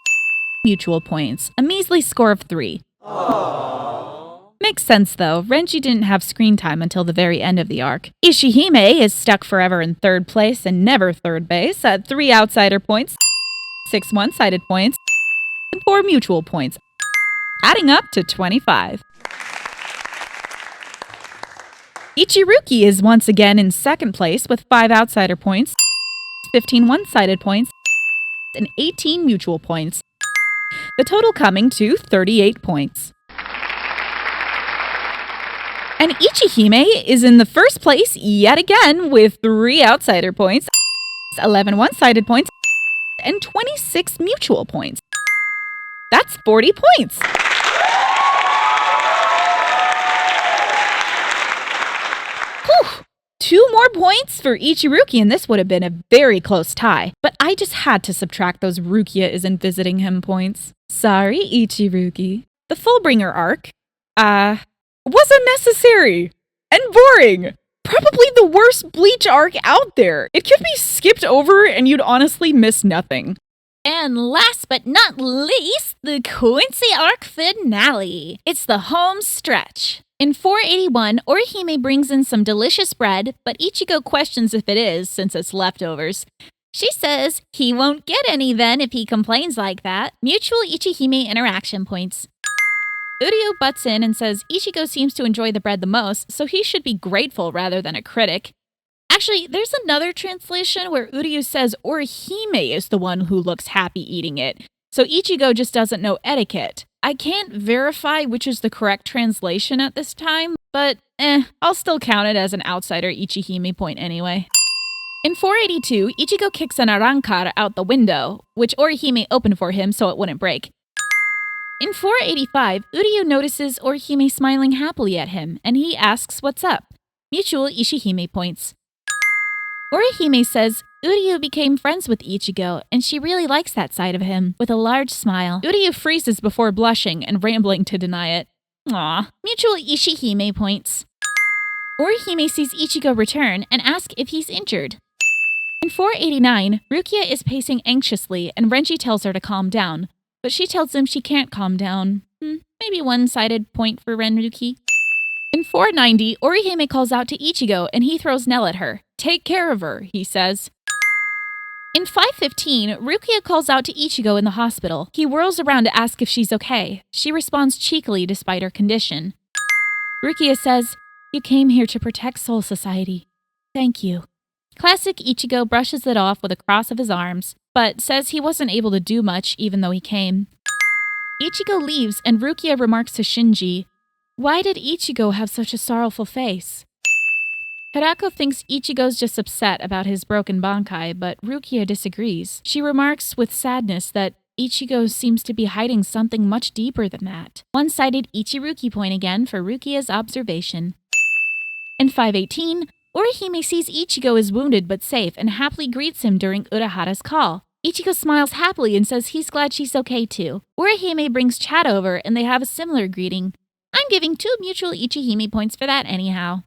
mutual points, a measly score of 3. Aww. Makes sense though, Renji didn't have screen time until the very end of the arc. Ishihime is stuck forever in 3rd place and never 3rd base at 3 outsider points, 6 one-sided points, and 4 mutual points, adding up to 25. Ichiruki is once again in 2nd place with 5 outsider points, 15 one-sided points, and 18 mutual points. The total coming to 38 points. And Ichihime is in the 1st place yet again with 3 outsider points, 11 one-sided points, and 26 mutual points. That's 40 points. Whew. 2 more points for Ichiruki, and this would have been a very close tie. But I just had to subtract those Rukia isn't visiting him points. Sorry, Ichiruki. The Fullbringer arc, was unnecessary and boring. Probably the worst Bleach arc out there. It could be skipped over and you'd honestly miss nothing. And last but not least, the Quincy arc finale. It's the home stretch. In 481, Orihime brings in some delicious bread, but Ichigo questions if it is, since it's leftovers. She says he won't get any then if he complains like that. Mutual Ichihime interaction points. Uryu butts in and says Ichigo seems to enjoy the bread the most, so he should be grateful rather than a critic. Actually, there's another translation where Uryu says Orihime is the one who looks happy eating it, so Ichigo just doesn't know etiquette. I can't verify which is the correct translation at this time, but I'll still count it as an outsider Ichihime point anyway. In 482, Ichigo kicks an arankar out the window, which Orihime opened for him so it wouldn't break. In 485, Uryu notices Orihime smiling happily at him, and he asks what's up. Mutual Ishihime points. Orihime says Uryu became friends with Ichigo, and she really likes that side of him, with a large smile. Uryu freezes before blushing and rambling to deny it. Aw, mutual Ishihime points. Orihime sees Ichigo return and asks if he's injured. In 489, Rukia is pacing anxiously, and Renji tells her to calm down, but she tells him she can't calm down. Maybe one-sided point for Renruki. In 490, Orihime calls out to Ichigo, and he throws Nell at her. Take care of her, he says. In 515, Rukia calls out to Ichigo in the hospital. He whirls around to ask if she's okay. She responds cheekily despite her condition. Rukia says, "You came here to protect Soul Society. Thank you." Classic Ichigo brushes it off with a cross of his arms, but says he wasn't able to do much even though he came. Ichigo leaves and Rukia remarks to Shinji, "Why did Ichigo have such a sorrowful face?" Hirako thinks Ichigo's just upset about his broken Bankai, but Rukia disagrees. She remarks with sadness that Ichigo seems to be hiding something much deeper than that. One-sided Ichiruki point again for Rukia's observation. In 518, Orihime sees Ichigo is wounded but safe and happily greets him during Urahara's call. Ichigo smiles happily and says he's glad she's okay too. Orihime brings Chad over and they have a similar greeting. I'm giving 2 mutual Ichihime points for that anyhow.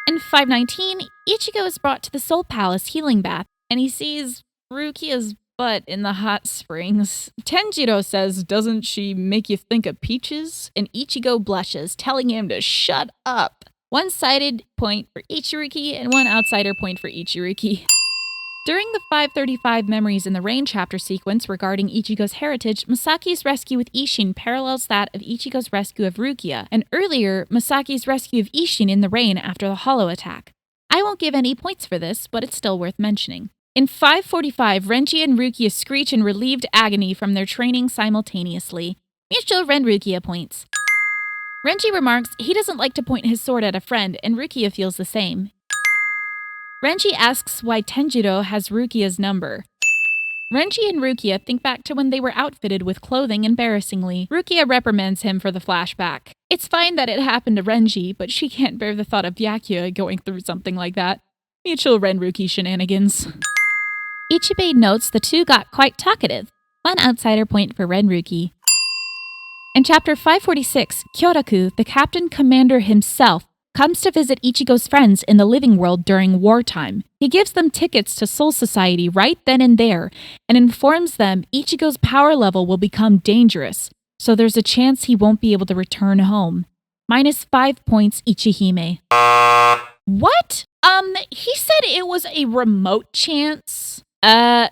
In 519, Ichigo is brought to the Soul Palace healing bath, and he sees Rukia's butt in the hot springs. Tenjiro says, "Doesn't she make you think of peaches?" And Ichigo blushes, telling him to shut up. One-sided point for Ichiruki and 1 outsider point for Ichiruki. During the 535 Memories in the Rain chapter sequence regarding Ichigo's heritage, Masaki's rescue with Isshin parallels that of Ichigo's rescue of Rukia, and earlier, Masaki's rescue of Isshin in the rain after the hollow attack. I won't give any points for this, but it's still worth mentioning. In 545, Renji and Rukia screech in relieved agony from their training simultaneously. Mutual Rukia points. Renji remarks he doesn't like to point his sword at a friend, and Rukia feels the same. Renji asks why Tenjiro has Rukia's number. Renji and Rukia think back to when they were outfitted with clothing embarrassingly. Rukia reprimands him for the flashback. It's fine that it happened to Renji, but she can't bear the thought of Byakuya going through something like that. Mutual Renruki shenanigans. Ichibei notes the two got quite talkative. 1 outsider point for Renruki. In chapter 546, Kyoraku, the captain commander himself, comes to visit Ichigo's friends in the living world during wartime. He gives them tickets to Soul Society right then and there, and informs them Ichigo's power level will become dangerous, so there's a chance he won't be able to return home. -5 points Ichihime. What? He said it was a remote chance?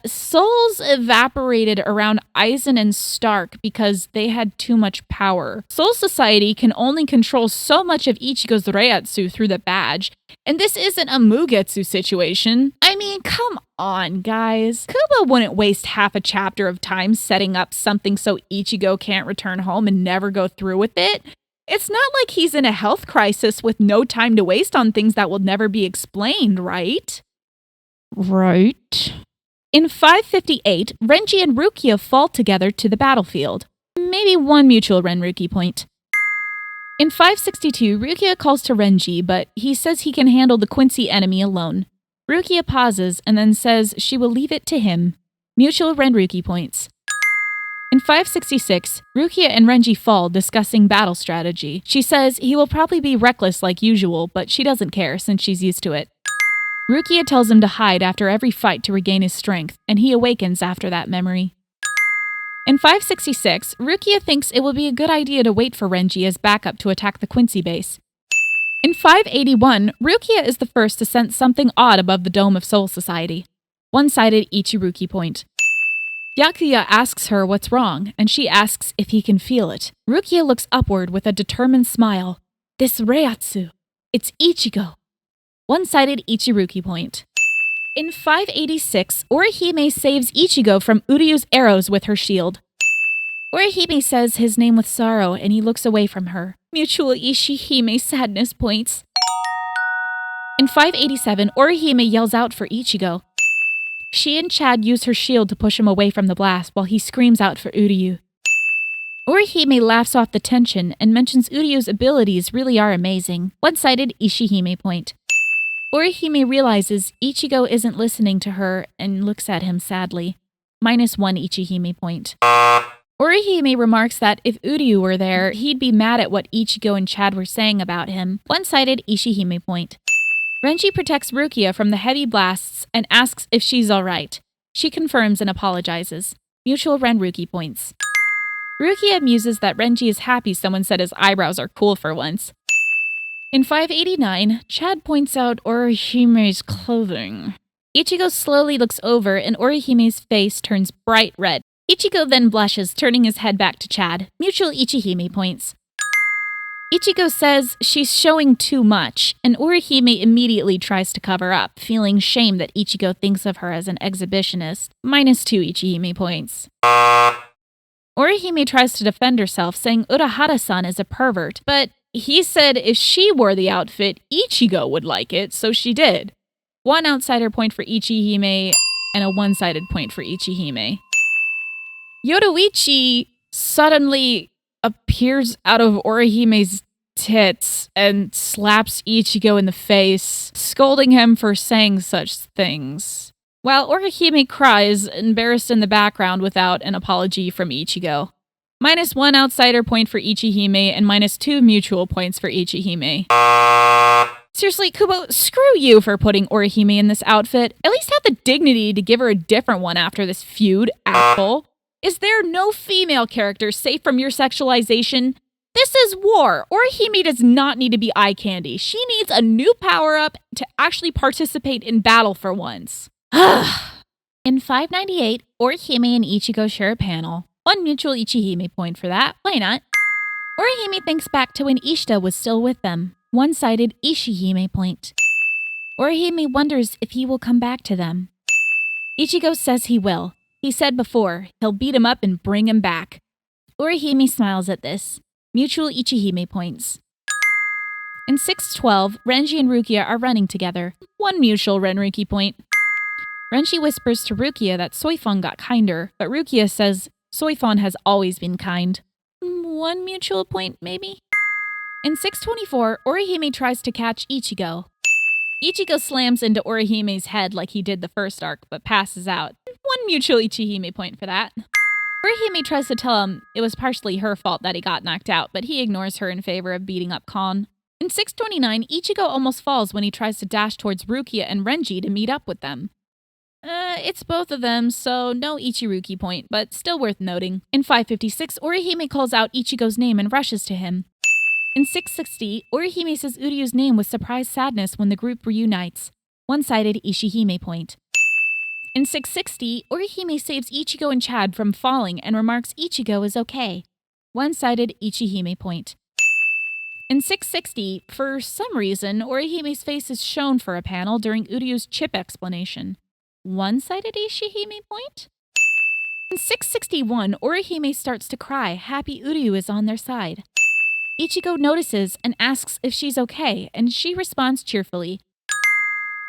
Souls evaporated around Aizen and Stark because they had too much power. Soul Society can only control so much of Ichigo's Reiatsu through the badge, and this isn't a Mugetsu situation. I mean, come on, guys. Kubo wouldn't waste half a chapter of time setting up something so Ichigo can't return home and never go through with it. It's not like he's in a health crisis with no time to waste on things that will never be explained, right? Right. In 558, Renji and Rukia fall together to the battlefield. Maybe 1 mutual Renruki point. In 562, Rukia calls to Renji, but he says he can handle the Quincy enemy alone. Rukia pauses and then says she will leave it to him. Mutual Renruki points. In 566, Rukia and Renji fall discussing battle strategy. She says he will probably be reckless like usual, but she doesn't care since she's used to it. Rukia tells him to hide after every fight to regain his strength, and he awakens after that memory. In 566, Rukia thinks it will be a good idea to wait for Renji as backup to attack the Quincy base. In 581, Rukia is the first to sense something odd above the dome of Soul Society. 1-sided Ichiruki point. Byakuya asks her what's wrong, and she asks if he can feel it. Rukia looks upward with a determined smile. This Reiatsu, it's Ichigo. 1-sided Ichiruki point. In 586, Orihime saves Ichigo from Uryu's arrows with her shield. Orihime says his name with sorrow and he looks away from her. Mutual Ishihime sadness points. In 587, Orihime yells out for Ichigo. She and Chad use her shield to push him away from the blast while he screams out for Uryu. Orihime laughs off the tension and mentions Uryu's abilities really are amazing. 1-sided Ishihime point. Orihime realizes Ichigo isn't listening to her and looks at him sadly. -1 Ichihime point. Orihime remarks that if Uryu were there, he'd be mad at what Ichigo and Chad were saying about him. 1-sided Ishihime point. Renji protects Rukia from the heavy blasts and asks if she's alright. She confirms and apologizes. Mutual Renruki points. Rukia muses that Renji is happy someone said his eyebrows are cool for once. In 589, Chad points out Orihime's clothing. Ichigo slowly looks over and Orihime's face turns bright red. Ichigo then blushes, turning his head back to Chad. Mutual Ichihime points. Ichigo says she's showing too much, and Orihime immediately tries to cover up, feeling shame that Ichigo thinks of her as an exhibitionist. -2 Ichihime points. Orihime tries to defend herself, saying Urahara-san is a pervert, but he said if she wore the outfit, Ichigo would like it, so she did. 1 outsider point for Ichihime, and a 1-sided point for Ichihime. Yoruichi suddenly appears out of Orihime's tits and slaps Ichigo in the face, scolding him for saying such things. While Orihime cries, embarrassed in the background without an apology from Ichigo. -1 outsider point for Ichihime and -2 mutual points for Ichihime. Seriously, Kubo, screw you for putting Orihime in this outfit. At least have the dignity to give her a different one after this feud, asshole. Is there no female character safe from your sexualization? This is war. Orihime does not need to be eye candy. She needs a new power-up to actually participate in battle for once. In 598, Orihime and Ichigo share a panel. 1 mutual Ichihime point for that. Why not? Orihime thinks back to when Ishida was still with them. 1-sided Ishihime point. Orihime wonders if he will come back to them. Ichigo says he will. He said before, he'll beat him up and bring him back. Orihime smiles at this. Mutual Ichihime points. In 612, Renji and Rukia are running together. 1 mutual Renriki point. Renji whispers to Rukia that Soifon got kinder, but Rukia says Soifon has always been kind. 1 mutual point, maybe? In 624, Orihime tries to catch Ichigo. Ichigo slams into Orihime's head like he did the first arc, but passes out. 1 mutual Ichihime point for that. Orihime tries to tell him it was partially her fault that he got knocked out, but he ignores her in favor of beating up Kon. In 629, Ichigo almost falls when he tries to dash towards Rukia and Renji to meet up with them. It's both of them, so no Ichiruki point, but still worth noting. In 556, Orihime calls out Ichigo's name and rushes to him. In 660, Orihime says Uryu's name with surprised sadness when the group reunites. 1-sided Ishihime point. In 660, Orihime saves Ichigo and Chad from falling and remarks Ichigo is okay. 1-sided Ichihime point. In 660, for some reason, Orihime's face is shown for a panel during Uryu's chip explanation. 1-sided Ishihime point? In 661, Orihime starts to cry, happy Uryu is on their side. Ichigo notices and asks if she's okay, and she responds cheerfully.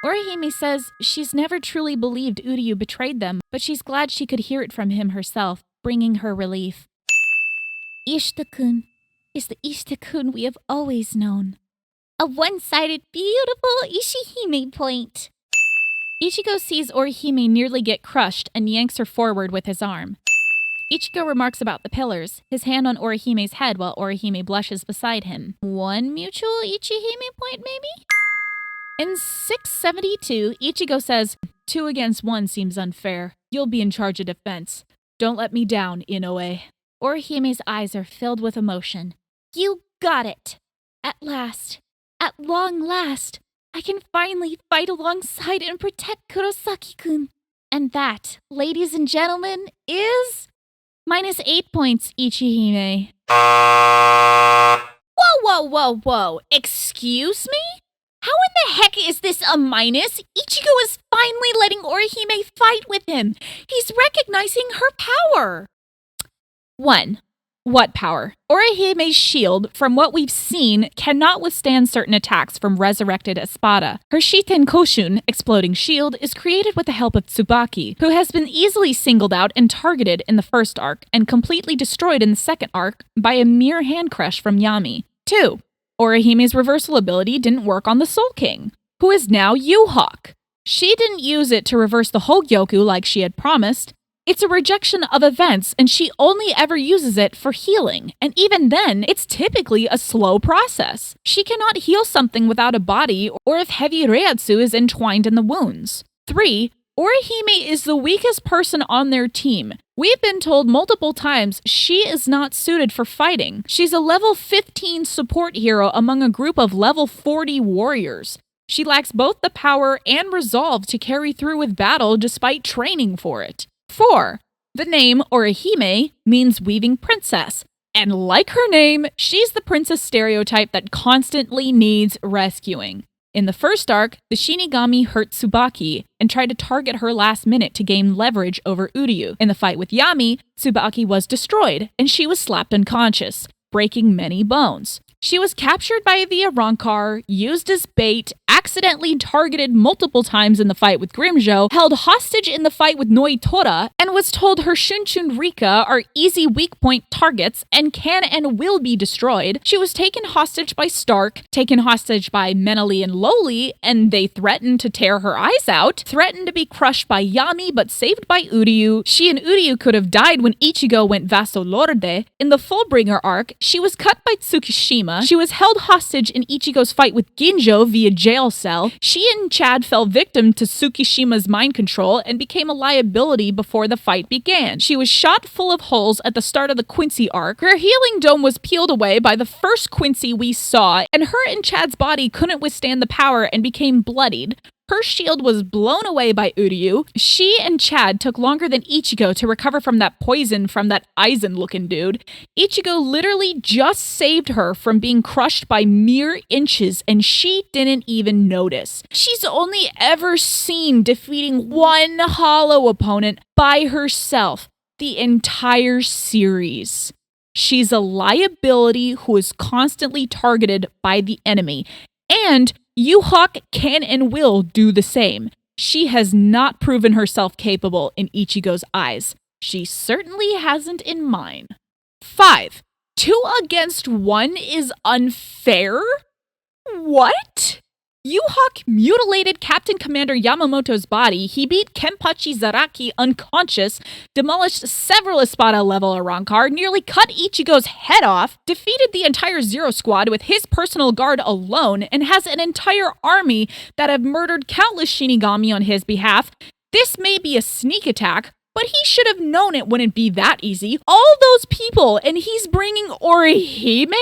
Orihime says she's never truly believed Uryu betrayed them, but she's glad she could hear it from him herself, bringing her relief. Ishida-kun is the Ishida-kun we have always known. A 1-sided beautiful Ishihime point. Ichigo sees Orihime nearly get crushed and yanks her forward with his arm. Ichigo remarks about the pillars, his hand on Orihime's head while Orihime blushes beside him. 1 mutual Ichihime point, maybe? In 672, Ichigo says, 2 against 1 seems unfair. You'll be in charge of defense. Don't let me down, Inoue. Orihime's eyes are filled with emotion. You got it. At last, at long last, I can finally fight alongside and protect Kurosaki-kun. And that, ladies and gentlemen, is... -8 points, Ichihime. Whoa. Excuse me? How in the heck is this a minus? Ichigo is finally letting Orihime fight with him. He's recognizing her power. 1. What power? Orihime's shield, from what we've seen, cannot withstand certain attacks from resurrected Espada. Her Shiten Koshun, exploding shield, is created with the help of Tsubaki, who has been easily singled out and targeted in the first arc, and completely destroyed in the second arc by a mere hand crush from Yami. 2. Orihime's reversal ability didn't work on the Soul King, who is now Yu-Hawk. She didn't use it to reverse the Hogyoku like she had promised. It's a rejection of events, and she only ever uses it for healing, and even then, it's typically a slow process. She cannot heal something without a body, or if heavy Reiatsu is entwined in the wounds. 3. Orihime is the weakest person on their team. We've been told multiple times she is not suited for fighting. She's a level 15 support hero among a group of level 40 warriors. She lacks both the power and resolve to carry through with battle despite training for it. 4. The name Orihime means weaving princess, and like her name, she's the princess stereotype that constantly needs rescuing. In the first arc, the Shinigami hurt Tsubaki and tried to target her last minute to gain leverage over Uryu. In the fight with Yami, Tsubaki was destroyed, and she was slapped unconscious, breaking many bones. She was captured by the Arrancar, used as bait, accidentally targeted multiple times in the fight with Grimjo, held hostage in the fight with Noitora, and was told her Shunchun Rika are easy weak point targets and can and will be destroyed. She was taken hostage by Stark, taken hostage by Meneli and Loli, and they threatened to tear her eyes out, threatened to be crushed by Yami but saved by Uryu. She and Uryu could have died when Ichigo went vaso lorde. In the Fullbringer arc, she was cut by Tsukishima. She was held hostage in Ichigo's fight with Ginjo via jail cell. She and Chad fell victim to Tsukishima's mind control and became a liability before the fight began. She was shot full of holes at the start of the Quincy arc. Her healing dome was peeled away by the first Quincy we saw, and her and Chad's body couldn't withstand the power and became bloodied. Her shield was blown away by Uryu. She and Chad took longer than Ichigo to recover from that poison from that Aizen-looking dude. Ichigo literally just saved her from being crushed by mere inches, and she didn't even notice. She's only ever seen defeating one hollow opponent by herself the entire series. She's a liability who is constantly targeted by the enemy, and Yu-Hawk can and will do the same. She has not proven herself capable in Ichigo's eyes. She certainly hasn't in mine. 5. 2 against 1 is unfair? What? Yu-Hawk mutilated Captain Commander Yamamoto's body, he beat Kenpachi Zaraki unconscious, demolished several Espada-level Arrancar, nearly cut Ichigo's head off, defeated the entire Zero Squad with his personal guard alone, and has an entire army that have murdered countless Shinigami on his behalf. This may be a sneak attack, but he should have known it wouldn't be that easy. All those people, and he's bringing Orihime?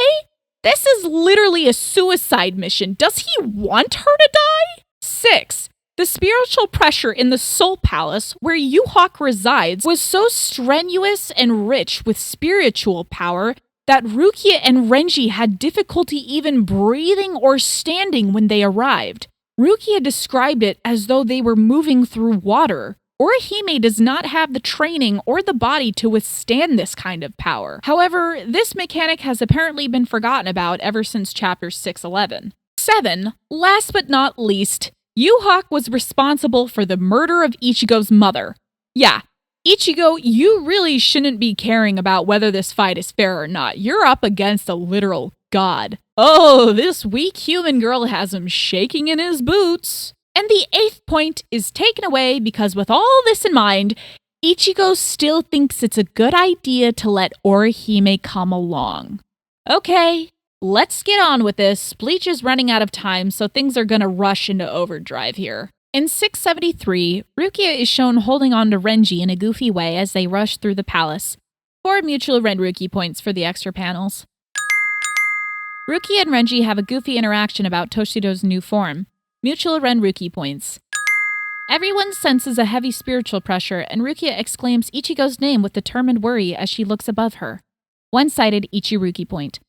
This is literally a suicide mission. Does he want her to die? 6. The spiritual pressure in the Soul Palace, where Yu-Hawk resides, was so strenuous and rich with spiritual power that Rukia and Renji had difficulty even breathing or standing when they arrived. Rukia described it as though they were moving through water. Orihime does not have the training or the body to withstand this kind of power. However, this mechanic has apparently been forgotten about ever since chapter 611. 7. Last but not least, Yu-Hawk was responsible for the murder of Ichigo's mother. Yeah, Ichigo, you really shouldn't be caring about whether this fight is fair or not. You're up against a literal god. Oh, this weak human girl has him shaking in his boots. And the 8th point is taken away because with all this in mind, Ichigo still thinks it's a good idea to let Orihime come along. Okay, let's get on with this. Bleach is running out of time, so things are gonna rush into overdrive here. In 673, Rukia is shown holding on to Renji in a goofy way as they rush through the palace. 4 mutual Renruki points for the extra panels. Rukia and Renji have a goofy interaction about Toshido's new form. Mutual Renruki points. Everyone senses a heavy spiritual pressure, and Rukia exclaims Ichigo's name with determined worry as she looks above her. One-sided Ichiruki point.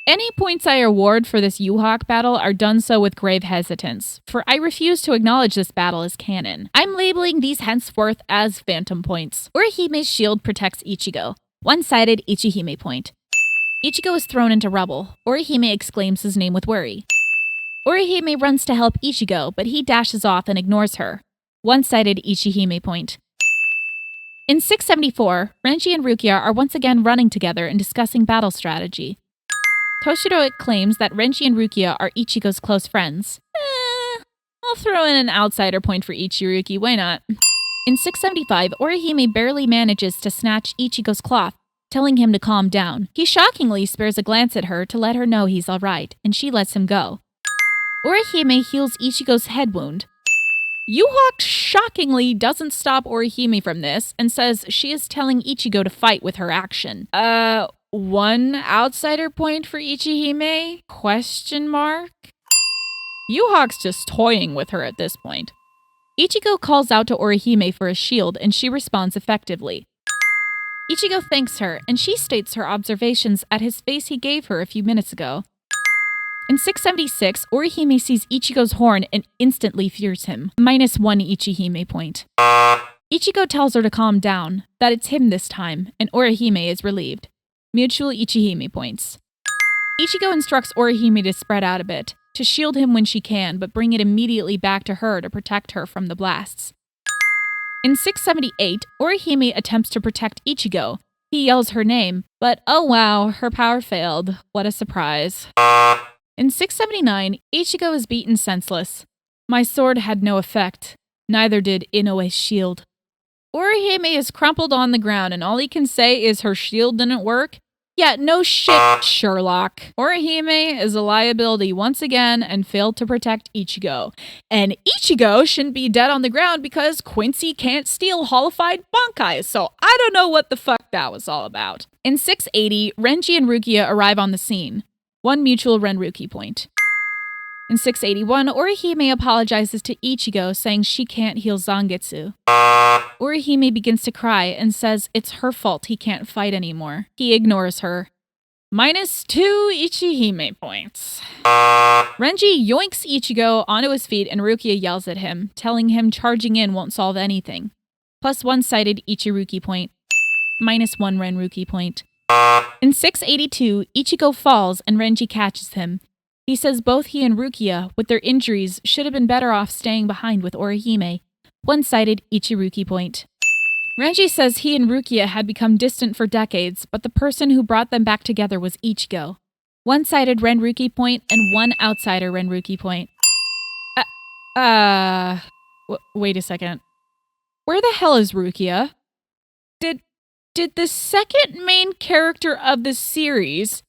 Any points I award for this Yu-Hawk battle are done so with grave hesitance, for I refuse to acknowledge this battle as canon. I'm labeling these henceforth as phantom points. Orihime's shield protects Ichigo. One-sided Ichihime point. Ichigo is thrown into rubble. Orihime exclaims his name with worry. Orihime runs to help Ichigo, but he dashes off and ignores her. One-sided Ichihime point. In 674, Renji and Rukia are once again running together and discussing battle strategy. Toshiro claims that Renji and Rukia are Ichigo's close friends. I'll throw in an outsider point for Ichiruki, why not? In 675, Orihime barely manages to snatch Ichigo's cloth, telling him to calm down. He shockingly spares a glance at her to let her know he's alright, and she lets him go. Orihime heals Ichigo's head wound. Yu-Hawk shockingly doesn't stop Orihime from this and says she is telling Ichigo to fight with her action. One outsider point for Ichihime? Question mark? Yu-Hawk's just toying with her at this point. Ichigo calls out to Orihime for a shield and she responds effectively. Ichigo thanks her and she states her observations at his face he gave her a few minutes ago. In 676, Orihime sees Ichigo's horn and instantly fears him. -1 Ichihime point. Ichigo tells her to calm down, that it's him this time, and Orihime is relieved. Mutual Ichihime points. Ichigo instructs Orihime to spread out a bit, to shield him when she can, but bring it immediately back to her to protect her from the blasts. In 678, Orihime attempts to protect Ichigo. He yells her name, but oh wow, her power failed. What a surprise. In 679, Ichigo is beaten senseless. My sword had no effect. Neither did Inoue's shield. Orihime is crumpled on the ground and all he can say is her shield didn't work. Yeah, no shit, Sherlock. Orihime is a liability once again and failed to protect Ichigo. And Ichigo shouldn't be dead on the ground because Quincy can't steal holified Bankai, so I don't know what the fuck that was all about. In 680, Renji and Rukia arrive on the scene. 1 mutual Renruki point. In 681, Orihime apologizes to Ichigo, saying she can't heal Zangetsu. Orihime begins to cry and says it's her fault he can't fight anymore. He ignores her. -2 Ichihime points. Renji yoinks Ichigo onto his feet and Rukia yells at him, telling him charging in won't solve anything. Plus one-sided Ichiruki point. -1 Renruki point. In 682, Ichigo falls and Renji catches him. He says both he and Rukia, with their injuries, should have been better off staying behind with Orihime. One-sided Ichiruki point. Renji says he and Rukia had become distant for decades, but the person who brought them back together was Ichigo. One-sided Renruki point and one outsider Renruki point. Wait a second. Where the hell is Rukia? Did the second main character of the series,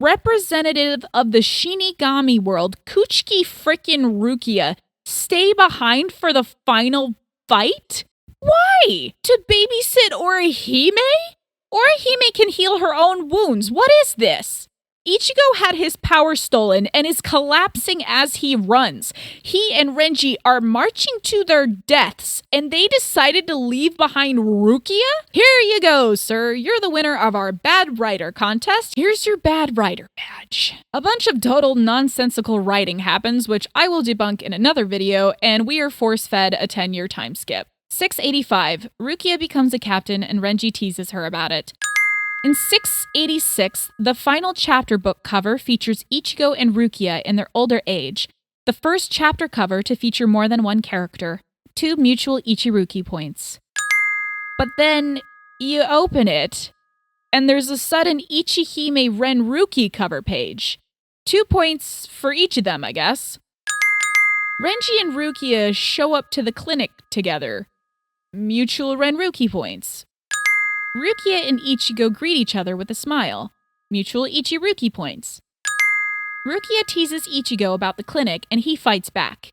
representative of the Shinigami world, Kuchiki frickin' Rukia, stay behind for the final fight? Why? To babysit Orihime? Orihime can heal her own wounds. What is this? Ichigo had his power stolen and is collapsing as he runs. He and Renji are marching to their deaths, and they decided to leave behind Rukia? Here you go, sir. You're the winner of our Bad Writer contest. Here's your Bad Writer badge. A bunch of total nonsensical writing happens, which I will debunk in another video, and we are force-fed a 10-year time skip. 685. Rukia becomes a captain, and Renji teases her about it. In 686, the final chapter book cover features Ichigo and Rukia in their older age. The first chapter cover to feature more than one character. 2 mutual Ichiruki points. But then you open it, and there's a sudden Ichihime Renruki cover page. 2 points for each of them, I guess. Renji and Rukia show up to the clinic together. Mutual Renruki points. Rukia and Ichigo greet each other with a smile. Mutual Ichiruki points. Rukia teases Ichigo about the clinic and he fights back.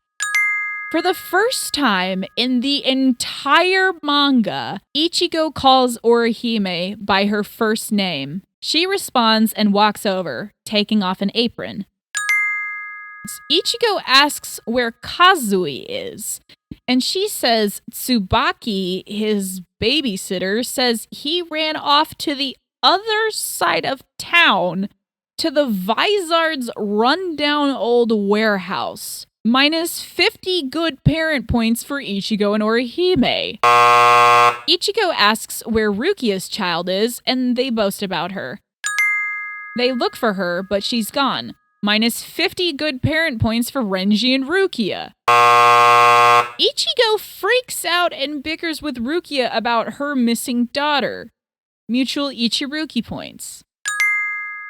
For the first time in the entire manga, Ichigo calls Orihime by her first name. She responds and walks over, taking off an apron. Ichigo asks where Kazui is, and she says Tsubaki, his babysitter, says he ran off to the other side of town to the Vizard's rundown old warehouse. -50 good parent points for Ichigo and Orihime. Ichigo asks where Rukia's child is, and they boast about her. They look for her, but she's gone. -50 good parent points for Renji and Rukia. Ichigo freaks out and bickers with Rukia about her missing daughter. Mutual Ichiruki points.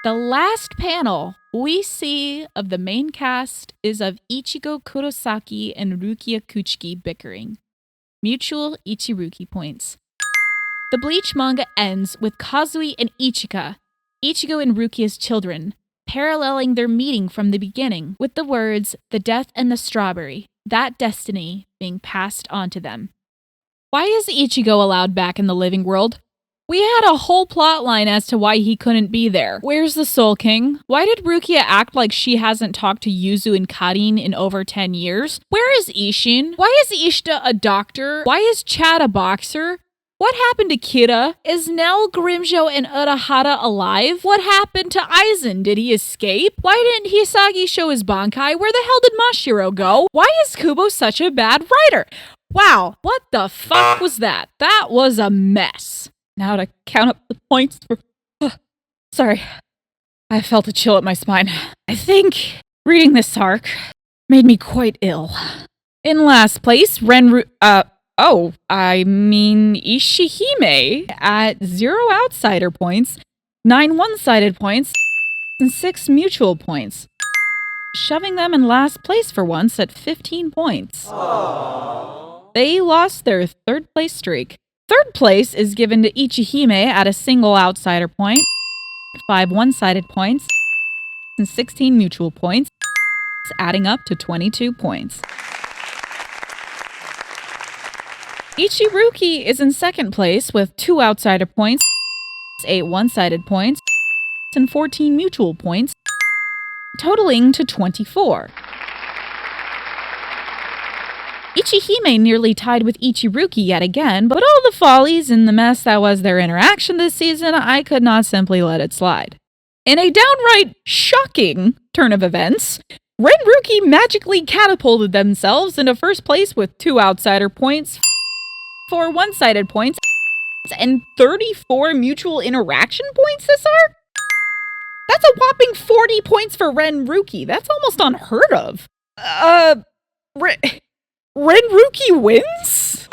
The last panel we see of the main cast is of Ichigo Kurosaki and Rukia Kuchiki bickering. Mutual Ichiruki points. The Bleach manga ends with Kazui and Ichika, Ichigo and Rukia's children, paralleling their meeting from the beginning with the words, "the death and the strawberry," that destiny being passed on to them. Why is Ichigo allowed back in the living world? We had a whole plot line as to why he couldn't be there. Where's the Soul King? Why did Rukia act like she hasn't talked to Yuzu and Karin in over 10 years? Where is Ishin? Why is Ishida a doctor? Why is Chad a boxer? What happened to Kira? Is Nell, Grimjo, and Urahara alive? What happened to Aizen? Did he escape? Why didn't Hisagi show his Bankai? Where the hell did Mashiro go? Why is Kubo such a bad writer? Wow, what the fuck was that? That was a mess. Now to count up the points for... sorry, I felt a chill at my spine. I think reading this arc made me quite ill. In last place, Ishihime at 0 outsider points, 9 one-sided points, and 6 mutual points, shoving them in last place for once at 15 points. Aww. They lost their 3rd place streak. 3rd place is given to Ichihime at a single outsider point, 5 one-sided points, and 16 mutual points, adding up to 22 points. Ichiruki is in 2nd place with 2 outsider points, 8 one-sided points, and 14 mutual points, totaling to 24. Ichihime nearly tied with Ichiruki yet again, but all the follies and the mess that was their interaction this season, I could not simply let it slide. In a downright shocking turn of events, Renruki magically catapulted themselves into first place with 2 outsider points, 4 one-sided points, and 34 mutual interaction points this arc? That's a whopping 40 points for Renruki. That's almost unheard of. Renruki wins?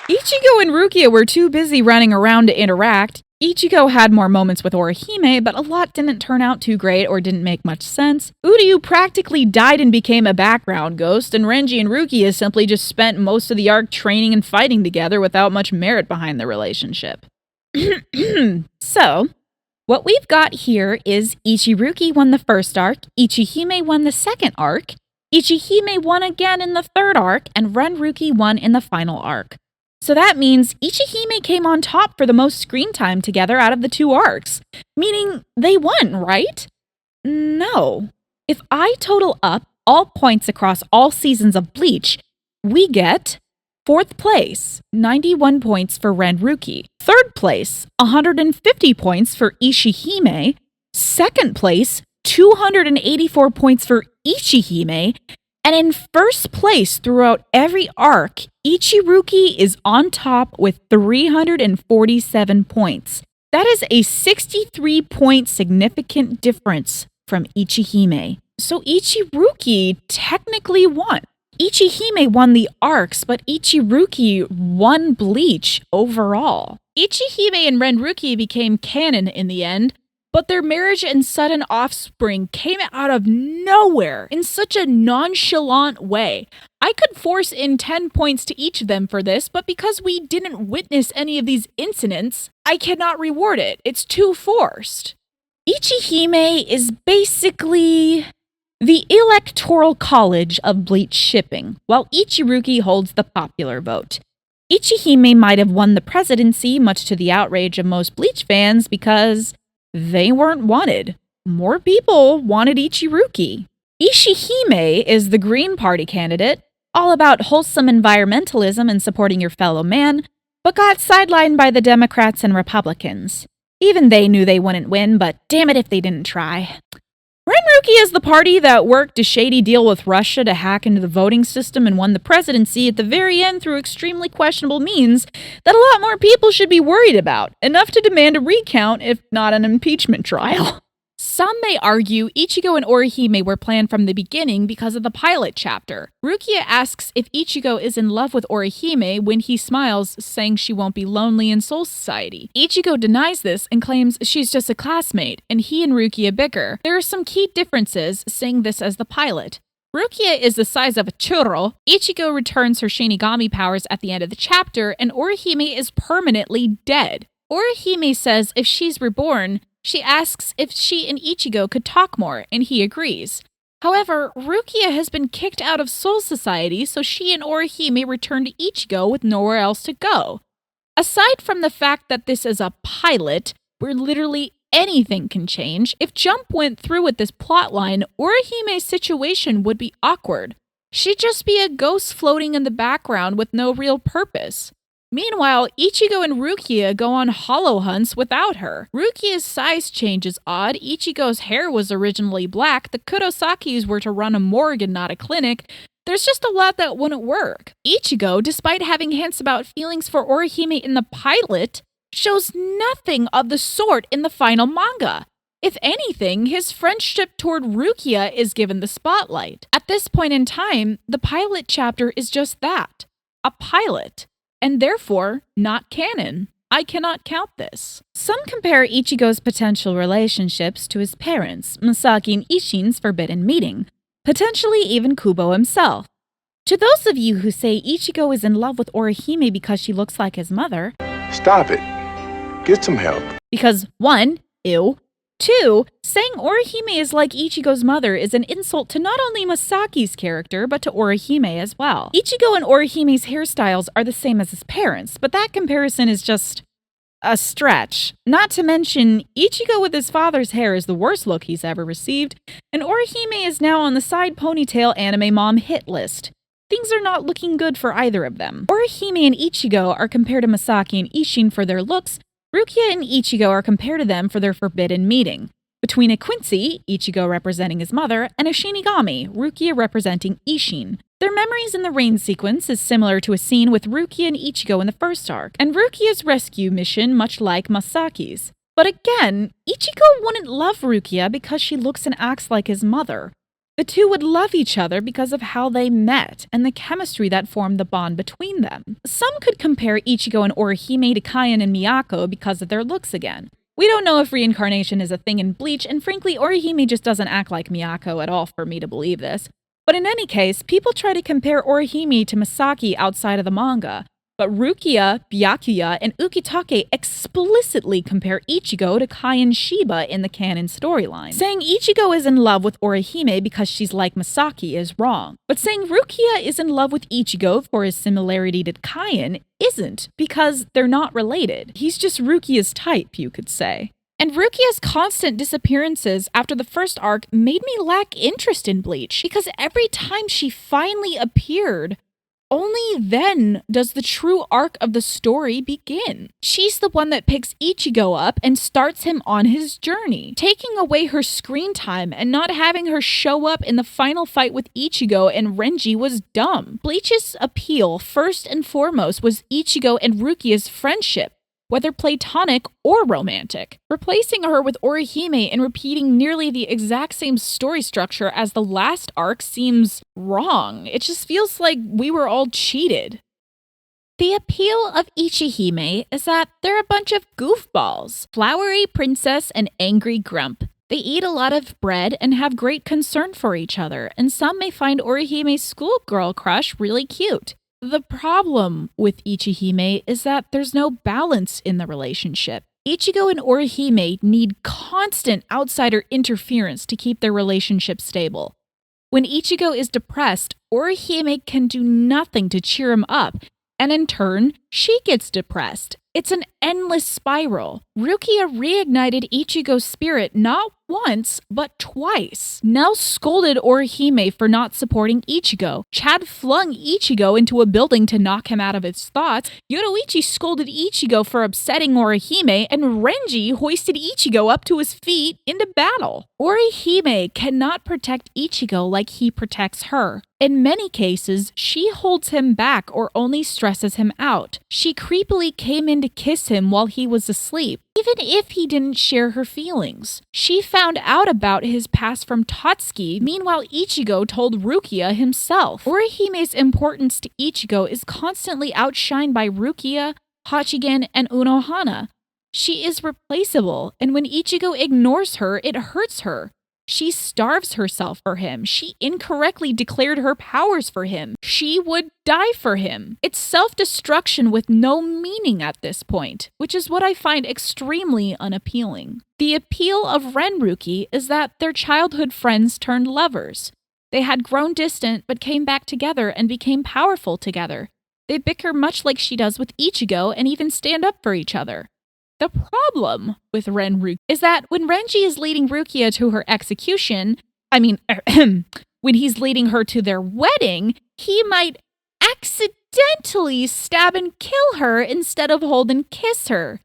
Ichigo and Rukia were too busy running around to interact. Ichigo had more moments with Orihime, but a lot didn't turn out too great or didn't make much sense. Uryu practically died and became a background ghost, and Renji and Rukia simply just spent most of the arc training and fighting together without much merit behind the relationship. So, what we've got here is Ichiruki won the first arc, Ichihime won the second arc, Ichihime won again in the third arc, and Renruki won in the final arc. So that means Ichihime came on top for the most screen time together out of the 2 arcs, meaning they won, right? No. If I total up all points across all seasons of Bleach, we get 4th place, 91 points for Renruki. 3rd place, 150 points for Ichihime. 2nd place, 284 points for Ichihime. And in first place throughout every arc, Ichiruki is on top with 347 points. That is a 63-point significant difference from Ichihime. So Ichiruki technically won. Ichihime won the arcs, but Ichiruki won Bleach overall. Ichihime and Renruki became canon in the end, but their marriage and sudden offspring came out of nowhere in such a nonchalant way. I could force in 10 points to each of them for this, but because we didn't witness any of these incidents, I cannot reward it. It's too forced. Ichihime is basically the electoral college of Bleach shipping, while Ichiruki holds the popular vote. Ichihime might have won the presidency, much to the outrage of most Bleach fans, because they weren't wanted. More people wanted Ichiruki. Ishihime is the Green Party candidate, all about wholesome environmentalism and supporting your fellow man, but got sidelined by the Democrats and Republicans. Even they knew they wouldn't win, but damn it if they didn't try. Renruki is the party that worked a shady deal with Russia to hack into the voting system and won the presidency at the very end through extremely questionable means that a lot more people should be worried about, enough to demand a recount, if not an impeachment trial. Some may argue Ichigo and Orihime were planned from the beginning because of the pilot chapter. Rukia asks if Ichigo is in love with Orihime when he smiles, saying she won't be lonely in Soul Society. Ichigo denies this and claims she's just a classmate, and he and Rukia bicker. There are some key differences, saying this as the pilot. Rukia is the size of a churro, Ichigo returns her Shinigami powers at the end of the chapter, and Orihime is permanently dead. Orihime says if she's reborn, she asks if she and Ichigo could talk more, and he agrees. However, Rukia has been kicked out of Soul Society, so she and Orihime return to Ichigo with nowhere else to go. Aside from the fact that this is a pilot, where literally anything can change, if Jump went through with this plotline, Orihime's situation would be awkward. She'd just be a ghost floating in the background with no real purpose. Meanwhile, Ichigo and Rukia go on hollow hunts without her. Rukia's size change is odd, Ichigo's hair was originally black, the Kurosakis were to run a morgue and not a clinic. There's just a lot that wouldn't work. Ichigo, despite having hints about feelings for Orihime in the pilot, shows nothing of the sort in the final manga. If anything, his friendship toward Rukia is given the spotlight. At this point in time, the pilot chapter is just that, a pilot. And therefore, not canon. I cannot count this. Some compare Ichigo's potential relationships to his parents, Masaki and Ishin's forbidden meeting, potentially even Kubo himself. To those of you who say Ichigo is in love with Orihime because she looks like his mother, stop it. Get some help. Because 1, ew. 2, saying Orihime is like Ichigo's mother is an insult to not only Masaki's character, but to Orihime as well. Ichigo and Orihime's hairstyles are the same as his parents, but that comparison is just a stretch. Not to mention, Ichigo with his father's hair is the worst look he's ever received, and Orihime is now on the side ponytail anime mom hit list. Things are not looking good for either of them. Orihime and Ichigo are compared to Masaki and Isshin for their looks. Rukia and Ichigo are compared to them for their forbidden meeting. Between a Quincy, Ichigo representing his mother, and a Shinigami, Rukia representing Isshin. Their memories in the rain sequence is similar to a scene with Rukia and Ichigo in the first arc, and Rukia's rescue mission much like Masaki's. But again, Ichigo wouldn't love Rukia because she looks and acts like his mother. The two would love each other because of how they met and the chemistry that formed the bond between them. Some could compare Ichigo and Orihime to Kaien and Miyako because of their looks again. We don't know if reincarnation is a thing in Bleach, and frankly, Orihime just doesn't act like Miyako at all for me to believe this. But in any case, people try to compare Orihime to Masaki outside of the manga. But Rukia, Byakuya, and Ukitake explicitly compare Ichigo to Kai and Shiba in the canon storyline. Saying Ichigo is in love with Orihime because she's like Masaki is wrong. But saying Rukia is in love with Ichigo for his similarity to Kaien isn't, because they're not related. He's just Rukia's type, you could say. And Rukia's constant disappearances after the first arc made me lack interest in Bleach, because every time she finally appeared, only then does the true arc of the story begin. She's the one that picks Ichigo up and starts him on his journey. Taking away her screen time and not having her show up in the final fight with Ichigo and Renji was dumb. Bleach's appeal, first and foremost, was Ichigo and Rukia's friendship, whether platonic or romantic. Replacing her with Orihime and repeating nearly the exact same story structure as the last arc seems wrong. It just feels like we were all cheated. The appeal of Ichihime is that they're a bunch of goofballs, flowery princess and angry grump. They eat a lot of bread and have great concern for each other, and some may find Orihime's schoolgirl crush really cute. The problem with Ichihime is that there's no balance in the relationship. Ichigo and Orihime need constant outsider interference to keep their relationship stable. When Ichigo is depressed, Orihime can do nothing to cheer him up, and in turn, she gets depressed. It's an endless spiral. Rukia reignited Ichigo's spirit not once, but twice. Nell scolded Orihime for not supporting Ichigo. Chad flung Ichigo into a building to knock him out of his thoughts. Yoruichi scolded Ichigo for upsetting Orihime, and Renji hoisted Ichigo up to his feet into battle. Orihime cannot protect Ichigo like he protects her. In many cases, she holds him back or only stresses him out. She creepily came in to kiss him while he was asleep, even if he didn't share her feelings. She found out about his past from Tatsuki, meanwhile Ichigo told Rukia himself. Orihime's importance to Ichigo is constantly outshined by Rukia, Hachigen, and Unohana. She is replaceable, and when Ichigo ignores her, it hurts her. She starves herself for him. She incorrectly declared her powers for him. She would die for him. It's self-destruction with no meaning at this point, which is what I find extremely unappealing. The appeal of Renruki is that they're childhood friends turned lovers. They had grown distant but came back together and became powerful together. They bicker much like she does with Ichigo and even stand up for each other. The problem with Renruki is that when Renji is leading Rukia to her execution, when he's leading her to their wedding, he might accidentally stab and kill her instead of hold and kiss her.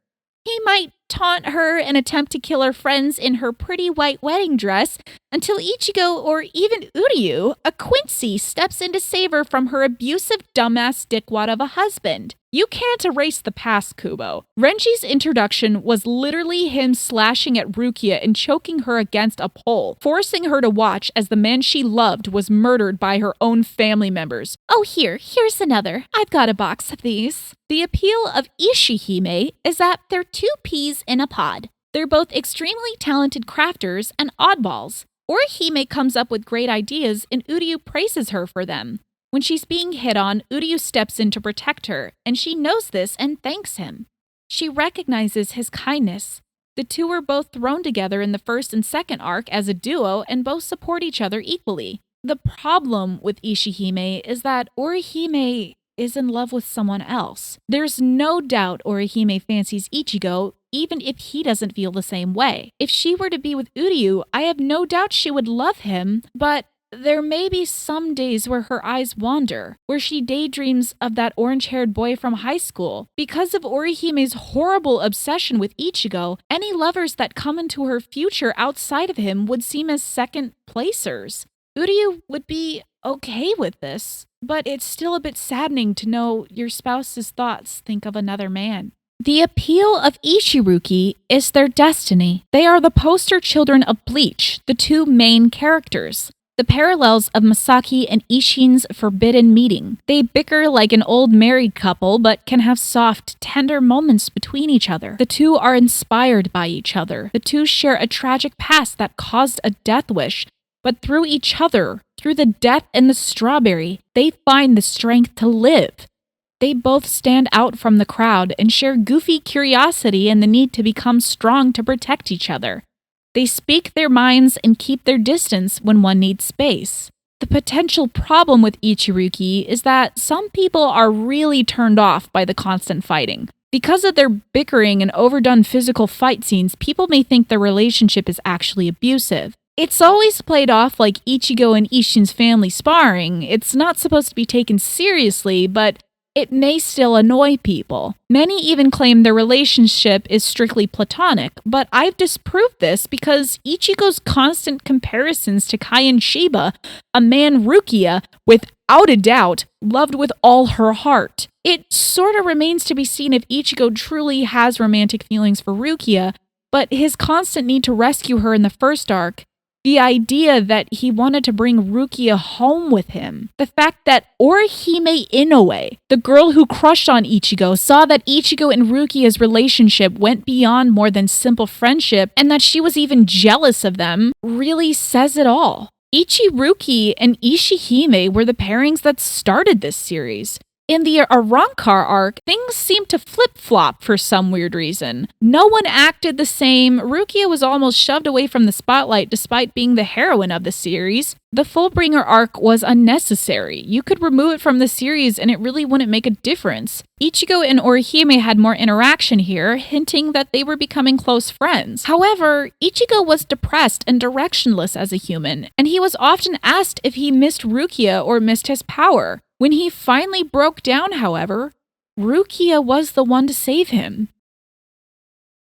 He might taunt her and attempt to kill her friends in her pretty white wedding dress until Ichigo or even Uryu, a Quincy, steps in to save her from her abusive dumbass dickwad of a husband. You can't erase the past, Kubo. Renji's introduction was literally him slashing at Rukia and choking her against a pole, forcing her to watch as the man she loved was murdered by her own family members. Oh, here's another. I've got a box of these. The appeal of Ichihime is that they're two peas in a pod. They're both extremely talented crafters and oddballs. Orihime comes up with great ideas and Uryu praises her for them. When she's being hit on, Uryu steps in to protect her, and she knows this and thanks him. She recognizes his kindness. The two were both thrown together in the first and second arc as a duo and both support each other equally. The problem with Ichihime is that Orihime is in love with someone else. There's no doubt Orihime fancies Ichigo, even if he doesn't feel the same way. If she were to be with Uryu, I have no doubt she would love him, but there may be some days where her eyes wander, where she daydreams of that orange-haired boy from high school. Because of Orihime's horrible obsession with Ichigo, any lovers that come into her future outside of him would seem as second placers. Uryu would be okay with this, but it's still a bit saddening to know your spouse's thoughts think of another man. The appeal of Ichiruki is their destiny. They are the poster children of Bleach, the two main characters. The parallels of Masaki and Ishin's forbidden meeting. They bicker like an old married couple, but can have soft, tender moments between each other. The two are inspired by each other. The two share a tragic past that caused a death wish, but through each other, through the death and the strawberry, they find the strength to live. They both stand out from the crowd and share goofy curiosity and the need to become strong to protect each other. They speak their minds and keep their distance when one needs space. The potential problem with Ichiruki is that some people are really turned off by the constant fighting. Because of their bickering and overdone physical fight scenes, people may think their relationship is actually abusive. It's always played off like Ichigo and Ishin's family sparring. It's not supposed to be taken seriously, but it may still annoy people. Many even claim their relationship is strictly platonic, but I've disproved this because Ichigo's constant comparisons to Kai and Shiba, a man Rukia, without a doubt, loved with all her heart. It sort of remains to be seen if Ichigo truly has romantic feelings for Rukia, but his constant need to rescue her in the first arc, the idea that he wanted to bring Rukia home with him. The fact that Orihime Inoue, the girl who crushed on Ichigo, saw that Ichigo and Rukia's relationship went beyond more than simple friendship and that she was even jealous of them, really says it all. Ichiruki and Ichihime were the pairings that started this series. In the Arrancar arc, things seemed to flip-flop for some weird reason. No one acted the same. Rukia was almost shoved away from the spotlight despite being the heroine of the series. The Fullbringer arc was unnecessary. You could remove it from the series and it really wouldn't make a difference. Ichigo and Orihime had more interaction here, hinting that they were becoming close friends. However, Ichigo was depressed and directionless as a human, and he was often asked if he missed Rukia or missed his power. When he finally broke down, however, Rukia was the one to save him.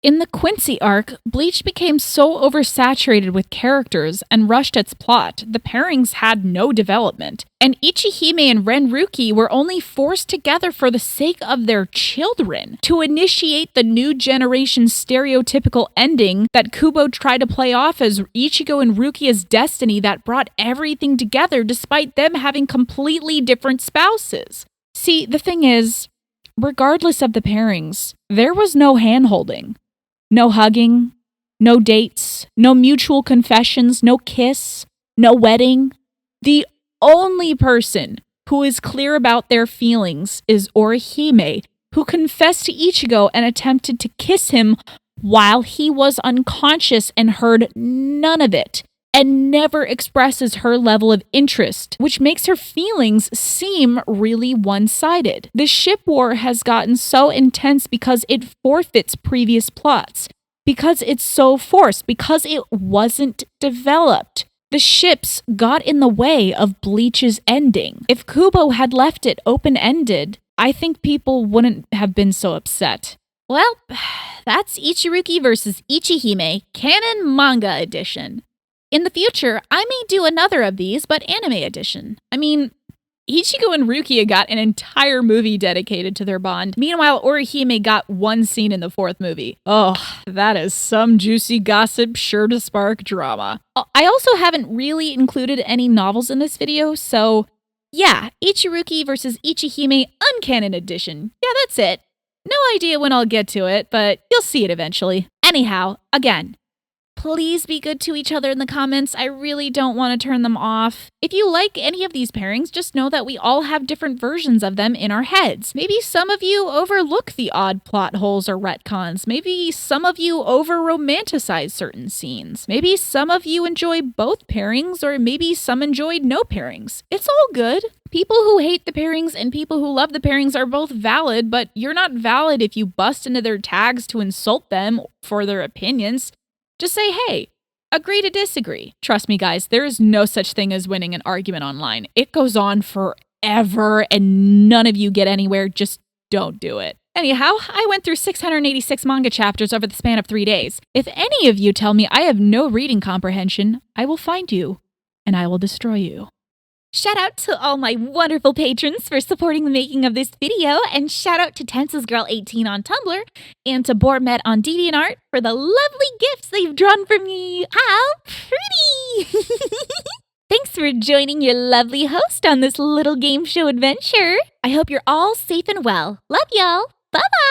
In the Quincy arc, Bleach became so oversaturated with characters and rushed its plot, the pairings had no development, and Ichihime and Renruki were only forced together for the sake of their children, to initiate the new generation's stereotypical ending that Kubo tried to play off as Ichigo and Rukia's destiny that brought everything together despite them having completely different spouses. See, the thing is, regardless of the pairings, there was no hand-holding. No hugging, no dates, no mutual confessions, no kiss, no wedding. The only person who is clear about their feelings is Orihime, who confessed to Ichigo and attempted to kiss him while he was unconscious and heard none of it, and never expresses her level of interest, which makes her feelings seem really one-sided. The ship war has gotten so intense because it forfeits previous plots, because it's so forced, because it wasn't developed. The ships got in the way of Bleach's ending. If Kubo had left it open-ended, I think people wouldn't have been so upset. Well, that's Ichiruki vs. Ichihime, Canon Manga Edition. In the future, I may do another of these, but anime edition. I mean, Ichigo and Rukia got an entire movie dedicated to their bond. Meanwhile, Orihime got one scene in the fourth movie. Oh, that is some juicy gossip sure to spark drama. I also haven't really included any novels in this video, so yeah, Ichiruki vs. Ichihime Uncanon Edition. Yeah, that's it. No idea when I'll get to it, but you'll see it eventually. Anyhow, again, please be good to each other in the comments. I really don't want to turn them off. If you like any of these pairings, just know that we all have different versions of them in our heads. Maybe some of you overlook the odd plot holes or retcons. Maybe some of you over-romanticize certain scenes. Maybe some of you enjoy both pairings, or maybe some enjoyed no pairings. It's all good. People who hate the pairings and people who love the pairings are both valid, but you're not valid if you bust into their tags to insult them for their opinions. Just say, hey, agree to disagree. Trust me, guys, there is no such thing as winning an argument online. It goes on forever and none of you get anywhere. Just don't do it. Anyhow, I went through 686 manga chapters over the span of 3 days. If any of you tell me I have no reading comprehension, I will find you and I will destroy you. Shout out to all my wonderful patrons for supporting the making of this video, and shout out to TensilsGirl18 on Tumblr and to Bormet on DeviantArt for the lovely gifts they've drawn for me. How pretty! Thanks for joining your lovely host on this little game show adventure. I hope you're all safe and well. Love y'all. Bye-bye!